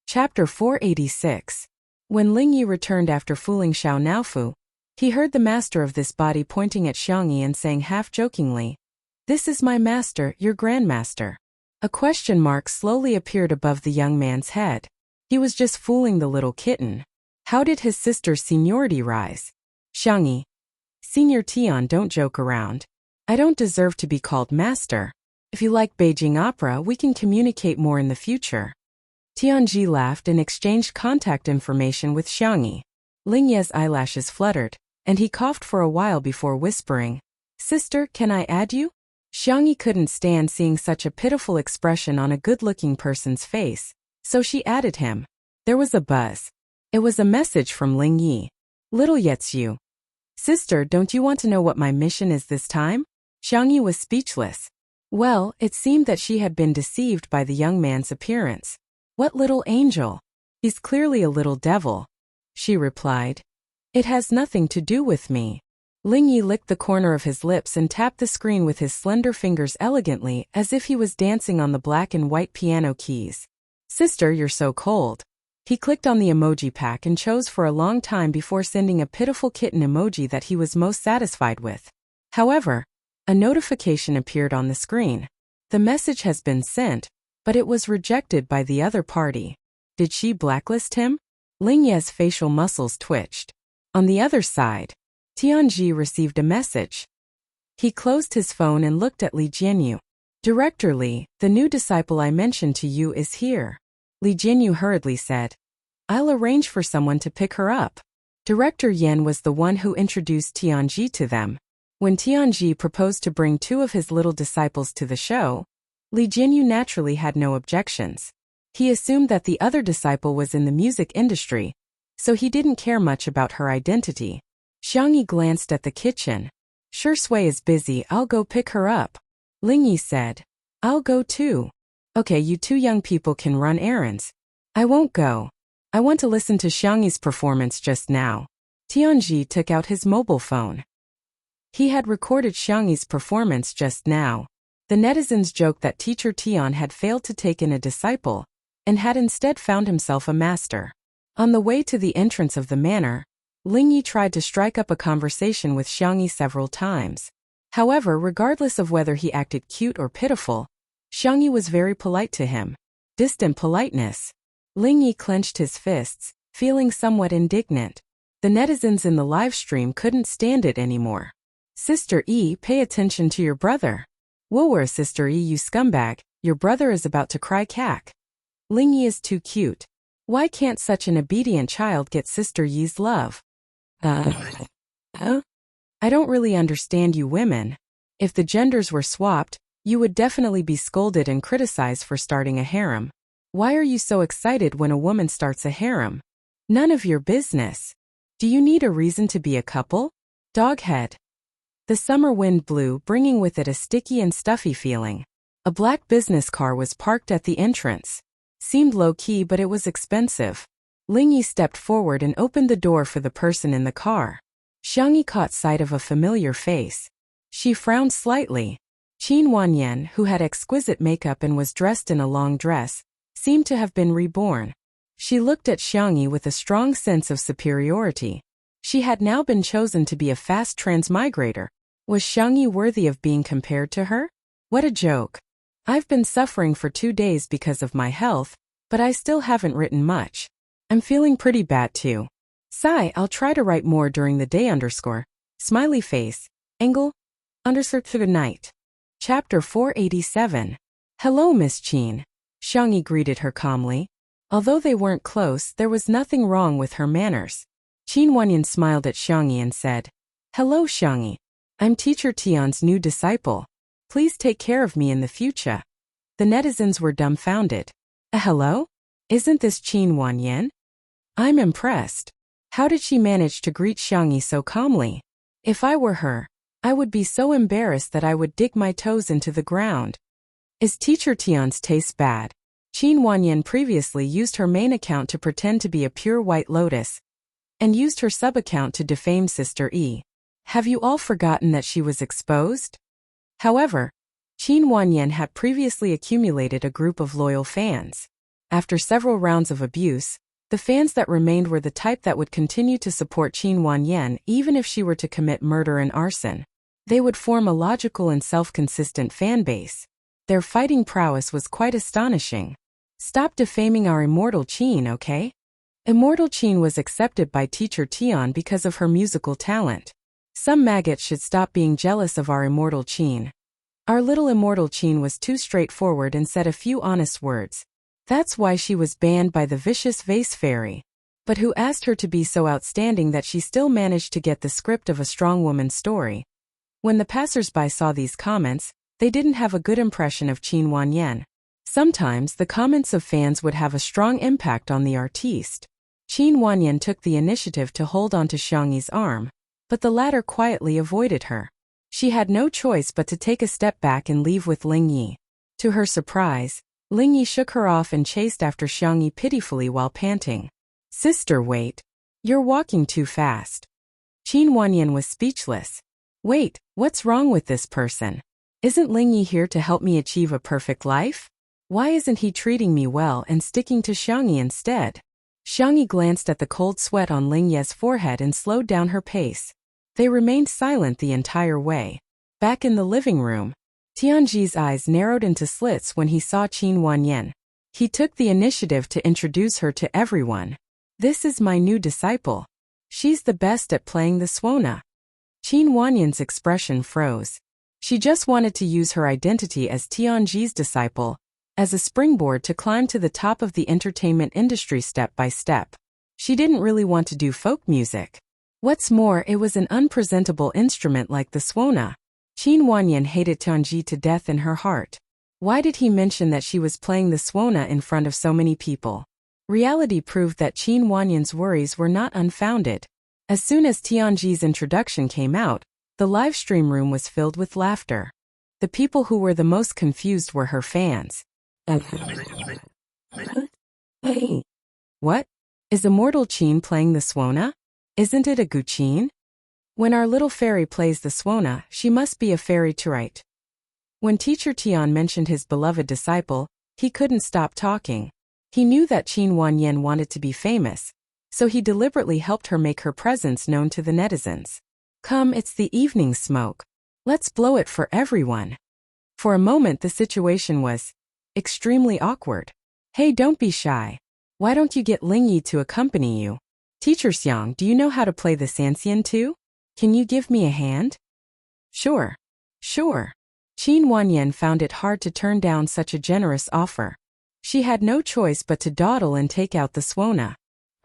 Speaker 1: Chapter 486. When Lingyi returned after fooling Xiao Naofu, he heard the master of this body pointing at Xiangyi and saying half-jokingly, "This is my master, your grandmaster." A question mark slowly appeared above the young man's head. He was just fooling the little kitten. How did his sister's seniority rise? Xiangyi. Senior Tian, don't joke around. I don't deserve to be called master. If you like Beijing opera, we can communicate more in the future. Tianji laughed and exchanged contact information with Xiangyi. Lingye's eyelashes fluttered, and he coughed for a while before whispering, "Sister, can I add you?" Xiangyi couldn't stand seeing such a pitiful expression on a good-looking person's face, so she added him. There was a buzz. It was a message from Lingyi. "Little Yetsu. Sister, don't you want to know what my mission is this time?" Xiangyi was speechless. Well, it seemed that she had been deceived by the young man's appearance. "What little angel? He's clearly a little devil," she replied. "It has nothing to do with me." Lingyi licked the corner of his lips and tapped the screen with his slender fingers elegantly as if he was dancing on the black and white piano keys. "Sister, you're so cold." He clicked on the emoji pack and chose for a long time before sending a pitiful kitten emoji that he was most satisfied with. However, a notification appeared on the screen. The message has been sent, but it was rejected by the other party. Did she blacklist him? Ling Ye's facial muscles twitched. On the other side, Tianji received a message. He closed his phone and looked at Li Jianyu. Director Li, the new disciple I mentioned to you is here. Li Jianyu hurriedly said. I'll arrange for someone to pick her up. Director Yan was the one who introduced Tianji to them. When Tianji proposed to bring 2 of his little disciples to the show, Li Jianyu naturally had no objections. He assumed that the other disciple was in the music industry, so he didn't care much about her identity. Xiang Yi glanced at the kitchen. Sure, Sui is busy, I'll go pick her up. Ling Yi said. I'll go too. Okay, you 2 young people can run errands. I won't go. I want to listen to Xiang Yi's performance just now. Tianji took out his mobile phone. He had recorded Xiang Yi's performance just now. The netizens joked that teacher Tian had failed to take in a disciple, and had instead found himself a master. On the way to the entrance of the manor, Ling Yi tried to strike up a conversation with Xiang Yi several times. However, regardless of whether he acted cute or pitiful, Xiang Yi was very polite to him. Distant politeness. Ling Yi clenched his fists, feeling somewhat indignant. The netizens in the live stream couldn't stand it anymore. Sister E, pay attention to your brother. Whoa, Sister E, you scumbag, your brother is about to cry cack. Ling Yi is too cute. Why can't such an obedient child get Sister Yi's love? I don't really understand you women. If the genders were swapped, you would definitely be scolded and criticized for starting a harem. Why are you so excited when a woman starts a harem? None of your business. Do you need a reason to be a couple? Doghead. The summer wind blew, bringing with it a sticky and stuffy feeling. A black business car was parked at the entrance. Seemed low-key, but it was expensive. Ling Yi stepped forward and opened the door for the person in the car. Xiang Yi caught sight of a familiar face. She frowned slightly. Qin Wanyan, who had exquisite makeup and was dressed in a long dress, seemed to have been reborn. She looked at Xiang Yi with a strong sense of superiority. She had now been chosen to be a fast transmigrator. Was Xiang Yi worthy of being compared to her? What a joke. I've been suffering for 2 days because of my health, but I still haven't written much. I'm feeling pretty bad too. Sigh, I'll try to write more during the day _ smiley face, angle, _ good night. Chapter 487. Hello, Miss Qin. Xiang Yi greeted her calmly. Although they weren't close, there was nothing wrong with her manners. Qin Wanyan smiled at Xiang Yi and said, Hello, Xiang Yi. I'm teacher Tian's new disciple. Please take care of me in the future. The netizens were dumbfounded. Hello? Isn't this Qin Wanyan? I'm impressed. How did she manage to greet Xiang Yi so calmly? If I were her, I would be so embarrassed that I would dig my toes into the ground. Is teacher Tian's taste bad? Qin Wanyan previously used her main account to pretend to be a pure white lotus, and used her sub-account to defame Sister E. Have you all forgotten that she was exposed? However, Qin Wanyan had previously accumulated a group of loyal fans. After several rounds of abuse, the fans that remained were the type that would continue to support Qin Wanyan even if she were to commit murder and arson. They would form a logical and self-consistent fan base. Their fighting prowess was quite astonishing. Stop defaming our immortal Qin, okay? Immortal Qin was accepted by teacher Tian because of her musical talent. Some maggots should stop being jealous of our immortal Qin. Our little immortal Qin was too straightforward and said a few honest words. That's why she was banned by the vicious vase fairy. But who asked her to be so outstanding that she still managed to get the script of a strong woman's story? When the passers-by saw these comments, they didn't have a good impression of Qin Wanyan. Sometimes the comments of fans would have a strong impact on the artiste. Qin Wanyan took the initiative to hold on to Xiang Yi's arm, but the latter quietly avoided her. She had no choice but to take a step back and leave with Ling Yi. To her surprise, Ling Yi shook her off and chased after Xiang Yi pitifully while panting. Sister, wait. You're walking too fast. Qin Wanyan was speechless. Wait, what's wrong with this person? Isn't Ling Yi here to help me achieve a perfect life? Why isn't he treating me well and sticking to Xiang Yi instead? Xiangyi glanced at the cold sweat on Ling Ye's forehead and slowed down her pace. They remained silent the entire way. Back in the living room, Tianji's eyes narrowed into slits when he saw Qin Wanyan. He took the initiative to introduce her to everyone. This is my new disciple. She's the best at playing the suona. Qin Wanyan's expression froze. She just wanted to use her identity as Tianji's disciple as a springboard to climb to the top of the entertainment industry step by step. She didn't really want to do folk music. What's more, it was an unpresentable instrument like the suona. Qin Wanyan hated Tianji to death in her heart. Why did he mention that she was playing the suona in front of so many people? Reality proved that Qin Wanyan's worries were not unfounded. As soon as Tianji's introduction came out, the live stream room was filled with laughter. The people who were the most confused were her fans. What? Is Immortal Qin playing the suona? Isn't it a guqin? When our little fairy plays the suona, she must be a fairy to write. When Teacher Tian mentioned his beloved disciple, he couldn't stop talking. He knew that Qin Wanyan wanted to be famous, so he deliberately helped her make her presence known to the netizens. Come, it's the evening smoke. Let's blow it for everyone. For a moment the situation was extremely awkward. Hey, don't be shy. Why don't you get Ling Yi to accompany you? Teacher Xiang, do you know how to play the sanxian too? Can you give me a hand? Sure. Qin Wanyan found it hard to turn down such a generous offer. She had no choice but to dawdle and take out the suona.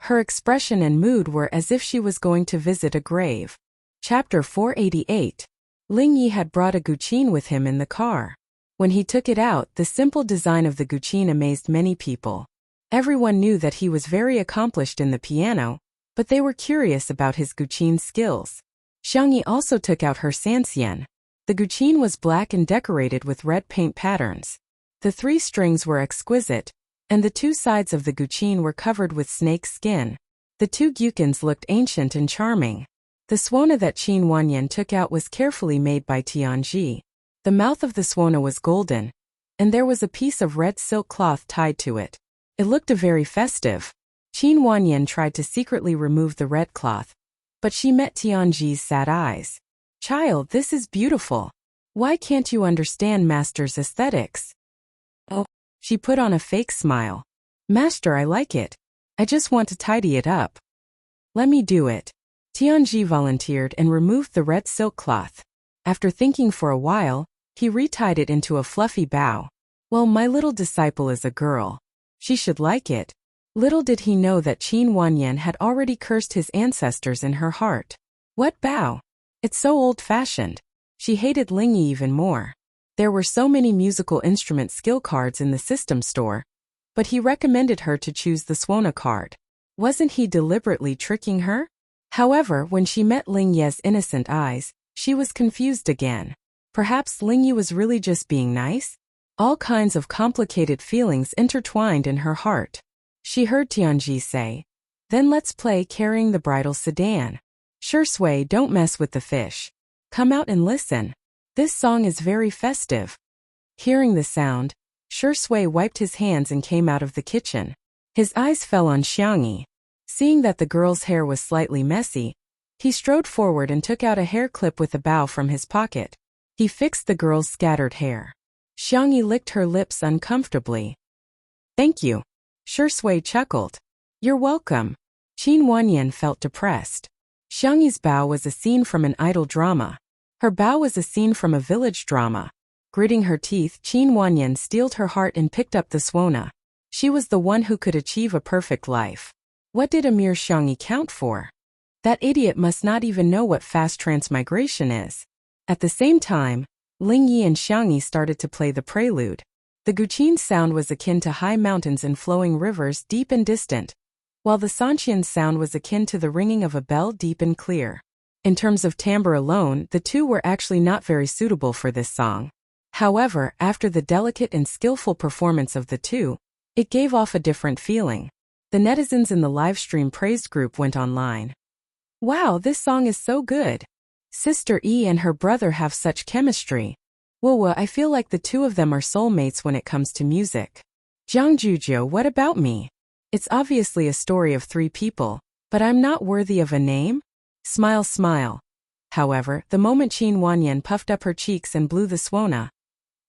Speaker 1: Her expression and mood were as if she was going to visit a grave. Chapter 488. Ling Yi had brought a guqin with him in the car. When he took it out, the simple design of the guqin amazed many people. Everyone knew that he was very accomplished in the piano, but they were curious about his guqin skills. Xiangyi also took out her sanxian. The guqin was black and decorated with red paint patterns. The 3 strings were exquisite, and the 2 sides of the guqin were covered with snake skin. The 2 guqins looked ancient and charming. The suona that Qin Wanyan took out was carefully made by Tianji. The mouth of the suona was golden, and there was a piece of red silk cloth tied to it. It looked very festive. Qin Wanyan tried to secretly remove the red cloth, but she met Tianji's sad eyes. Child, this is beautiful. Why can't you understand Master's aesthetics? Oh, she put on a fake smile. Master, I like it. I just want to tidy it up. Let me do it. Tianji volunteered and removed the red silk cloth. After thinking for a while, he retied it into a fluffy bow. Well, my little disciple is a girl. She should like it. Little did he know that Qin Wanyan had already cursed his ancestors in her heart. What bow? It's so old-fashioned. She hated Ling Yi even more. There were so many musical instrument skill cards in the system store, but he recommended her to choose the suona card. Wasn't he deliberately tricking her? However, when she met Ling Ye's innocent eyes, she was confused again. Perhaps Ling Yi was really just being nice? All kinds of complicated feelings intertwined in her heart. She heard Tianji say, "Then let's play carrying the bridal sedan. Sure Sui, don't mess with the fish. Come out and listen. This song is very festive." Hearing the sound, Sure Sui wiped his hands and came out of the kitchen. His eyes fell on Xiangyi. Seeing that the girl's hair was slightly messy, he strode forward and took out a hair clip with a bow from his pocket. He fixed the girl's scattered hair. Xiangyi licked her lips uncomfortably. "Thank you." Sure Sui chuckled. "You're welcome." Qin Wanyan felt depressed. Xiangyi's bow was a scene from an idol drama. Her bow was a scene from a village drama. Gritting her teeth, Qin Wanyan steeled her heart and picked up the suona. She was the one who could achieve a perfect life. What did Amir Xiangyi count for? That idiot must not even know what fast transmigration is. At the same time, Ling Yi and Xiangyi started to play the prelude. The guqin sound was akin to high mountains and flowing rivers deep and distant, while the sanxian sound was akin to the ringing of a bell deep and clear. In terms of timbre alone, the two were actually not very suitable for this song. However, after the delicate and skillful performance of the two, it gave off a different feeling. The netizens in the livestream praised group went online. "Wow, this song is so good. Sister E and her brother have such chemistry. Whoa, I feel like the two of them are soulmates when it comes to music. Jiang Jujiu, what about me? It's obviously a story of 3 people, but I'm not worthy of a name? Smile, smile. However, the moment Qin Wanyan puffed up her cheeks and blew the suona,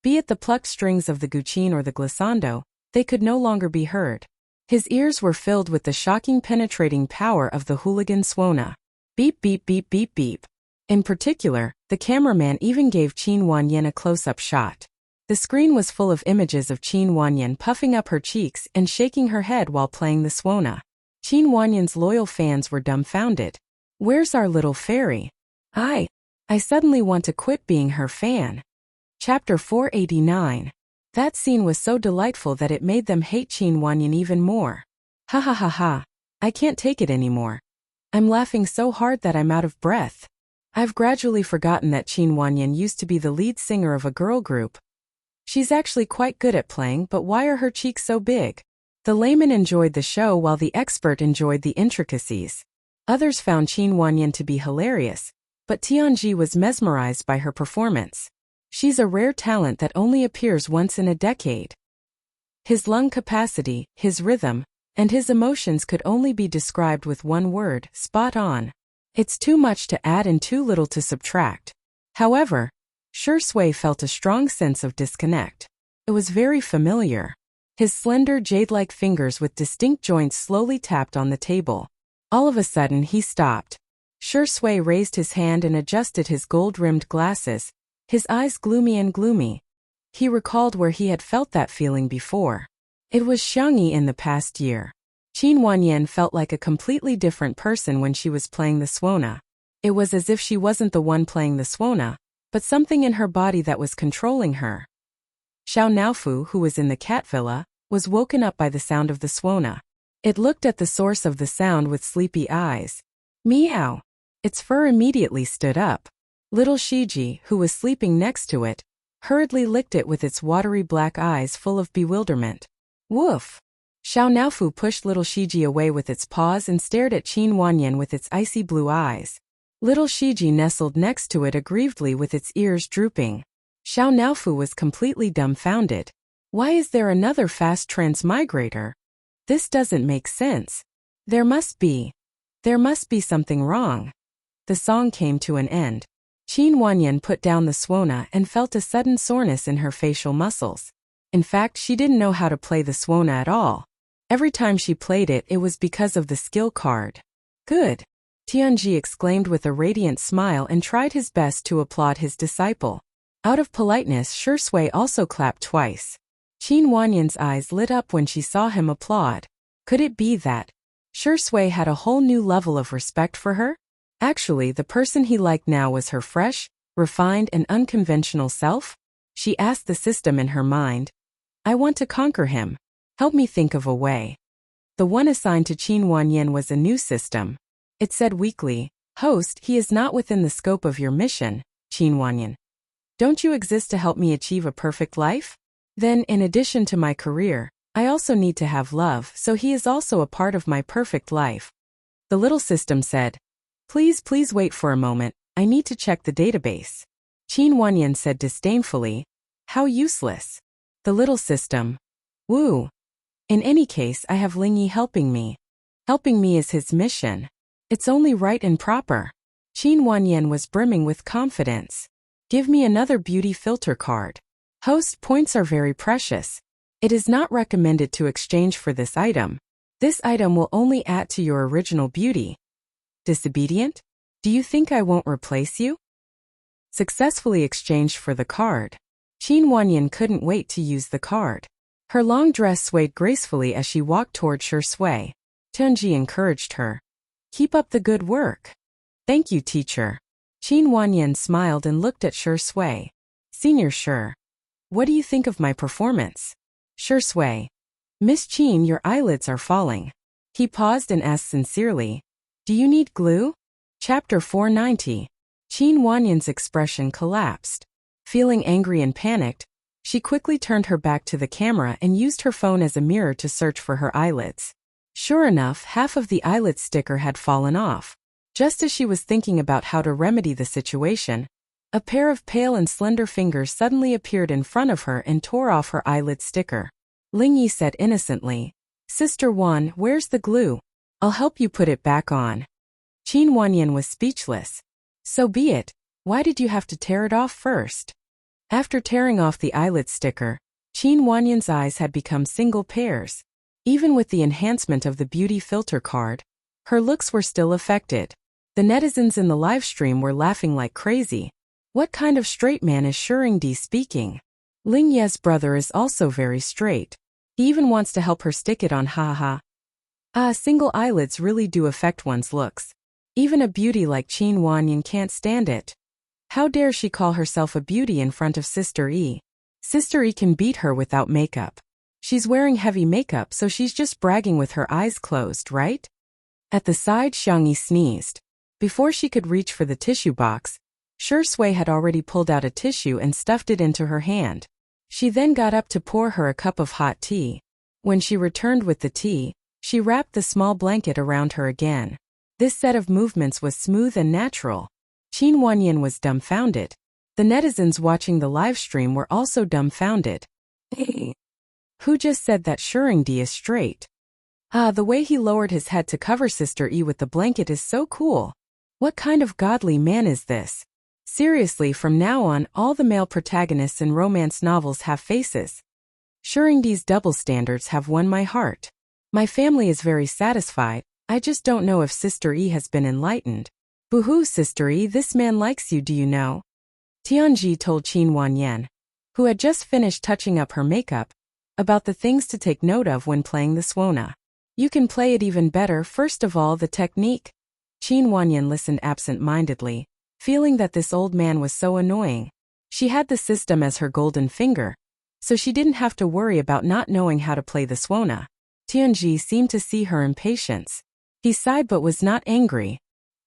Speaker 1: be it the plucked strings of the guqin or the glissando, they could no longer be heard. His ears were filled with the shocking penetrating power of the hooligan suona. Beep, beep, beep, beep, beep. In particular, the cameraman even gave Qin Wanyan a close-up shot. The screen was full of images of Qin Wanyan puffing up her cheeks and shaking her head while playing the suona. Qin Wanyan's loyal fans were dumbfounded. Where's our little fairy? I suddenly want to quit being her fan. Chapter 489. That scene was so delightful that it made them hate Qin Wanyan even more. Ha ha ha ha. I can't take it anymore. I'm laughing so hard that I'm out of breath. I've gradually forgotten that Qin Wanyan used to be the lead singer of a girl group. She's actually quite good at playing, but why are her cheeks so big? The layman enjoyed the show while the expert enjoyed the intricacies. Others found Qin Wanyan to be hilarious, but Tianji was mesmerized by her performance. She's a rare talent that only appears once in a decade. His lung capacity, his rhythm, and his emotions could only be described with one word: spot on. It's too much to add and too little to subtract. However, Shui felt a strong sense of disconnect. It was very familiar. His slender jade-like fingers with distinct joints slowly tapped on the table. All of a sudden he stopped. Shui raised his hand and adjusted his gold-rimmed glasses, his eyes gloomy and gloomy. He recalled where he had felt that feeling before. It was Xiangyi in the past year. Qin Wanyan felt like a completely different person when she was playing the suona. It was as if she wasn't the one playing the suona, but something in her body that was controlling her. Xiao Naofu, who was in the cat villa, was woken up by the sound of the suona. It looked at the source of the sound with sleepy eyes. Meow! Its fur immediately stood up. Little Shiji, who was sleeping next to it, hurriedly licked it with its watery black eyes full of bewilderment. Woof! Xiao Naofu pushed little Shiji away with its paws and stared at Qin Wanyan with its icy blue eyes. Little Shiji nestled next to it aggrievedly with its ears drooping. Xiao Naofu was completely dumbfounded. Why is there another fast transmigrator? This doesn't make sense. There must be something wrong. The song came to an end. Qin Wanyan put down the suona and felt a sudden soreness in her facial muscles. In fact, she didn't know how to play the suona at all. Every time she played it, it was because of the skill card. Good! Tianji exclaimed with a radiant smile and tried his best to applaud his disciple. Out of politeness, Shui also clapped twice. Qin Wanyan's eyes lit up when she saw him applaud. Could it be that Shui had a whole new level of respect for her? Actually, the person he liked now was her fresh, refined and unconventional self? She asked the system in her mind. I want to conquer him. Help me think of a way. The one assigned to Qin Wanyan was a new system. It said weakly, Host, he is not within the scope of your mission, Qin Wanyan. Don't you exist to help me achieve a perfect life? Then, in addition to my career, I also need to have love, so he is also a part of my perfect life. The little system said, Please wait for a moment, I need to check the database. Qin Wanyan said disdainfully, How useless. The little system. Woo. In any case, I have Lingyi helping me. Helping me is his mission. It's only right and proper. Qin Wanyan was brimming with confidence. Give me another beauty filter card. Host, points are very precious. It is not recommended to exchange for this item. This item will only add to your original beauty. Disobedient? Do you think I won't replace you? Successfully exchanged for the card. Qin Wanyan couldn't wait to use the card. Her long dress swayed gracefully as she walked toward Shui. Tianji encouraged her. Keep up the good work. Thank you, teacher. Qin Wanyan smiled and looked at Shui. Senior Shi. What do you think of my performance? Shui. Miss Qin, your eyelids are falling. He paused and asked sincerely. Do you need glue? Chapter 490. Qin Wanyan's expression collapsed. Feeling angry and panicked, she quickly turned her back to the camera and used her phone as a mirror to search for her eyelids. Sure enough, half of the eyelid sticker had fallen off. Just as she was thinking about how to remedy the situation, a pair of pale and slender fingers suddenly appeared in front of her and tore off her eyelid sticker. Lingyi said innocently, Sister Wan, where's the glue? I'll help you put it back on. Qin Wanyan was speechless. So be it. Why did you have to tear it off first? After tearing off the eyelid sticker, Qin Wanyan's eyes had become single pairs. Even with the enhancement of the beauty filter card, her looks were still affected. The netizens in the live stream were laughing like crazy. What kind of straight man is Shuringdi speaking? Ling Ye's brother is also very straight. He even wants to help her stick it on, haha. Single eyelids really do affect one's looks. Even a beauty like Qin Wanyan can't stand it. How dare she call herself a beauty in front of Sister E? Sister E can beat her without makeup. She's wearing heavy makeup, so she's just bragging with her eyes closed, right? At the side, Xiangyi sneezed. Before she could reach for the tissue box, Shui had already pulled out a tissue and stuffed it into her hand. She then got up to pour her a cup of hot tea. When she returned with the tea, she wrapped the small blanket around her again. This set of movements was smooth and natural. Qin Wanyan was dumbfounded. The netizens watching the live stream were also dumbfounded. Hey, who just said that Shuringdi is straight? The way he lowered his head to cover Sister E with the blanket is so cool. What kind of godly man is this? Seriously, from now on, all the male protagonists in romance novels have faces. Shuringdi's double standards have won my heart. My family is very satisfied. I just don't know if Sister E has been enlightened. Boo-hoo, Sister E, this man likes you, do you know? Tianji told Qin Wanyan, who had just finished touching up her makeup, about the things to take note of when playing the Swona. You can play it even better, first of all the technique. Qin Wanyan listened absent-mindedly, feeling that this old man was so annoying. She had the system as her golden finger, so she didn't have to worry about not knowing how to play the Swona. Tianji seemed to see her impatience. He sighed but was not angry.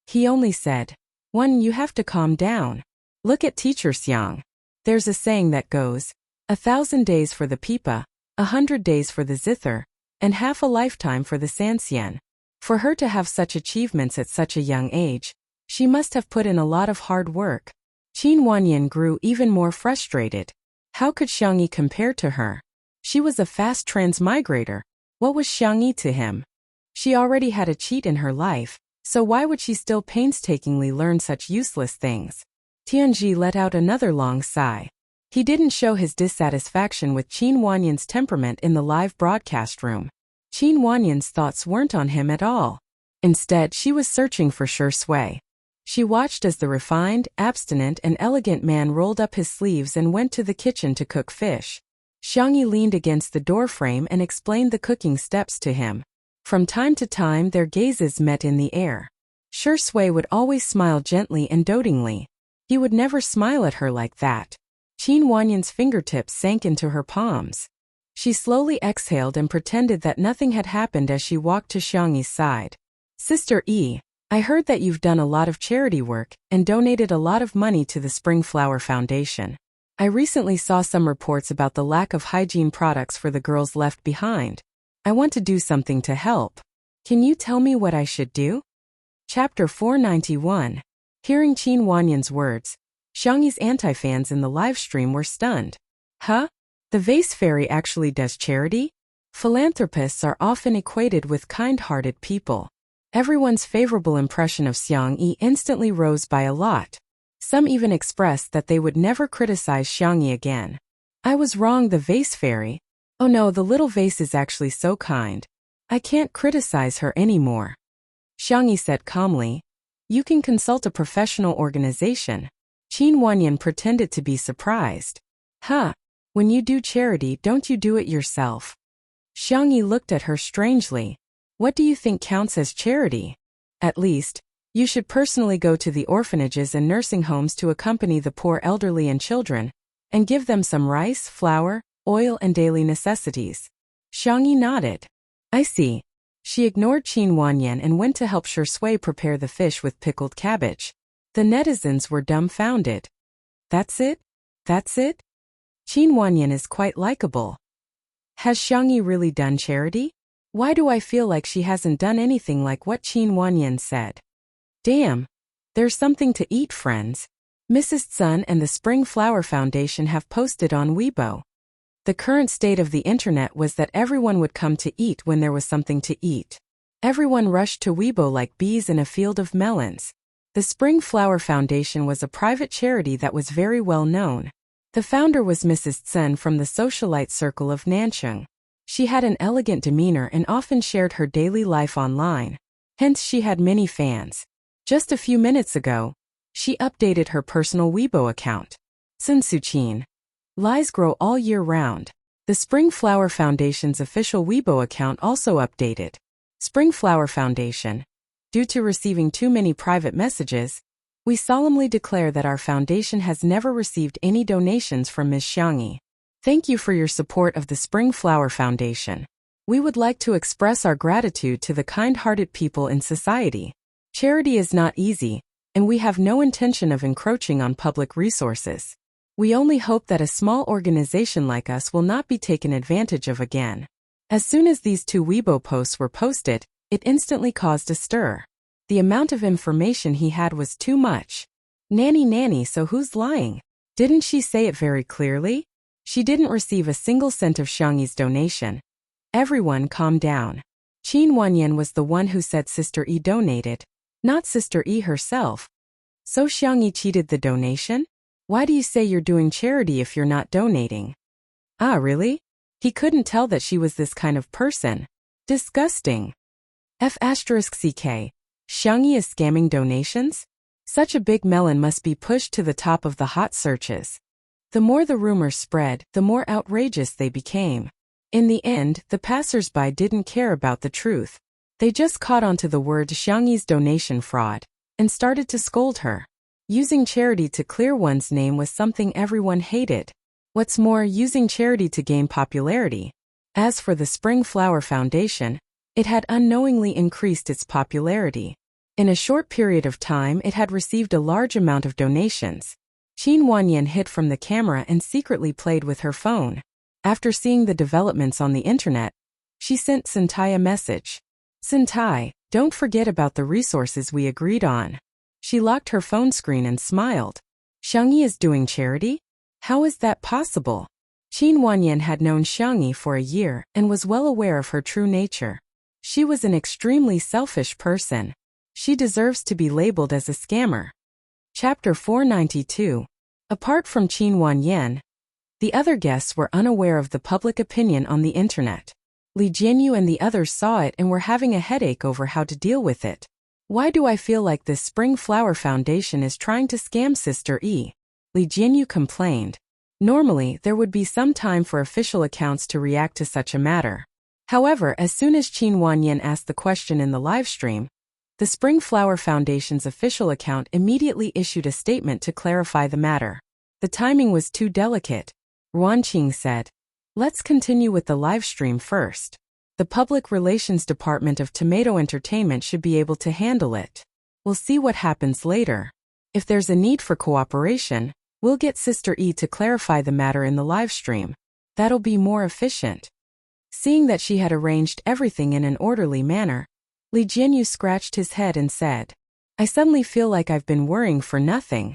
Speaker 1: He only said, you have to calm down. Look at Teacher Xiang. There's a saying that goes, 1,000 days for the pipa, 100 days for the zither, and half a lifetime for the sanxian. For her to have such achievements at such a young age, she must have put in a lot of hard work. Qin Wanyan grew even more frustrated. How could Xiangyi compare to her? She was a fast transmigrator. What was Xiangyi to him? She already had a cheat in her life, so why would she still painstakingly learn such useless things? Tianji let out another long sigh. He didn't show his dissatisfaction with Qin Wanyan's temperament in the live broadcast room. Qin Wanyan's thoughts weren't on him at all. Instead, she was searching for Shui. She watched as the refined, abstinent and elegant man rolled up his sleeves and went to the kitchen to cook fish. Xiangyi leaned against the doorframe and explained the cooking steps to him. From time to time their gazes met in the air. Shui would always smile gently and dotingly. He would never smile at her like that. Qin Wanyan's fingertips sank into her palms. She slowly exhaled and pretended that nothing had happened as she walked to Xiangyi's side. Sister E, I heard that you've done a lot of charity work and donated a lot of money to the Spring Flower Foundation. I recently saw some reports about the lack of hygiene products for the girls left behind. I want to do something to help. Can you tell me what I should do? Chapter 491. Hearing Qin Wanyan's words, Xiangyi's anti-fans in the live stream were stunned. Huh? The vase fairy actually does charity? Philanthropists are often equated with kind-hearted people. Everyone's favorable impression of Xiangyi instantly rose by a lot. Some even expressed that they would never criticize Xiangyi again. I was wrong, the vase fairy. Oh no, the little vase is actually so kind. I can't criticize her anymore. Xiangyi said calmly. You can consult a professional organization. Qin Wanyan pretended to be surprised. Huh? When you do charity, don't you do it yourself? Xiangyi looked at her strangely. What do you think counts as charity? At least, you should personally go to the orphanages and nursing homes to accompany the poor elderly and children, and give them some rice, flour, oil and daily necessities. Xiangyi nodded. I see. She ignored Qin Wanyan and went to help Shui prepare the fish with pickled cabbage. The netizens were dumbfounded. That's it? That's it? Qin Wanyan is quite likable. Has Xiangyi really done charity? Why do I feel like she hasn't done anything like what Qin Wanyan said? Damn. There's something to eat, friends. Mrs. Sun and the Spring Flower Foundation have posted on Weibo. The current state of the internet was that everyone would come to eat when there was something to eat. Everyone rushed to Weibo like bees in a field of melons. The Spring Flower Foundation was a private charity that was very well known. The founder was Mrs. Tsen from the socialite circle of Nanchung. She had an elegant demeanor and often shared her daily life online. Hence she had many fans. Just a few minutes ago, she updated her personal Weibo account. Sun Suchin. Lies grow all year round. The Spring Flower Foundation's official Weibo account also updated. Spring Flower Foundation. Due to receiving too many private messages, we solemnly declare that our foundation has never received any donations from Ms. Xiangyi. Thank you for your support of the Spring Flower Foundation. We would like to express our gratitude to the kind-hearted people in society. Charity is not easy, and we have no intention of encroaching on public resources. We only hope that a small organization like us will not be taken advantage of again. As soon as these two Weibo posts were posted, it instantly caused a stir. The amount of information he had was too much. Nanny, so who's lying? Didn't she say it very clearly? She didn't receive a single cent of Xiangyi's donation. Everyone calm down. Qin Wanyan was the one who said Sister E donated, not Sister E herself. So Xiangyi cheated the donation? Why do you say you're doing charity if you're not donating? Ah, really? He couldn't tell that she was this kind of person. Disgusting. F*CK. Xiangyi is scamming donations? Such a big melon must be pushed to the top of the hot searches. The more the rumors spread, the more outrageous they became. In the end, the passers-by didn't care about the truth. They just caught on to the word Xiangyi's donation fraud and started to scold her. Using charity to clear one's name was something everyone hated. What's more, using charity to gain popularity. As for the Spring Flower Foundation, it had unknowingly increased its popularity. In a short period of time, it had received a large amount of donations. Qin Wanyan hid from the camera and secretly played with her phone. After seeing the developments on the internet, she sent Sentai a message. Sentai, don't forget about the resources we agreed on. She locked her phone screen and smiled. Xiangyi is doing charity? How is that possible? Qin Wanyan had known Xiangyi for a year and was well aware of her true nature. She was an extremely selfish person. She deserves to be labeled as a scammer. Chapter 492. Apart from Qin Wanyan, the other guests were unaware of the public opinion on the internet. Li Jianyu and the others saw it and were having a headache over how to deal with it. Why do I feel like this Spring Flower Foundation is trying to scam Sister E? Li Jianyu complained. Normally, there would be some time for official accounts to react to such a matter. However, as soon as Qin Wanyan asked the question in the livestream, the Spring Flower Foundation's official account immediately issued a statement to clarify the matter. The timing was too delicate. Ruan Qing said, "Let's continue with the livestream first. The Public Relations Department of Tomato Entertainment should be able to handle it. We'll see what happens later. If there's a need for cooperation, we'll get Sister E to clarify the matter in the livestream. That'll be more efficient." Seeing that she had arranged everything in an orderly manner, Li Jianyu scratched his head and said, "I suddenly feel like I've been worrying for nothing.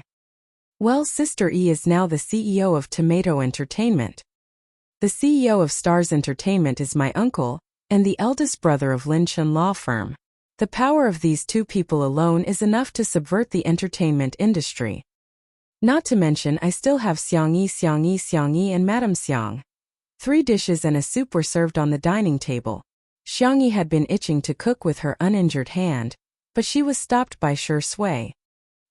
Speaker 1: Well, Sister E is now the CEO of Tomato Entertainment. The CEO of Stars Entertainment is my uncle, and the eldest brother of Lin Chen Law Firm. The power of these two people alone is enough to subvert the entertainment industry. Not to mention I still have Xiangyi, and Madame Xiang." 3 dishes and a soup were served on the dining table. Xiangyi had been itching to cook with her uninjured hand, but she was stopped by Shi Sui.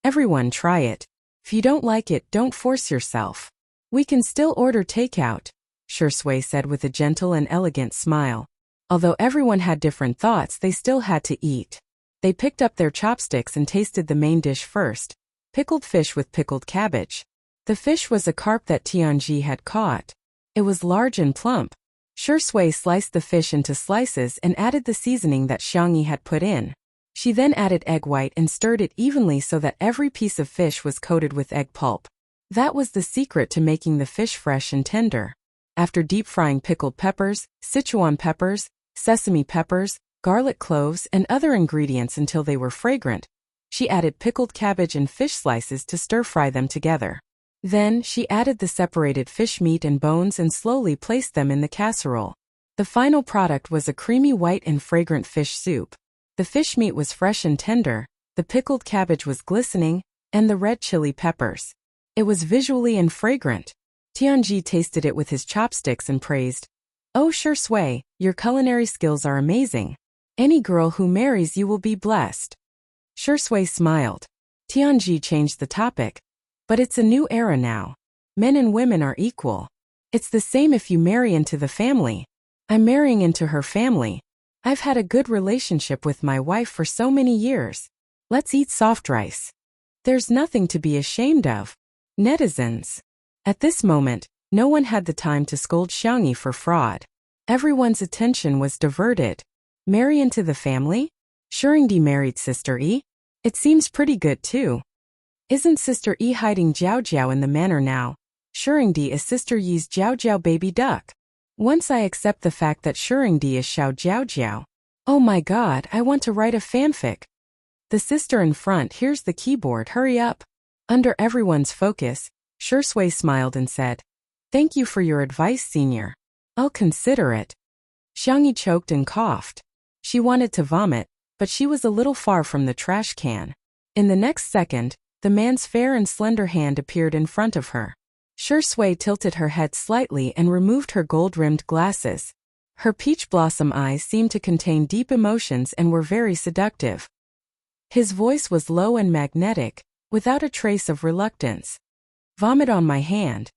Speaker 1: "Everyone try it. If you don't like it, don't force yourself. We can still order takeout," Shi Sui said with a gentle and elegant smile. Although everyone had different thoughts, they still had to eat. They picked up their chopsticks and tasted the main dish first, pickled fish with pickled cabbage. The fish was a carp that Tianji had caught. It was large and plump. Shi Sui sliced the fish into slices and added the seasoning that Xiangyi had put in. She then added egg white and stirred it evenly so that every piece of fish was coated with egg pulp. That was the secret to making the fish fresh and tender. After deep frying pickled peppers, Sichuan peppers, sesame peppers, garlic cloves, and other ingredients until they were fragrant, she added pickled cabbage and fish slices to stir-fry them together. Then, she added the separated fish meat and bones and slowly placed them in the casserole. The final product was a creamy white and fragrant fish soup. The fish meat was fresh and tender, the pickled cabbage was glistening, and the red chili peppers. It was visually and fragrant. Tianji tasted it with his chopsticks and praised, "Oh Shui, your culinary skills are amazing. Any girl who marries you will be blessed." Shui smiled. Tianji changed the topic. "But it's a new era now. Men and women are equal. It's the same if you marry into the family. I'm marrying into her family. I've had a good relationship with my wife for so many years. Let's eat soft rice. There's nothing to be ashamed of." Netizens. At this moment, no one had the time to scold Xiangyi for fraud. Everyone's attention was diverted. Marry into the family? Shuringdi married Sister Yi? It seems pretty good too. Isn't Sister Yi hiding Jiao Jiao in the manor now? Shuringdi is Sister Yi's Jiao Jiao baby duck. Once I accept the fact that Shuringdi is Xiao Jiao Jiao. Oh my god, I want to write a fanfic. The sister in front hears the keyboard, hurry up. Under everyone's focus, Shui smiled and said, "Thank you for your advice, senior. I'll consider it." Xiangyi choked and coughed. She wanted to vomit, but she was a little far from the trash can. In the next second, the man's fair and slender hand appeared in front of her. Shui tilted her head slightly and removed her gold-rimmed glasses. Her peach blossom eyes seemed to contain deep emotions and were very seductive. His voice was low and magnetic, without a trace of reluctance. "Vomit on my hand."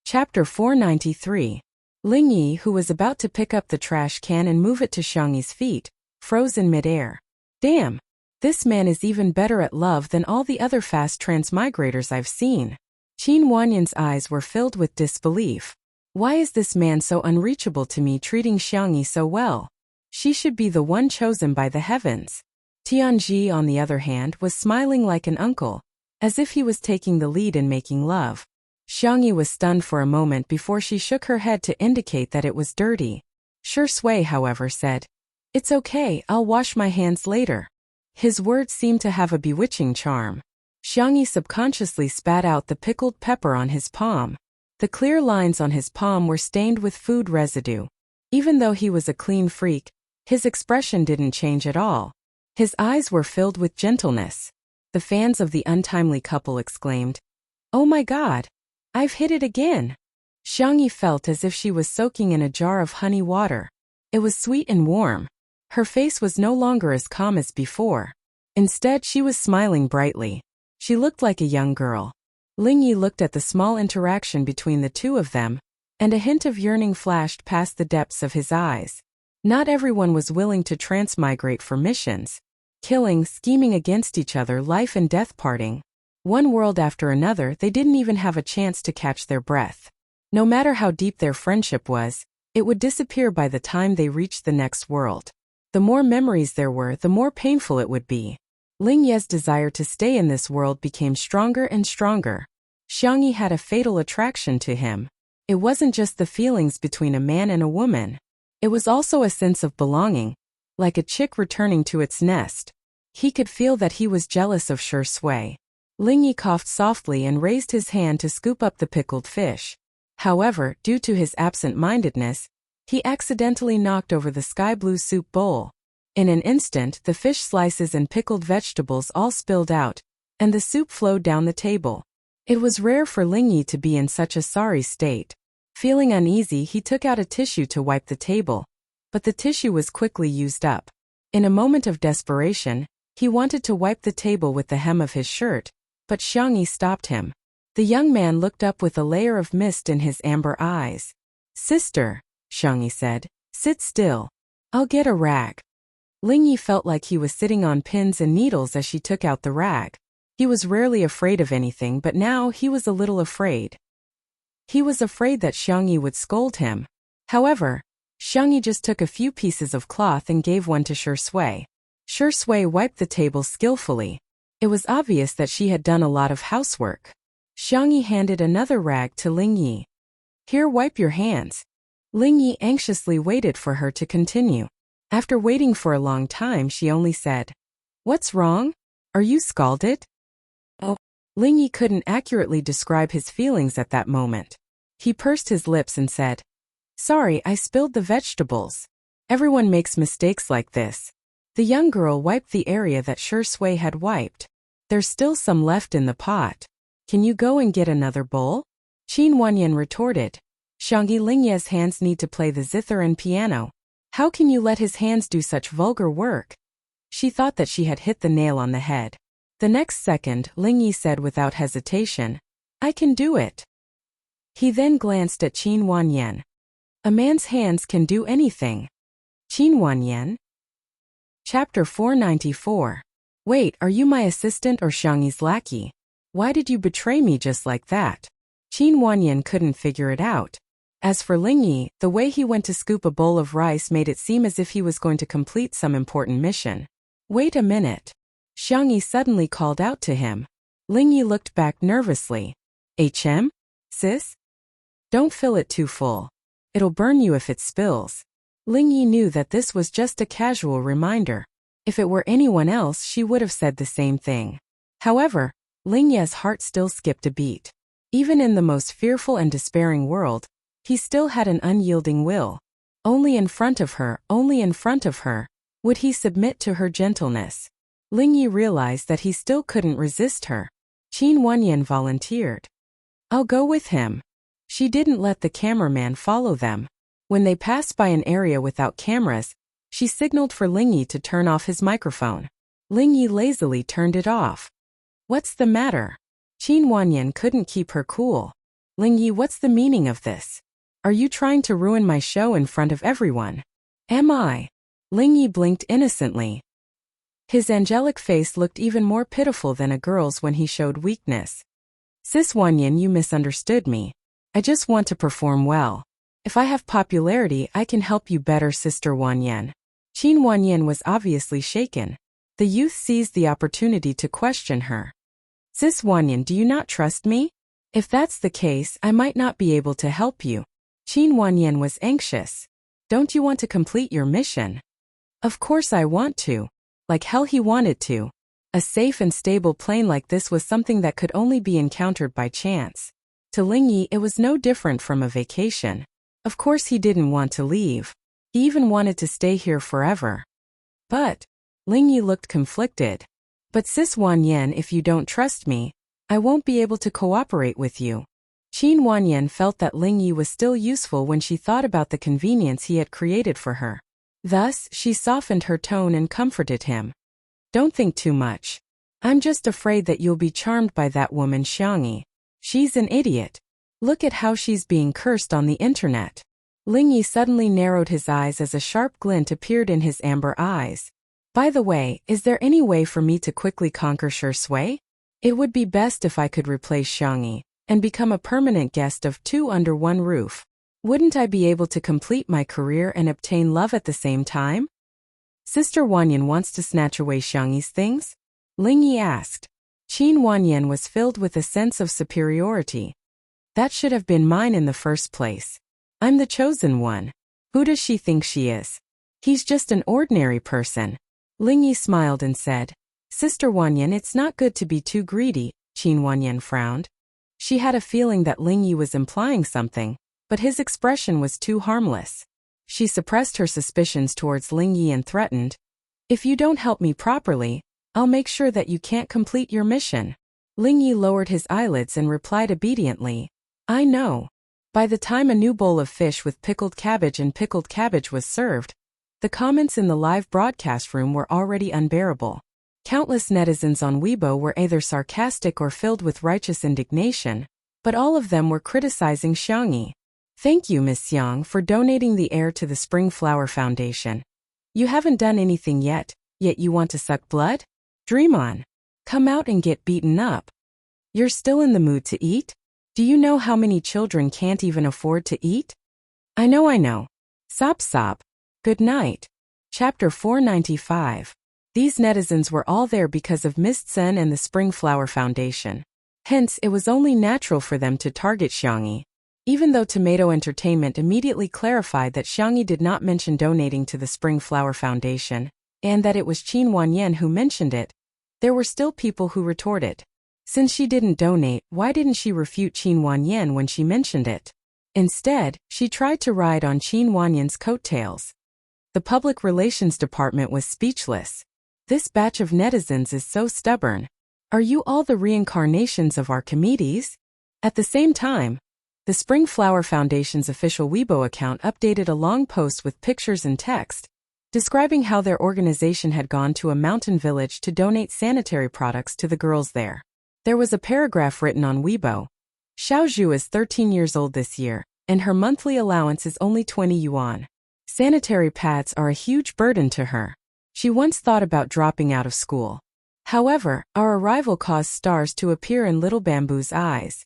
Speaker 1: Chapter 493. Lingyi, who was about to pick up the trash can and move it to Xiangyi's feet, froze in midair. Damn! This man is even better at love than all the other fast transmigrators I've seen. Qin Wanyan's eyes were filled with disbelief. Why is this man so unreachable to me, treating Xiangyi so well? She should be the one chosen by the heavens. Tianji, on the other hand, was smiling like an uncle, as if he was taking the lead in making love. Xiangyi was stunned for a moment before she shook her head to indicate that it was dirty. Shui, however, said, "It's okay, I'll wash my hands later." His words seemed to have a bewitching charm. Xiangyi subconsciously spat out the pickled pepper on his palm. The clear lines on his palm were stained with food residue. Even though he was a clean freak, his expression didn't change at all. His eyes were filled with gentleness. The fans of the untimely couple exclaimed, "Oh my god! I've hit it again!" Xiangyi felt as if she was soaking in a jar of honey water. It was sweet and warm. Her face was no longer as calm as before. Instead, she was smiling brightly. She looked like a young girl. Lingyi looked at the small interaction between the two of them, and a hint of yearning flashed past the depths of his eyes. Not everyone was willing to transmigrate for missions. Killing, scheming against each other, life and death parting. One world after another, they didn't even have a chance to catch their breath. No matter how deep their friendship was, it would disappear by the time they reached the next world. The more memories there were, the more painful it would be. Lingye's desire to stay in this world became stronger and stronger. Xiangyi had a fatal attraction to him. It wasn't just the feelings between a man and a woman. It was also a sense of belonging, like a chick returning to its nest. He could feel that he was jealous of Shui. Lingyi coughed softly and raised his hand to scoop up the pickled fish. However, due to his absent-mindedness, he accidentally knocked over the sky-blue soup bowl. In an instant, the fish slices and pickled vegetables all spilled out, and the soup flowed down the table. It was rare for Lingyi to be in such a sorry state. Feeling uneasy, he took out a tissue to wipe the table, but the tissue was quickly used up. In a moment of desperation, he wanted to wipe the table with the hem of his shirt, but Xiangyi stopped him. The young man looked up with a layer of mist in his amber eyes. "Sister," Xiangyi said, "sit still. I'll get a rag." Lingyi felt like he was sitting on pins and needles as she took out the rag. He was rarely afraid of anything, but now he was a little afraid. He was afraid that Xiangyi would scold him. However, Xiangyi just took a few pieces of cloth and gave one to Shui. Shui wiped the table skillfully. It was obvious that she had done a lot of housework. Xiangyi handed another rag to Lingyi. "Here, wipe your hands." Lingyi anxiously waited for her to continue. After waiting for a long time, she only said, "What's wrong? Are you scalded?" "Oh, Ling Yi couldn't accurately describe his feelings at that moment. He pursed his lips and said, "Sorry, I spilled the vegetables. Everyone makes mistakes like this." The young girl wiped the area that Shui had wiped. "There's still some left in the pot. Can you go and get another bowl?" Qin Wanyan retorted. "Xiangyi Lingye's hands need to play the zither and piano. How can you let his hands do such vulgar work?" She thought that she had hit the nail on the head. The next second, Ling Yi said without hesitation, "I can do it." He then glanced at Qin Wanyan. "A man's hands can do anything." Qin Wanyan. Chapter 494. "Wait, are you my assistant or Xiangyi's lackey? Why did you betray me just like that?" Qin Wanyan couldn't figure it out. As for Ling Yi, the way he went to scoop a bowl of rice made it seem as if he was going to complete some important mission. "Wait a minute." Xiangyi suddenly called out to him. Ling Yi looked back nervously. Sis? Don't fill it too full. It'll burn you if it spills." Ling Yi knew that this was just a casual reminder. If it were anyone else, she would have said the same thing. However, Ling Yi's heart still skipped a beat. Even in the most fearful and despairing world, he still had an unyielding will. Only in front of her, would he submit to her gentleness. Ling Yi realized that he still couldn't resist her. Qin Wanyan volunteered. "I'll go with him." She didn't let the cameraman follow them. When they passed by an area without cameras, she signaled for Ling Yi to turn off his microphone. Ling Yi lazily turned it off. "What's the matter?" Qin Wanyan couldn't keep her cool. "Ling Yi, what's the meaning of this? Are you trying to ruin my show in front of everyone?" "Am I?" Ling Yi blinked innocently. His angelic face looked even more pitiful than a girl's when he showed weakness. "Sis Wanyan, you misunderstood me. I just want to perform well. If I have popularity, I can help you better, Sister Wanyan." Qin Wanyan was obviously shaken. The youth seized the opportunity to question her. "Sis Wanyan, do you not trust me? If that's the case, I might not be able to help you." Qin Wanyan was anxious. "Don't you want to complete your mission?" "Of course I want to." Like hell he wanted to. A safe and stable plane like this was something that could only be encountered by chance. To Ling Yi, it was no different from a vacation. Of course he didn't want to leave. He even wanted to stay here forever. But Ling Yi looked conflicted. "But Sis Wanyan, if you don't trust me, I won't be able to cooperate with you." Qin Wanyan felt that Ling Yi was still useful when she thought about the convenience he had created for her. Thus, she softened her tone and comforted him. "Don't think too much. I'm just afraid that you'll be charmed by that woman Xiangyi. She's an idiot. Look at how she's being cursed on the internet." Ling Yi suddenly narrowed his eyes as a sharp glint appeared in his amber eyes. "By the way, is there any way for me to quickly conquer Shui? It would be best if I could replace Xiangyi and become a permanent guest of two under one roof. Wouldn't I be able to complete my career and obtain love at the same time?" "Sister Wanyan wants to snatch away Xiangyi's things?" Ling Yi asked. Qin Wanyan was filled with a sense of superiority. "That should have been mine in the first place. I'm the chosen one. Who does she think she is? He's just an ordinary person." Ling Yi smiled and said, "Sister Wanyan, it's not good to be too greedy." Qin Wanyan frowned. She had a feeling that Ling Yi was implying something, but his expression was too harmless. She suppressed her suspicions towards Ling Yi and threatened, "If you don't help me properly, I'll make sure that you can't complete your mission." Ling Yi lowered his eyelids and replied obediently, "I know." By the time a new bowl of fish with pickled cabbage was served, the comments in the live broadcast room were already unbearable. Countless netizens on Weibo were either sarcastic or filled with righteous indignation, but all of them were criticizing Xiangyi. "Thank you, Miss Xiang, for donating the air to the Spring Flower Foundation. You haven't done anything yet you want to suck blood? Dream on. Come out and get beaten up. You're still in the mood to eat? Do you know how many children can't even afford to eat?" I know. Sop. Good night. Chapter 495. These netizens were all there because of Miss Tsen and the Spring Flower Foundation. Hence, it was only natural for them to target Xiangyi. Even though Tomato Entertainment immediately clarified that Xiangyi did not mention donating to the Spring Flower Foundation, and that it was Qin Wanyan who mentioned it, there were still people who retorted, Since she didn't donate, why didn't she refute Qin Wanyan when she mentioned it? Instead, she tried to ride on Qin Wanyan's coattails. The public relations department was speechless. This batch of netizens is so stubborn. Are you all the reincarnations of Archimedes? At the same time, the Spring Flower Foundation's official Weibo account updated a long post with pictures and text, describing how their organization had gone to a mountain village to donate sanitary products to the girls there. There was a paragraph written on Weibo. Xiaozhu is 13 years old this year, and her monthly allowance is only 20 yuan. Sanitary pads are a huge burden to her. She once thought about dropping out of school. However, our arrival caused stars to appear in Little Bamboo's eyes.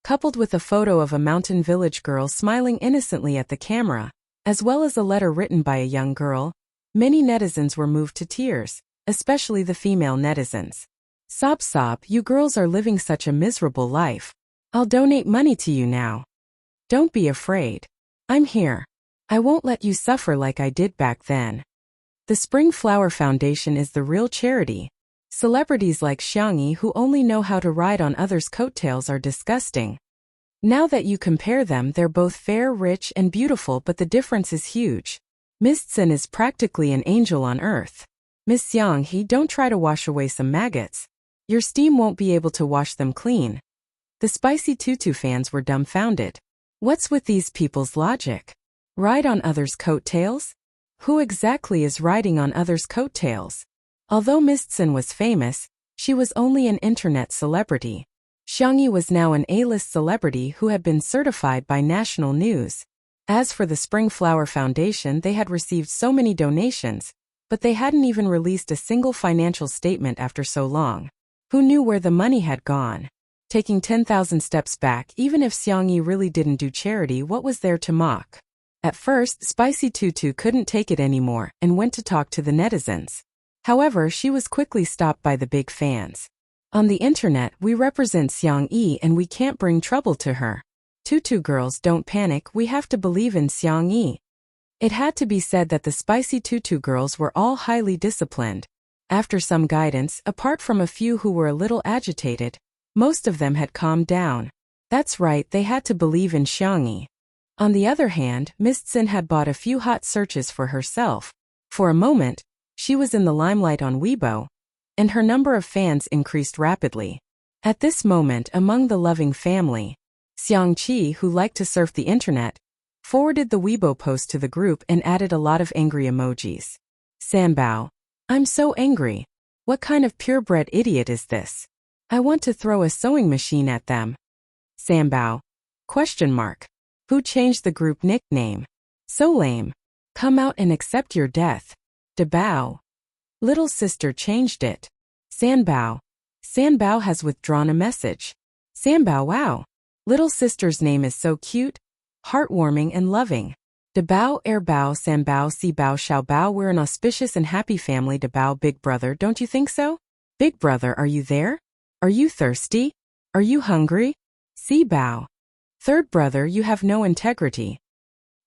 Speaker 1: Coupled with a photo of a mountain village girl smiling innocently at the camera, as well as a letter written by a young girl, many netizens were moved to tears, especially the female netizens. Sob sob, you girls are living such a miserable life. I'll donate money to you now. Don't be afraid. I'm here. I won't let you suffer like I did back then. The Spring Flower Foundation is the real charity. Celebrities like Xiangyi who only know how to ride on others' coattails are disgusting. Now that you compare them, they're both fair, rich, and beautiful, but the difference is huge. Miss Tsin is practically an angel on earth. Miss Xiangyi, don't try to wash away some maggots. Your steam won't be able to wash them clean. The Spicy Tutu fans were dumbfounded. What's with these people's logic? Ride on others' coattails? Who exactly is riding on others' coattails? Although Miss Tsin was famous, she was only an internet celebrity. Xiangyi was now an A-list celebrity who had been certified by national news. As for the Spring Flower Foundation, they had received so many donations, but they hadn't even released a single financial statement after so long. Who knew where the money had gone? Taking 10,000 steps back, even if Xiangyi really didn't do charity, what was there to mock? At first, Spicy Tutu couldn't take it anymore and went to talk to the netizens. However, she was quickly stopped by the big fans. On the internet, we represent Xiangyi and we can't bring trouble to her. Tutu girls, don't panic, we have to believe in Xiangyi. It had to be said that the Spicy Tutu girls were all highly disciplined. After some guidance, apart from a few who were a little agitated, most of them had calmed down. That's right, they had to believe in Xiangyi. On the other hand, Miss Tsin had bought a few hot searches for herself. For a moment, she was in the limelight on Weibo, and her number of fans increased rapidly. At this moment, among the loving family, Xiang Qi, who liked to surf the internet, forwarded the Weibo post to the group and added a lot of angry emojis. Sanbao. I'm so angry. What kind of purebred idiot is this? I want to throw a sewing machine at them. Sanbao. Question mark. Who changed the group nickname? So lame. Come out and accept your death. Dabao. Little sister changed it. Sanbao. Sanbao has withdrawn a message. Sanbao, wow. Little sister's name is so cute, heartwarming and loving. Dabao, Airbao, Sanbao, Sibao, Xiaobao, we're an auspicious and happy family. Dabao, big brother, don't you think so? Big brother, are you there? Are you thirsty? Are you hungry? Sibao. Third brother, you have no integrity.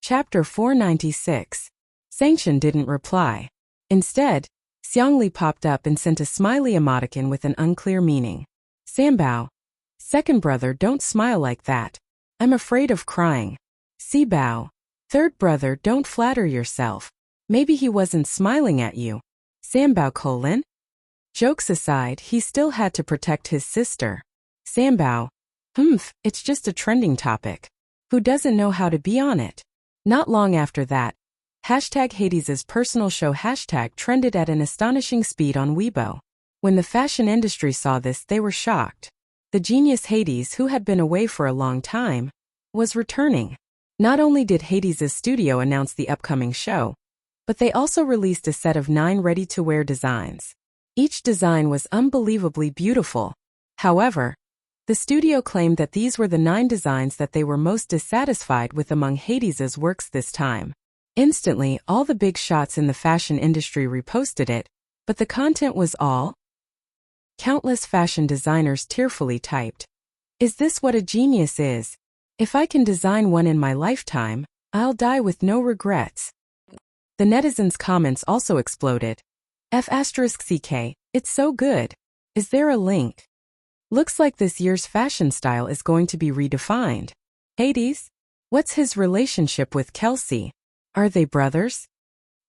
Speaker 1: Chapter 496. Sanction didn't reply. Instead, Xiangli popped up and sent a smiley emoticon with an unclear meaning. Sanbao. Second brother, don't smile like that. I'm afraid of crying. Sibao. Third brother, don't flatter yourself. Maybe he wasn't smiling at you. Sanbao colon. Jokes aside, he still had to protect his sister. Sanbao. It's just a trending topic. Who doesn't know how to be on it? Not long after that, #Hades's personal show hashtag trended at an astonishing speed on Weibo. When the fashion industry saw this, they were shocked. The genius Hades, who had been away for a long time, was returning. Not only did Hades's studio announce the upcoming show, but they also released a set of 9 ready-to-wear designs. Each design was unbelievably beautiful. However, the studio claimed that these were the 9 designs that they were most dissatisfied with among Hades's works this time. Instantly, all the big shots in the fashion industry reposted it, but the content was all. Countless fashion designers tearfully typed, "Is this what a genius is? If I can design one in my lifetime, I'll die with no regrets." The netizens' comments also exploded. F***CK, it's so good. Is there a link? Looks like this year's fashion style is going to be redefined. Hades? What's his relationship with Kelsey? Are they brothers?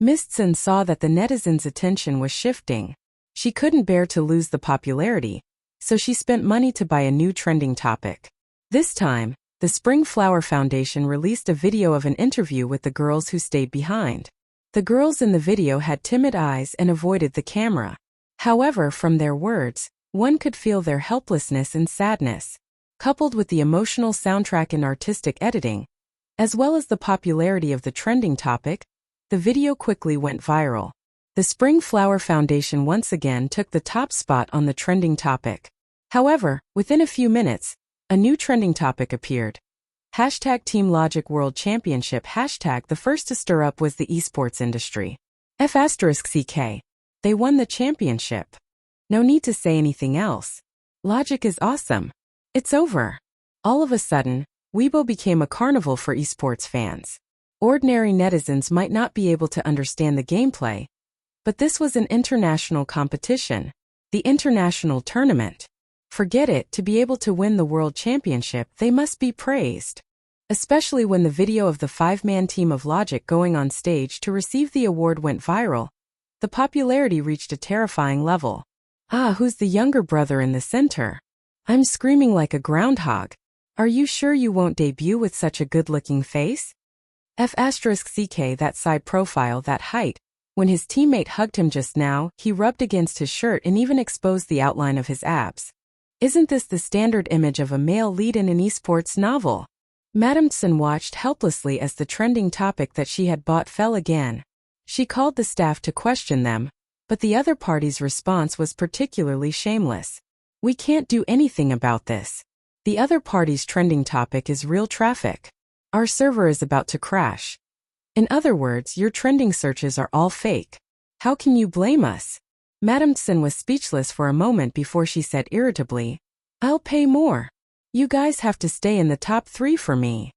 Speaker 1: Mistson saw that the netizens' attention was shifting. She couldn't bear to lose the popularity, so she spent money to buy a new trending topic. This time, the Spring Flower Foundation released a video of an interview with the girls who stayed behind. The girls in the video had timid eyes and avoided the camera. However, from their words, one could feel their helplessness and sadness. Coupled with the emotional soundtrack and artistic editing, as well as the popularity of the trending topic, the video quickly went viral. The Spring Flower Foundation once again took the top spot on the trending topic. However, within a few minutes, a new trending topic appeared. Hashtag Team Logic World Championship. Hashtag the first to stir up was the esports industry. F***ck. They won the championship. No need to say anything else. Logic is awesome. It's over. All of a sudden, Weibo became a carnival for esports fans. Ordinary netizens might not be able to understand the gameplay, but this was an international competition, the international tournament. Forget it, to be able to win the world championship, they must be praised. Especially when the video of the 5-man team of Logic going on stage to receive the award went viral, the popularity reached a terrifying level. Ah, who's the younger brother in the center? I'm screaming like a groundhog. Are you sure you won't debut with such a good-looking face? F***ck, that side profile, that height. When his teammate hugged him just now, he rubbed against his shirt and even exposed the outline of his abs. Isn't this the standard image of a male lead in an esports novel? Madame Tsun watched helplessly as the trending topic that she had bought fell again. She called the staff to question them, but the other party's response was particularly shameless. We can't do anything about this. The other party's trending topic is real traffic. Our server is about to crash. In other words, your trending searches are all fake. How can you blame us? Madame Tsun was speechless for a moment before she said irritably, I'll pay more. You guys have to stay in the top 3 for me.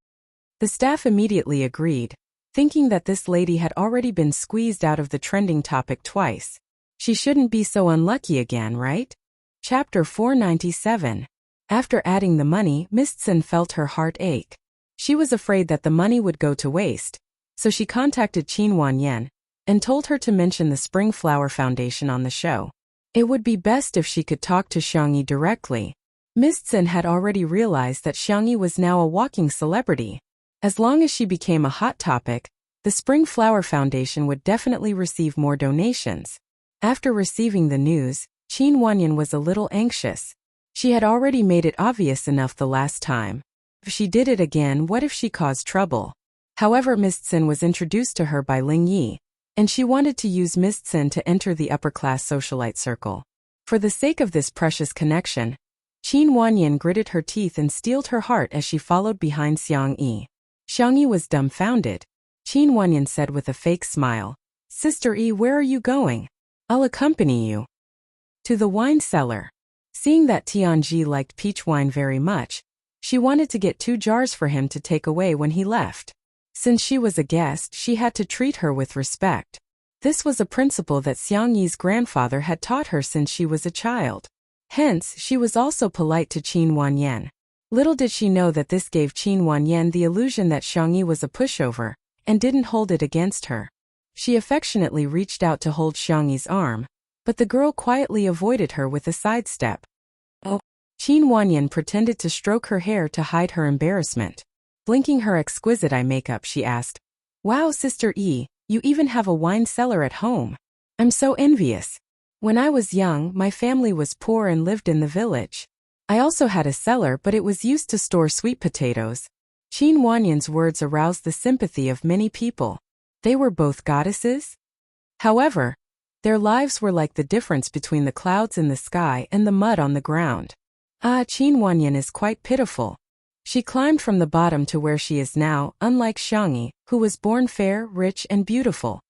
Speaker 1: The staff immediately agreed, thinking that this lady had already been squeezed out of the trending topic twice. She shouldn't be so unlucky again, right? Chapter 497. After adding the money, Mistson felt her heart ache. She was afraid that the money would go to waste, so she contacted Qin Wanyan and told her to mention the Spring Flower Foundation on the show. It would be best if she could talk to Xiangyi directly. Mistson had already realized that Xiangyi was now a walking celebrity. As long as she became a hot topic, the Spring Flower Foundation would definitely receive more donations. After receiving the news, Qin Wanyan was a little anxious. She had already made it obvious enough the last time. If she did it again, what if she caused trouble? However, Mistson was introduced to her by Ling Yi, and she wanted to use Mistson to enter the upper-class socialite circle. For the sake of this precious connection, Qin Wanyan gritted her teeth and steeled her heart as she followed behind Xiangyi. Xiangyi was dumbfounded. Qin Wanyan said with a fake smile, Sister E, where are you going? I'll accompany you. To the wine cellar. Seeing that Tianji liked peach wine very much, she wanted to get 2 jars for him to take away when he left. Since she was a guest, she had to treat her with respect. This was a principle that Xiangyi's grandfather had taught her since she was a child. Hence, she was also polite to Qin Wanyan. Little did she know that this gave Qin Wanyan the illusion that Xiangyi was a pushover, and didn't hold it against her. She affectionately reached out to hold Xiangyi's arm, but the girl quietly avoided her with a sidestep. Oh. Qin Wanyan pretended to stroke her hair to hide her embarrassment. Blinking her exquisite eye makeup, she asked, Wow, Sister E, you even have a wine cellar at home. I'm so envious. When I was young, my family was poor and lived in the village. I also had a cellar, but it was used to store sweet potatoes. Qin Wanyan's words aroused the sympathy of many people. They were both goddesses. However, their lives were like the difference between the clouds in the sky and the mud on the ground. Ah, Qin Wanyan is quite pitiful. She climbed from the bottom to where she is now, unlike Xiangyi, who was born fair, rich, and beautiful.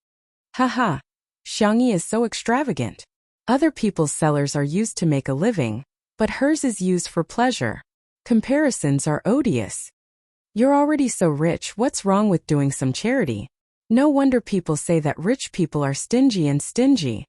Speaker 1: Haha. Xiangyi is so extravagant. Other people's cellars are used to make a living, but hers is used for pleasure. Comparisons are odious. You're already so rich, what's wrong with doing some charity? No wonder people say that rich people are stingy and stingy.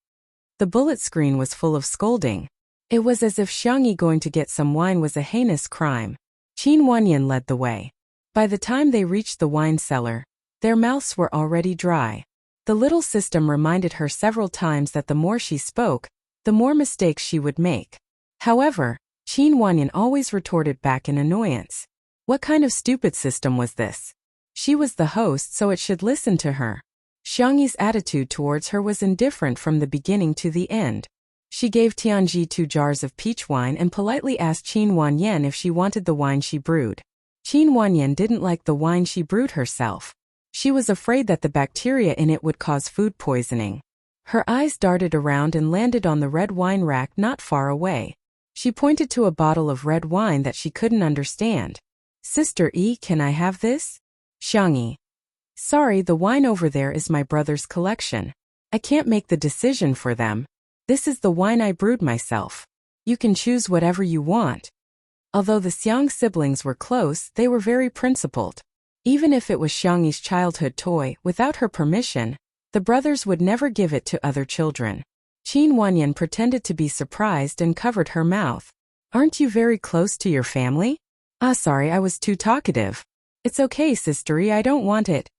Speaker 1: The bullet screen was full of scolding. It was as if Xiangyi going to get some wine was a heinous crime. Qin Wanyan led the way. By the time they reached the wine cellar, their mouths were already dry. The little system reminded her several times that the more she spoke, the more mistakes she would make. However, Qin Wanyan always retorted back in annoyance. What kind of stupid system was this? She was the host, so it should listen to her. Xiangyi's attitude towards her was indifferent from the beginning to the end. She gave Tianji 2 jars of peach wine and politely asked Qin Wanyan if she wanted the wine she brewed. Qin Wanyan didn't like the wine she brewed herself. She was afraid that the bacteria in it would cause food poisoning. Her eyes darted around and landed on the red wine rack not far away. She pointed to a bottle of red wine that she couldn't understand. Sister E, can I have this? Xiangyi. Sorry, the wine over there is my brother's collection. I can't make the decision for them. This is the wine I brewed myself. You can choose whatever you want. Although the Xiang siblings were close, they were very principled. Even if it was Xiangyi's childhood toy, without her permission, the brothers would never give it to other children. Qin Wanyan pretended to be surprised and covered her mouth. Aren't you very close to your family? Sorry, I was too talkative. It's okay, sistery, I don't want it.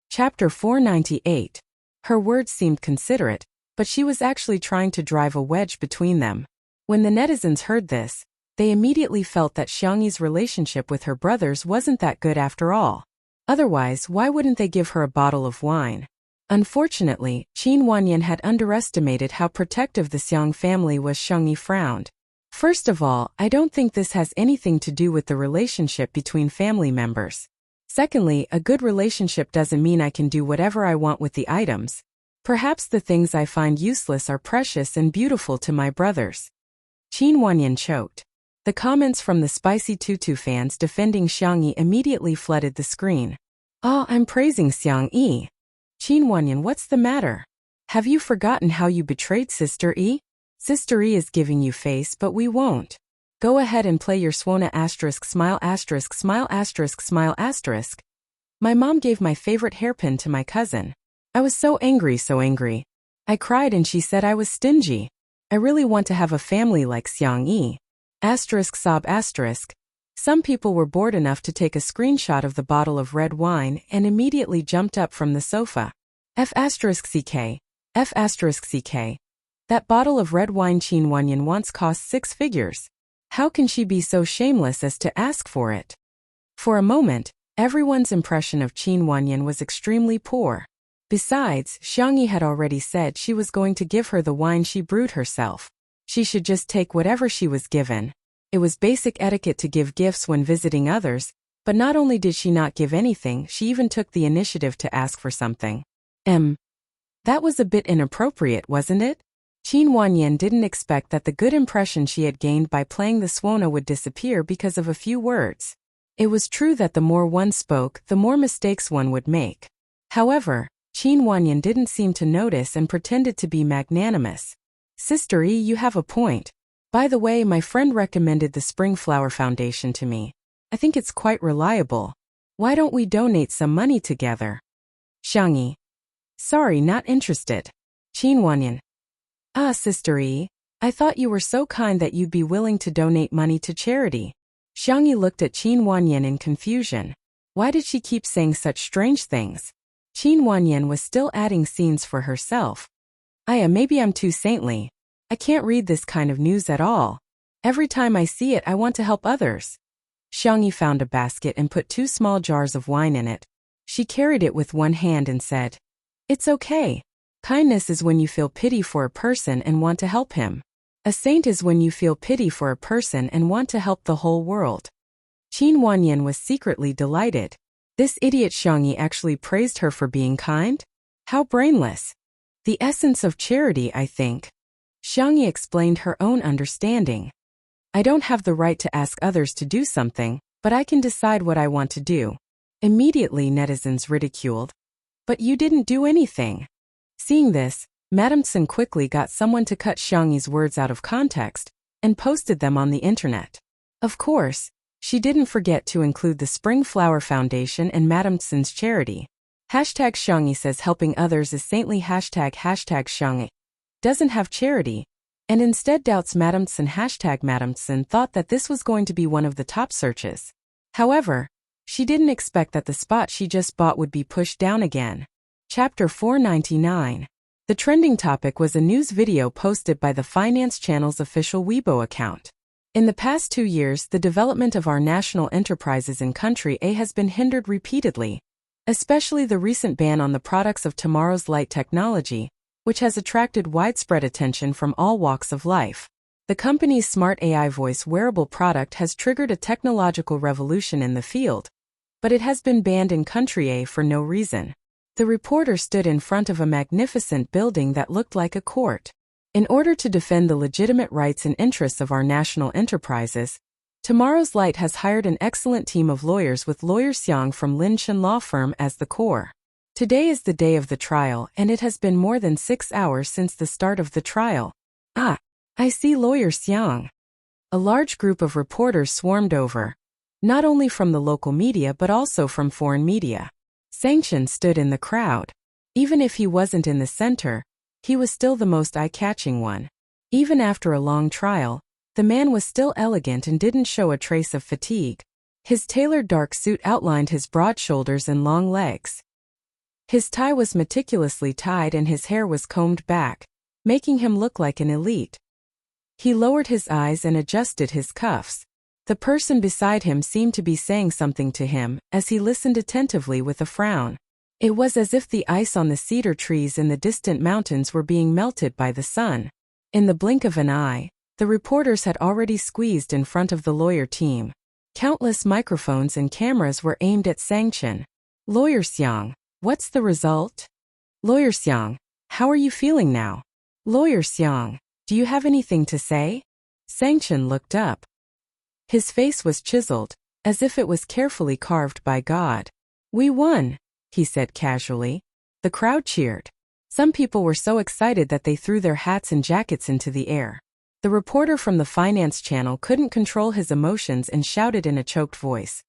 Speaker 1: Chapter 498. Her words seemed considerate, but she was actually trying to drive a wedge between them. When the netizens heard this, they immediately felt that Xiangyi's relationship with her brothers wasn't that good after all. Otherwise, why wouldn't they give her a bottle of wine? Unfortunately, Qin Wanyan had underestimated how protective the Xiang family was. Xiangyi frowned. First of all, I don't think this has anything to do with the relationship between family members. Secondly, a good relationship doesn't mean I can do whatever I want with the items. Perhaps the things I find useless are precious and beautiful to my brothers. Qin Wanyan choked. The comments from the spicy tutu fans defending Xiangyi immediately flooded the screen. I'm praising Xiangyi. Qin Wanyan, what's the matter? Have you forgotten how you betrayed Sister E? Sister E is giving you face, but we won't. Go ahead and play your Swona asterisk smile asterisk smile asterisk smile asterisk. My mom gave my favorite hairpin to my cousin. I was so angry, so angry. I cried and she said I was stingy. I really want to have a family like Xiangyi. Asterisk sob asterisk. Some people were bored enough to take a screenshot of the bottle of red wine and immediately jumped up from the sofa. F asterisk CK. F asterisk CK. That bottle of red wine Qin Wanyan once cost 6 figures. How can she be so shameless as to ask for it? For a moment, everyone's impression of Qin Wanyan was extremely poor. Besides, Xiangyi had already said she was going to give her the wine she brewed herself. She should just take whatever she was given. It was basic etiquette to give gifts when visiting others, but not only did she not give anything, she even took the initiative to ask for something. That was a bit inappropriate, wasn't it? Qin Wanyan didn't expect that the good impression she had gained by playing the Swona would disappear because of a few words. It was true that the more one spoke, the more mistakes one would make. However, Qin Wanyan didn't seem to notice and pretended to be magnanimous. Sister E, you have a point. By the way, my friend recommended the Spring Flower Foundation to me. I think it's quite reliable. Why don't we donate some money together? Xiangyi. Sorry, not interested. Qin Wanyan. Sister E, I thought you were so kind that you'd be willing to donate money to charity. Xiangyi looked at Qin Wanyan in confusion. Why did she keep saying such strange things? Qin Wanyan was still adding scenes for herself. Maybe I'm too saintly. I can't read this kind of news at all. Every time I see it, I want to help others. Xiangyi found a basket and put 2 small jars of wine in it. She carried it with one hand and said, "It's okay. Kindness is when you feel pity for a person and want to help him. A saint is when you feel pity for a person and want to help the whole world." Qin Wanyan was secretly delighted. This idiot Xiangyi actually praised her for being kind? How brainless. The essence of charity, I think. Xiangyi explained her own understanding. I don't have the right to ask others to do something, but I can decide what I want to do. Immediately netizens ridiculed. But you didn't do anything. Seeing this, Madame Tsen quickly got someone to cut Xiangyi's words out of context and posted them on the internet. Of course, she didn't forget to include the Spring Flower Foundation and Madame Tsen's charity. #Xiangyi says helping others is saintly. #Xiangyi doesn't have charity. and instead doubts Madamson. Madamson thought that this was going to be one of the top searches. However, she didn't expect that the spot she just bought would be pushed down again. Chapter 499. The trending topic was a news video posted by the Finance Channel's official Weibo account. In the past 2 years, the development of our national enterprises in Country A has been hindered repeatedly, especially the recent ban on the products of tomorrow's light technology, which has attracted widespread attention from all walks of life. The company's smart AI voice wearable product has triggered a technological revolution in the field, but it has been banned in Country A for no reason. The reporter stood in front of a magnificent building that looked like a court. In order to defend the legitimate rights and interests of our national enterprises, Tomorrow's Light has hired an excellent team of lawyers with Lawyer Xiang from Lin Chen Law Firm as the core. Today is the day of the trial, and it has been more than 6 hours since the start of the trial. Ah, I see Lawyer Xiang. A large group of reporters swarmed over, not only from the local media but also from foreign media. Sanction stood in the crowd. Even if he wasn't in the center, he was still the most eye-catching one. Even after a long trial, the man was still elegant and didn't show a trace of fatigue. His tailored dark suit outlined his broad shoulders and long legs. His tie was meticulously tied and his hair was combed back, making him look like an elite. He lowered his eyes and adjusted his cuffs. The person beside him seemed to be saying something to him as he listened attentively with a frown. It was as if the ice on the cedar trees in the distant mountains were being melted by the sun. In the blink of an eye, the reporters had already squeezed in front of the lawyer team. Countless microphones and cameras were aimed at Sanction. Lawyer Xiang, what's the result? Lawyer Xiang, how are you feeling now? Lawyer Xiang, do you have anything to say? Sanction looked up. His face was chiseled, as if it was carefully carved by God. We won, he said casually. The crowd cheered. Some people were so excited that they threw their hats and jackets into the air. The reporter from the Finance Channel couldn't control his emotions and shouted in a choked voice.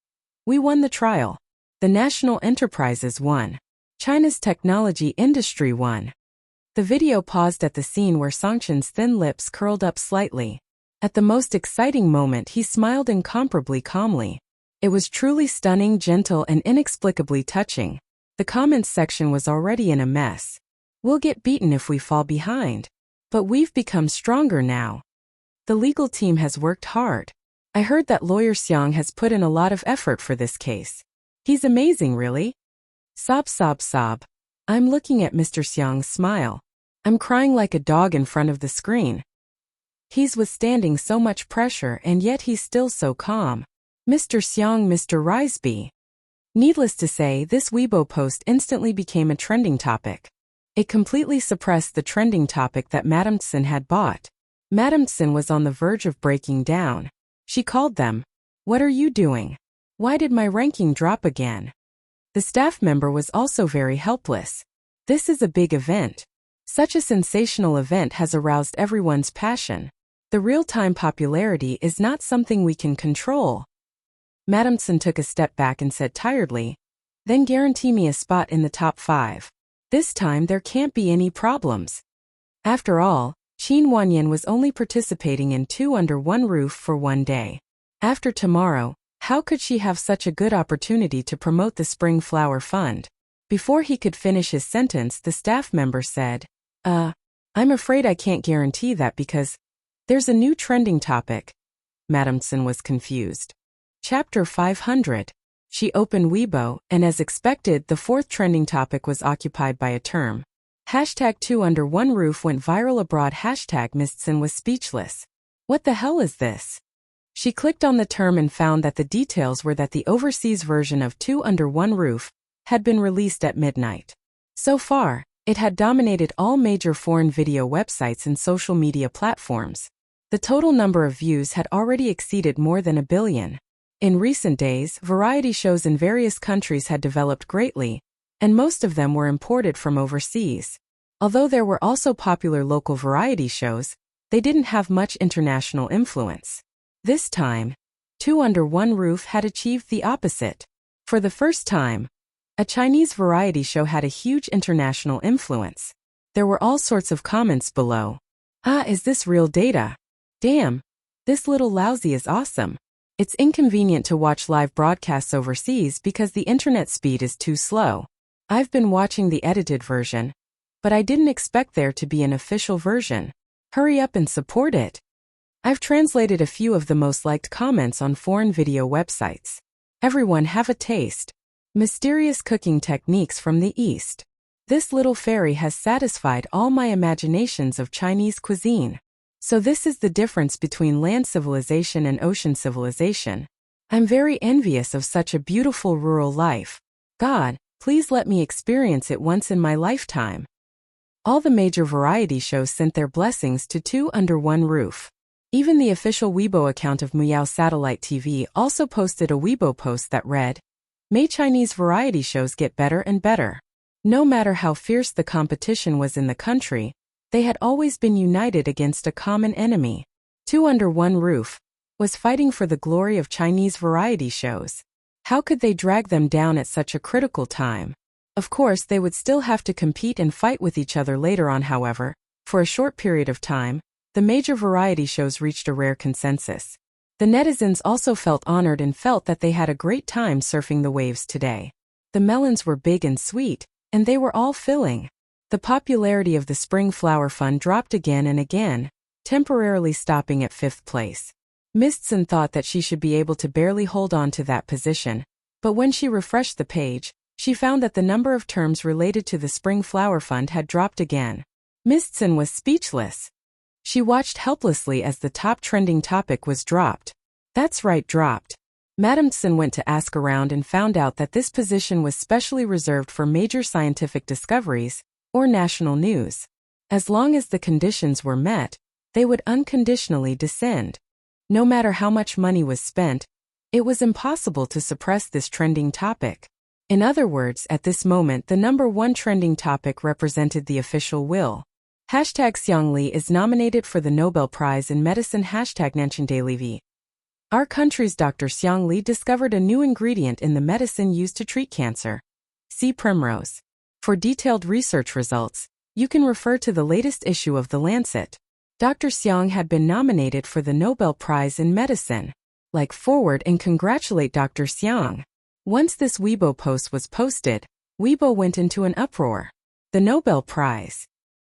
Speaker 1: We won the trial. The national enterprises won. China's technology industry won. The video paused at the scene where Sanction's thin lips curled up slightly. At the most exciting moment, he smiled incomparably calmly. It was truly stunning, gentle, and inexplicably touching. The comments section was already in a mess. We'll get beaten if we fall behind. But we've become stronger now. The legal team has worked hard. I heard that Lawyer Xiang has put in a lot of effort for this case. He's amazing, really. Sob, sob, sob. I'm looking at Mr. Xiang's smile. I'm crying like a dog in front of the screen. He's withstanding so much pressure and yet he's still so calm. Mr. Xiang, Mr. Riseby. Needless to say, this Weibo post instantly became a trending topic. It completely suppressed the trending topic that Madamson had bought. Madamson was on the verge of breaking down. She called them. What are you doing? Why did my ranking drop again? The staff member was also very helpless. This is a big event. Such a sensational event has aroused everyone's passion. The real-time popularity is not something we can control. Madamson took a step back and said tiredly, then guarantee me a spot in the top 5. This time there can't be any problems. After all, Qin Wanyan was only participating in 2 under 1 roof for 1 day. After tomorrow, how could she have such a good opportunity to promote the Spring Flower Fund? Before he could finish his sentence, the staff member said, I'm afraid I can't guarantee that because there's a new trending topic. Madamson was confused. Chapter 500. She opened Weibo, and as expected, the 4th trending topic was occupied by a term. Hashtag 2 under 1 roof went viral abroad. Hashtag Mistson was speechless. What the hell is this? She clicked on the term and found that the details were that the overseas version of 2 under 1 roof had been released at midnight. So far, it had dominated all major foreign video websites and social media platforms. The total number of views had already exceeded more than 1 billion. In recent days, variety shows in various countries had developed greatly, and most of them were imported from overseas. Although there were also popular local variety shows, they didn't have much international influence. This time, 2 under 1 roof had achieved the opposite. For the first time, a Chinese variety show had a huge international influence. There were all sorts of comments below. Is this real data? Damn, this little lousy is awesome. It's inconvenient to watch live broadcasts overseas because the internet speed is too slow. I've been watching the edited version, but I didn't expect there to be an official version. Hurry up and support it. I've translated a few of the most liked comments on foreign video websites. Everyone have a taste. Mysterious cooking techniques from the East. This little fairy has satisfied all my imaginations of Chinese cuisine. So this is the difference between land civilization and ocean civilization. I'm very envious of such a beautiful rural life. God, please let me experience it once in my lifetime. All the major variety shows sent their blessings to Two Under One Roof. Even the official Weibo account of Muyao Satellite TV also posted a Weibo post that read, "May Chinese variety shows get better and better." No matter how fierce the competition was in the country, they had always been united against a common enemy. Two Under One Roof was fighting for the glory of Chinese variety shows. How could they drag them down at such a critical time? Of course, they would still have to compete and fight with each other later on. However, for a short period of time, the major variety shows reached a rare consensus. The netizens also felt honored and felt that they had a great time surfing the waves today. The melons were big and sweet, and they were all filling. The popularity of the Spring Flower Fund dropped again and again, temporarily stopping at 5th place. Mistson thought that she should be able to barely hold on to that position, but when she refreshed the page, she found that the number of terms related to the Spring Flower Fund had dropped again. Mistson was speechless. She watched helplessly as the top trending topic was dropped. That's right, dropped. Madamson went to ask around and found out that this position was specially reserved for major scientific discoveries, or national news. As long as the conditions were met, they would unconditionally descend. No matter how much money was spent, it was impossible to suppress this trending topic. In other words, at this moment the number one trending topic represented the official will. #Xiang Li is nominated for the Nobel Prize in Medicine. #NanchenDailyV. Our country's Dr. Xiang Li discovered a new ingredient in the medicine used to treat cancer. See Primrose. For detailed research results, you can refer to the latest issue of The Lancet. Dr. Xiang had been nominated for the Nobel Prize in Medicine. Like forward and congratulate Dr. Xiang. Once this Weibo post was posted, Weibo went into an uproar. The Nobel Prize.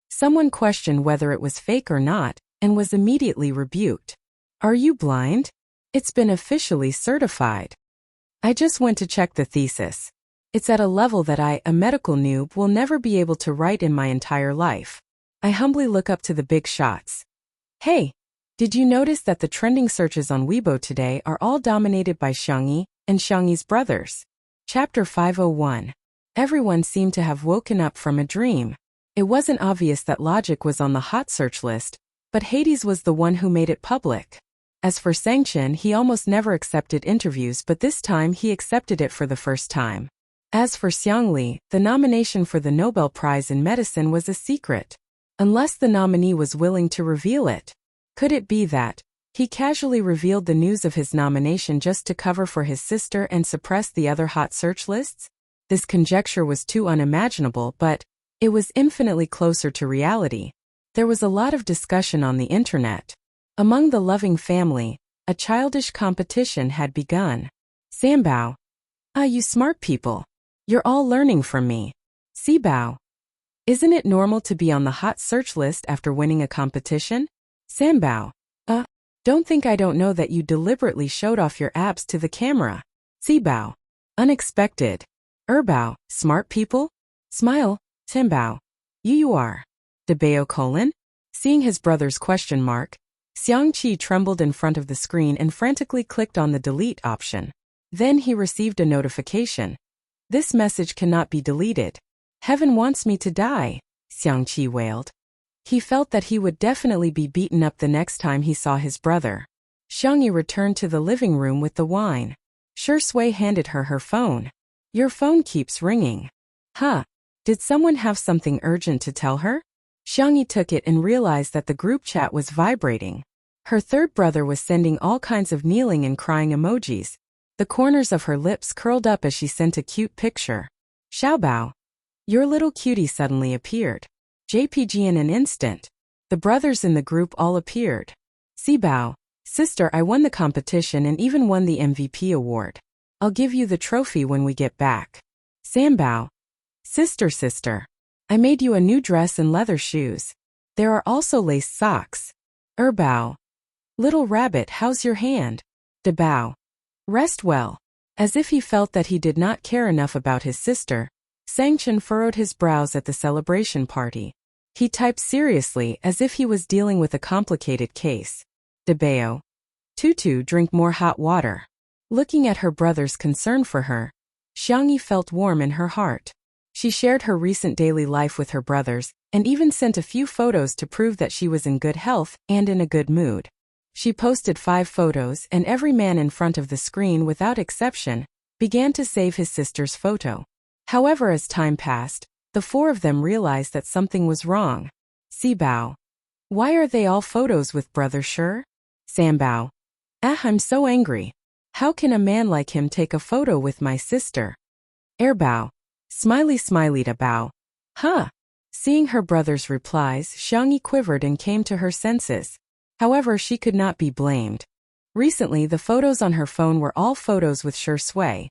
Speaker 1: Someone questioned whether it was fake or not, and was immediately rebuked. Are you blind? It's been officially certified. I just went to check the thesis. It's at a level that I, a medical noob, will never be able to write in my entire life. I humbly look up to the big shots. Hey, did you notice that the trending searches on Weibo today are all dominated by Xiangyi and Xiangyi's brothers? Chapter 501. Everyone seemed to have woken up from a dream. It wasn't obvious that Logic was on the hot search list, but Hades was the one who made it public. As for Sangchen, he almost never accepted interviews, but this time he accepted it for the first time. As for Xiang Li, the nomination for the Nobel Prize in Medicine was a secret. Unless the nominee was willing to reveal it. Could it be that he casually revealed the news of his nomination just to cover for his sister and suppress the other hot search lists? This conjecture was too unimaginable, but it was infinitely closer to reality. There was a lot of discussion on the internet. Among the loving family, a childish competition had begun. Sambao. You smart people. You're all learning from me. Sibao. Isn't it normal to be on the hot search list after winning a competition? Sambao. Don't think I don't know that you deliberately showed off your abs to the camera. Sibao. Unexpected. Bao. Smart people? Smile. Timbao. You are. Debao : Seeing his brother's question mark, Xiangqi trembled in front of the screen and frantically clicked on the delete option. Then he received a notification. This message cannot be deleted. Heaven wants me to die, Xiangqi wailed. He felt that he would definitely be beaten up the next time he saw his brother. Xiangyi returned to the living room with the wine. Shui handed her her phone. Your phone keeps ringing. Did someone have something urgent to tell her? Xiangyi took it and realized that the group chat was vibrating. Her third brother was sending all kinds of kneeling and crying emojis. The corners of her lips curled up as she sent a cute picture. Xiaobao. Your little cutie suddenly appeared. JPG in an instant. The brothers in the group all appeared. Sibao, sister, I won the competition and even won the MVP award. I'll give you the trophy when we get back. Sanbao, sister, I made you a new dress and leather shoes. There are also lace socks. Bao, little rabbit, how's your hand? Dabao, rest well. As if he felt that he did not care enough about his sister, Sangchen furrowed his brows at the celebration party. He typed seriously as if he was dealing with a complicated case. Dabao, Tutu, drink more hot water. Looking at her brother's concern for her, Xiangyi felt warm in her heart. She shared her recent daily life with her brothers, and even sent a few photos to prove that she was in good health and in a good mood. She posted 5 photos, and every man in front of the screen, without exception, began to save his sister's photo. However, as time passed, the 4 of them realized that something was wrong. Sibao, why are they all photos with brother Shi? Sanbao, I'm so angry. How can a man like him take a photo with my sister? Bao, smiley Dabao. Huh. Seeing her brother's replies, Xiangyi quivered and came to her senses. However, she could not be blamed. Recently, the photos on her phone were all photos with Shi Sui.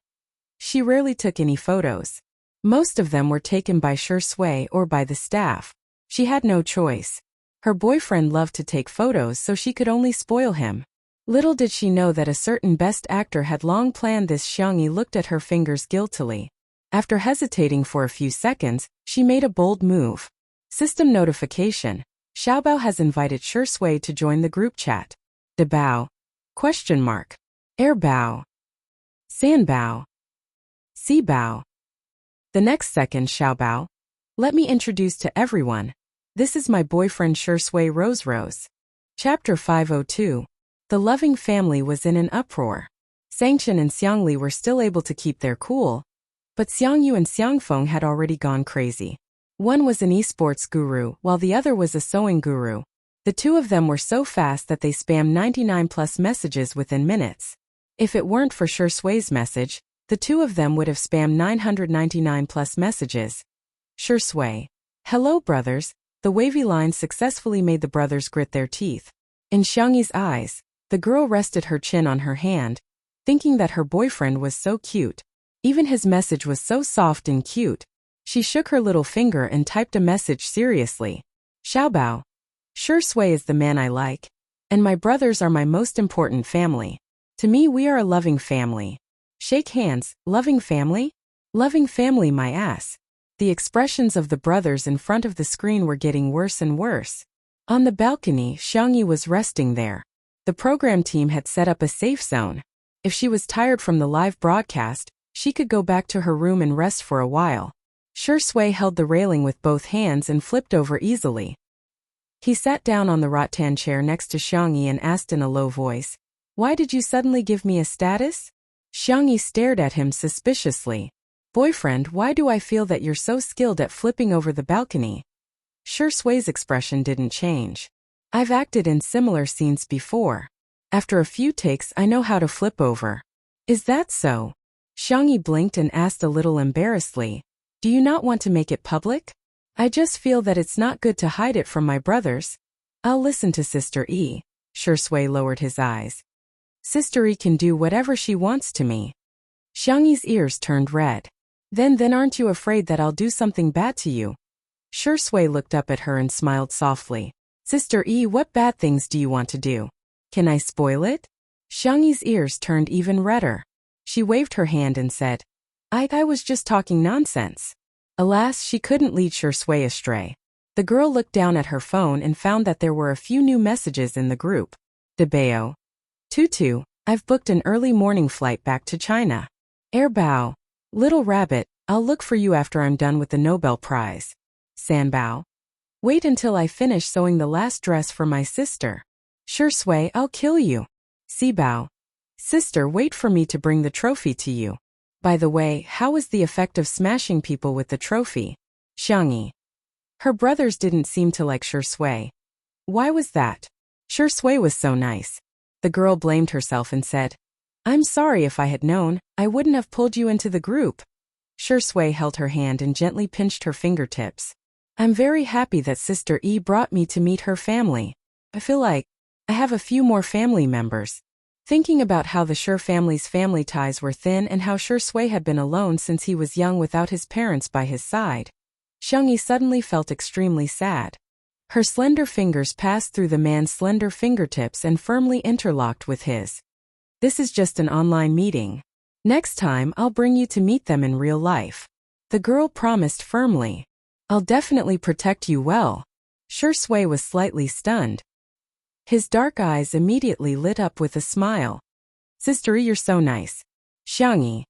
Speaker 1: She rarely took any photos. Most of them were taken by Shi Sui or by the staff. She had no choice. Her boyfriend loved to take photos, so she could only spoil him. Little did she know that a certain best actor had long planned this. Xiangyi looked at her fingers guiltily. After hesitating for a few seconds, she made a bold move. System notification. Xiaobao has invited Shi Sui to join the group chat. Dabao? Bao. Sanbao. Sibao. The next second, Xiaobao. Let me introduce to everyone. This is my boyfriend Shi Sui Rose. Chapter 502. The loving family was in an uproar. Sangchen and Xiangli were still able to keep their cool, but Xiangyu and Xiangfeng had already gone crazy. One was an esports guru, while the other was a sewing guru. The 2 of them were so fast that they spammed 99+ messages within minutes. If it weren't for Shi Sui's message, the 2 of them would have spammed 999+ messages. Shi Sui. Hello, brothers. The wavy line successfully made the brothers grit their teeth. In Xiangyi's eyes, the girl rested her chin on her hand, thinking that her boyfriend was so cute. Even his message was so soft and cute. She shook her little finger and typed a message seriously. Xiaobao. Shi Sui is the man I like. And my brothers are my most important family. To me, we are a loving family. Shake hands. Loving family? Loving family, my ass. The expressions of the brothers in front of the screen were getting worse and worse. On the balcony, Xiangyi was resting there. The program team had set up a safe zone. If she was tired from the live broadcast, she could go back to her room and rest for a while. Shi Sui held the railing with both hands and flipped over easily. He sat down on the rattan chair next to Xiangyi and asked in a low voice, "Why did you suddenly give me a status?" Xiangyi stared at him suspiciously. "Boyfriend, why do I feel that you're so skilled at flipping over the balcony?" Shi Sui's expression didn't change. "I've acted in similar scenes before. After a few takes, I know how to flip over." "Is that so?" Xiangyi blinked and asked a little embarrassedly, "Do you not want to make it public?" "I just feel that it's not good to hide it from my brothers." "I'll listen to Sister E." Shi Sui lowered his eyes. "Sister E can do whatever she wants to me." Xiangyi's ears turned red. Then aren't you afraid that I'll do something bad to you?" Shi Sui looked up at her and smiled softly. "Sister E, what bad things do you want to do? Can I spoil it?" Xiangyi's ears turned even redder. She waved her hand and said, I was just talking nonsense." Alas, she couldn't lead Shi Sui astray. The girl looked down at her phone and found that there were a few new messages in the group. Dabao. Tutu, I've booked an early morning flight back to China. Bao. Little rabbit, I'll look for you after I'm done with the Nobel Prize. Sanbao. Wait until I finish sewing the last dress for my sister. Shi Sui, I'll kill you. Sibao. Sister, wait for me to bring the trophy to you. By the way, how was the effect of smashing people with the trophy? Xiangyi. Her brothers didn't seem to like Shi Sui. Why was that? Shi Sui was so nice. The girl blamed herself and said, I'm sorry. If I had known, I wouldn't have pulled you into the group. Shi Sui held her hand and gently pinched her fingertips. I'm very happy that Sister E brought me to meet her family. I feel like I have a few more family members. Thinking about how the Sure family's family ties were thin and how Sure Sui had been alone since he was young without his parents by his side, Xiangyi suddenly felt extremely sad. Her slender fingers passed through the man's slender fingertips and firmly interlocked with his. This is just an online meeting. Next time I'll bring you to meet them in real life. The girl promised firmly. I'll definitely protect you well. Sure Sui was slightly stunned. His dark eyes immediately lit up with a smile. Sister, you're so nice. Xiangyi,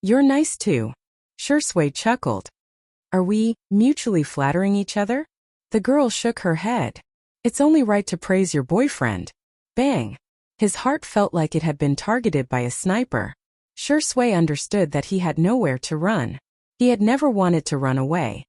Speaker 1: you're nice too. Sure Sui chuckled. Are we mutually flattering each other? The girl shook her head. It's only right to praise your boyfriend. Bang! His heart felt like it had been targeted by a sniper. Sure Sui understood that he had nowhere to run. He had never wanted to run away.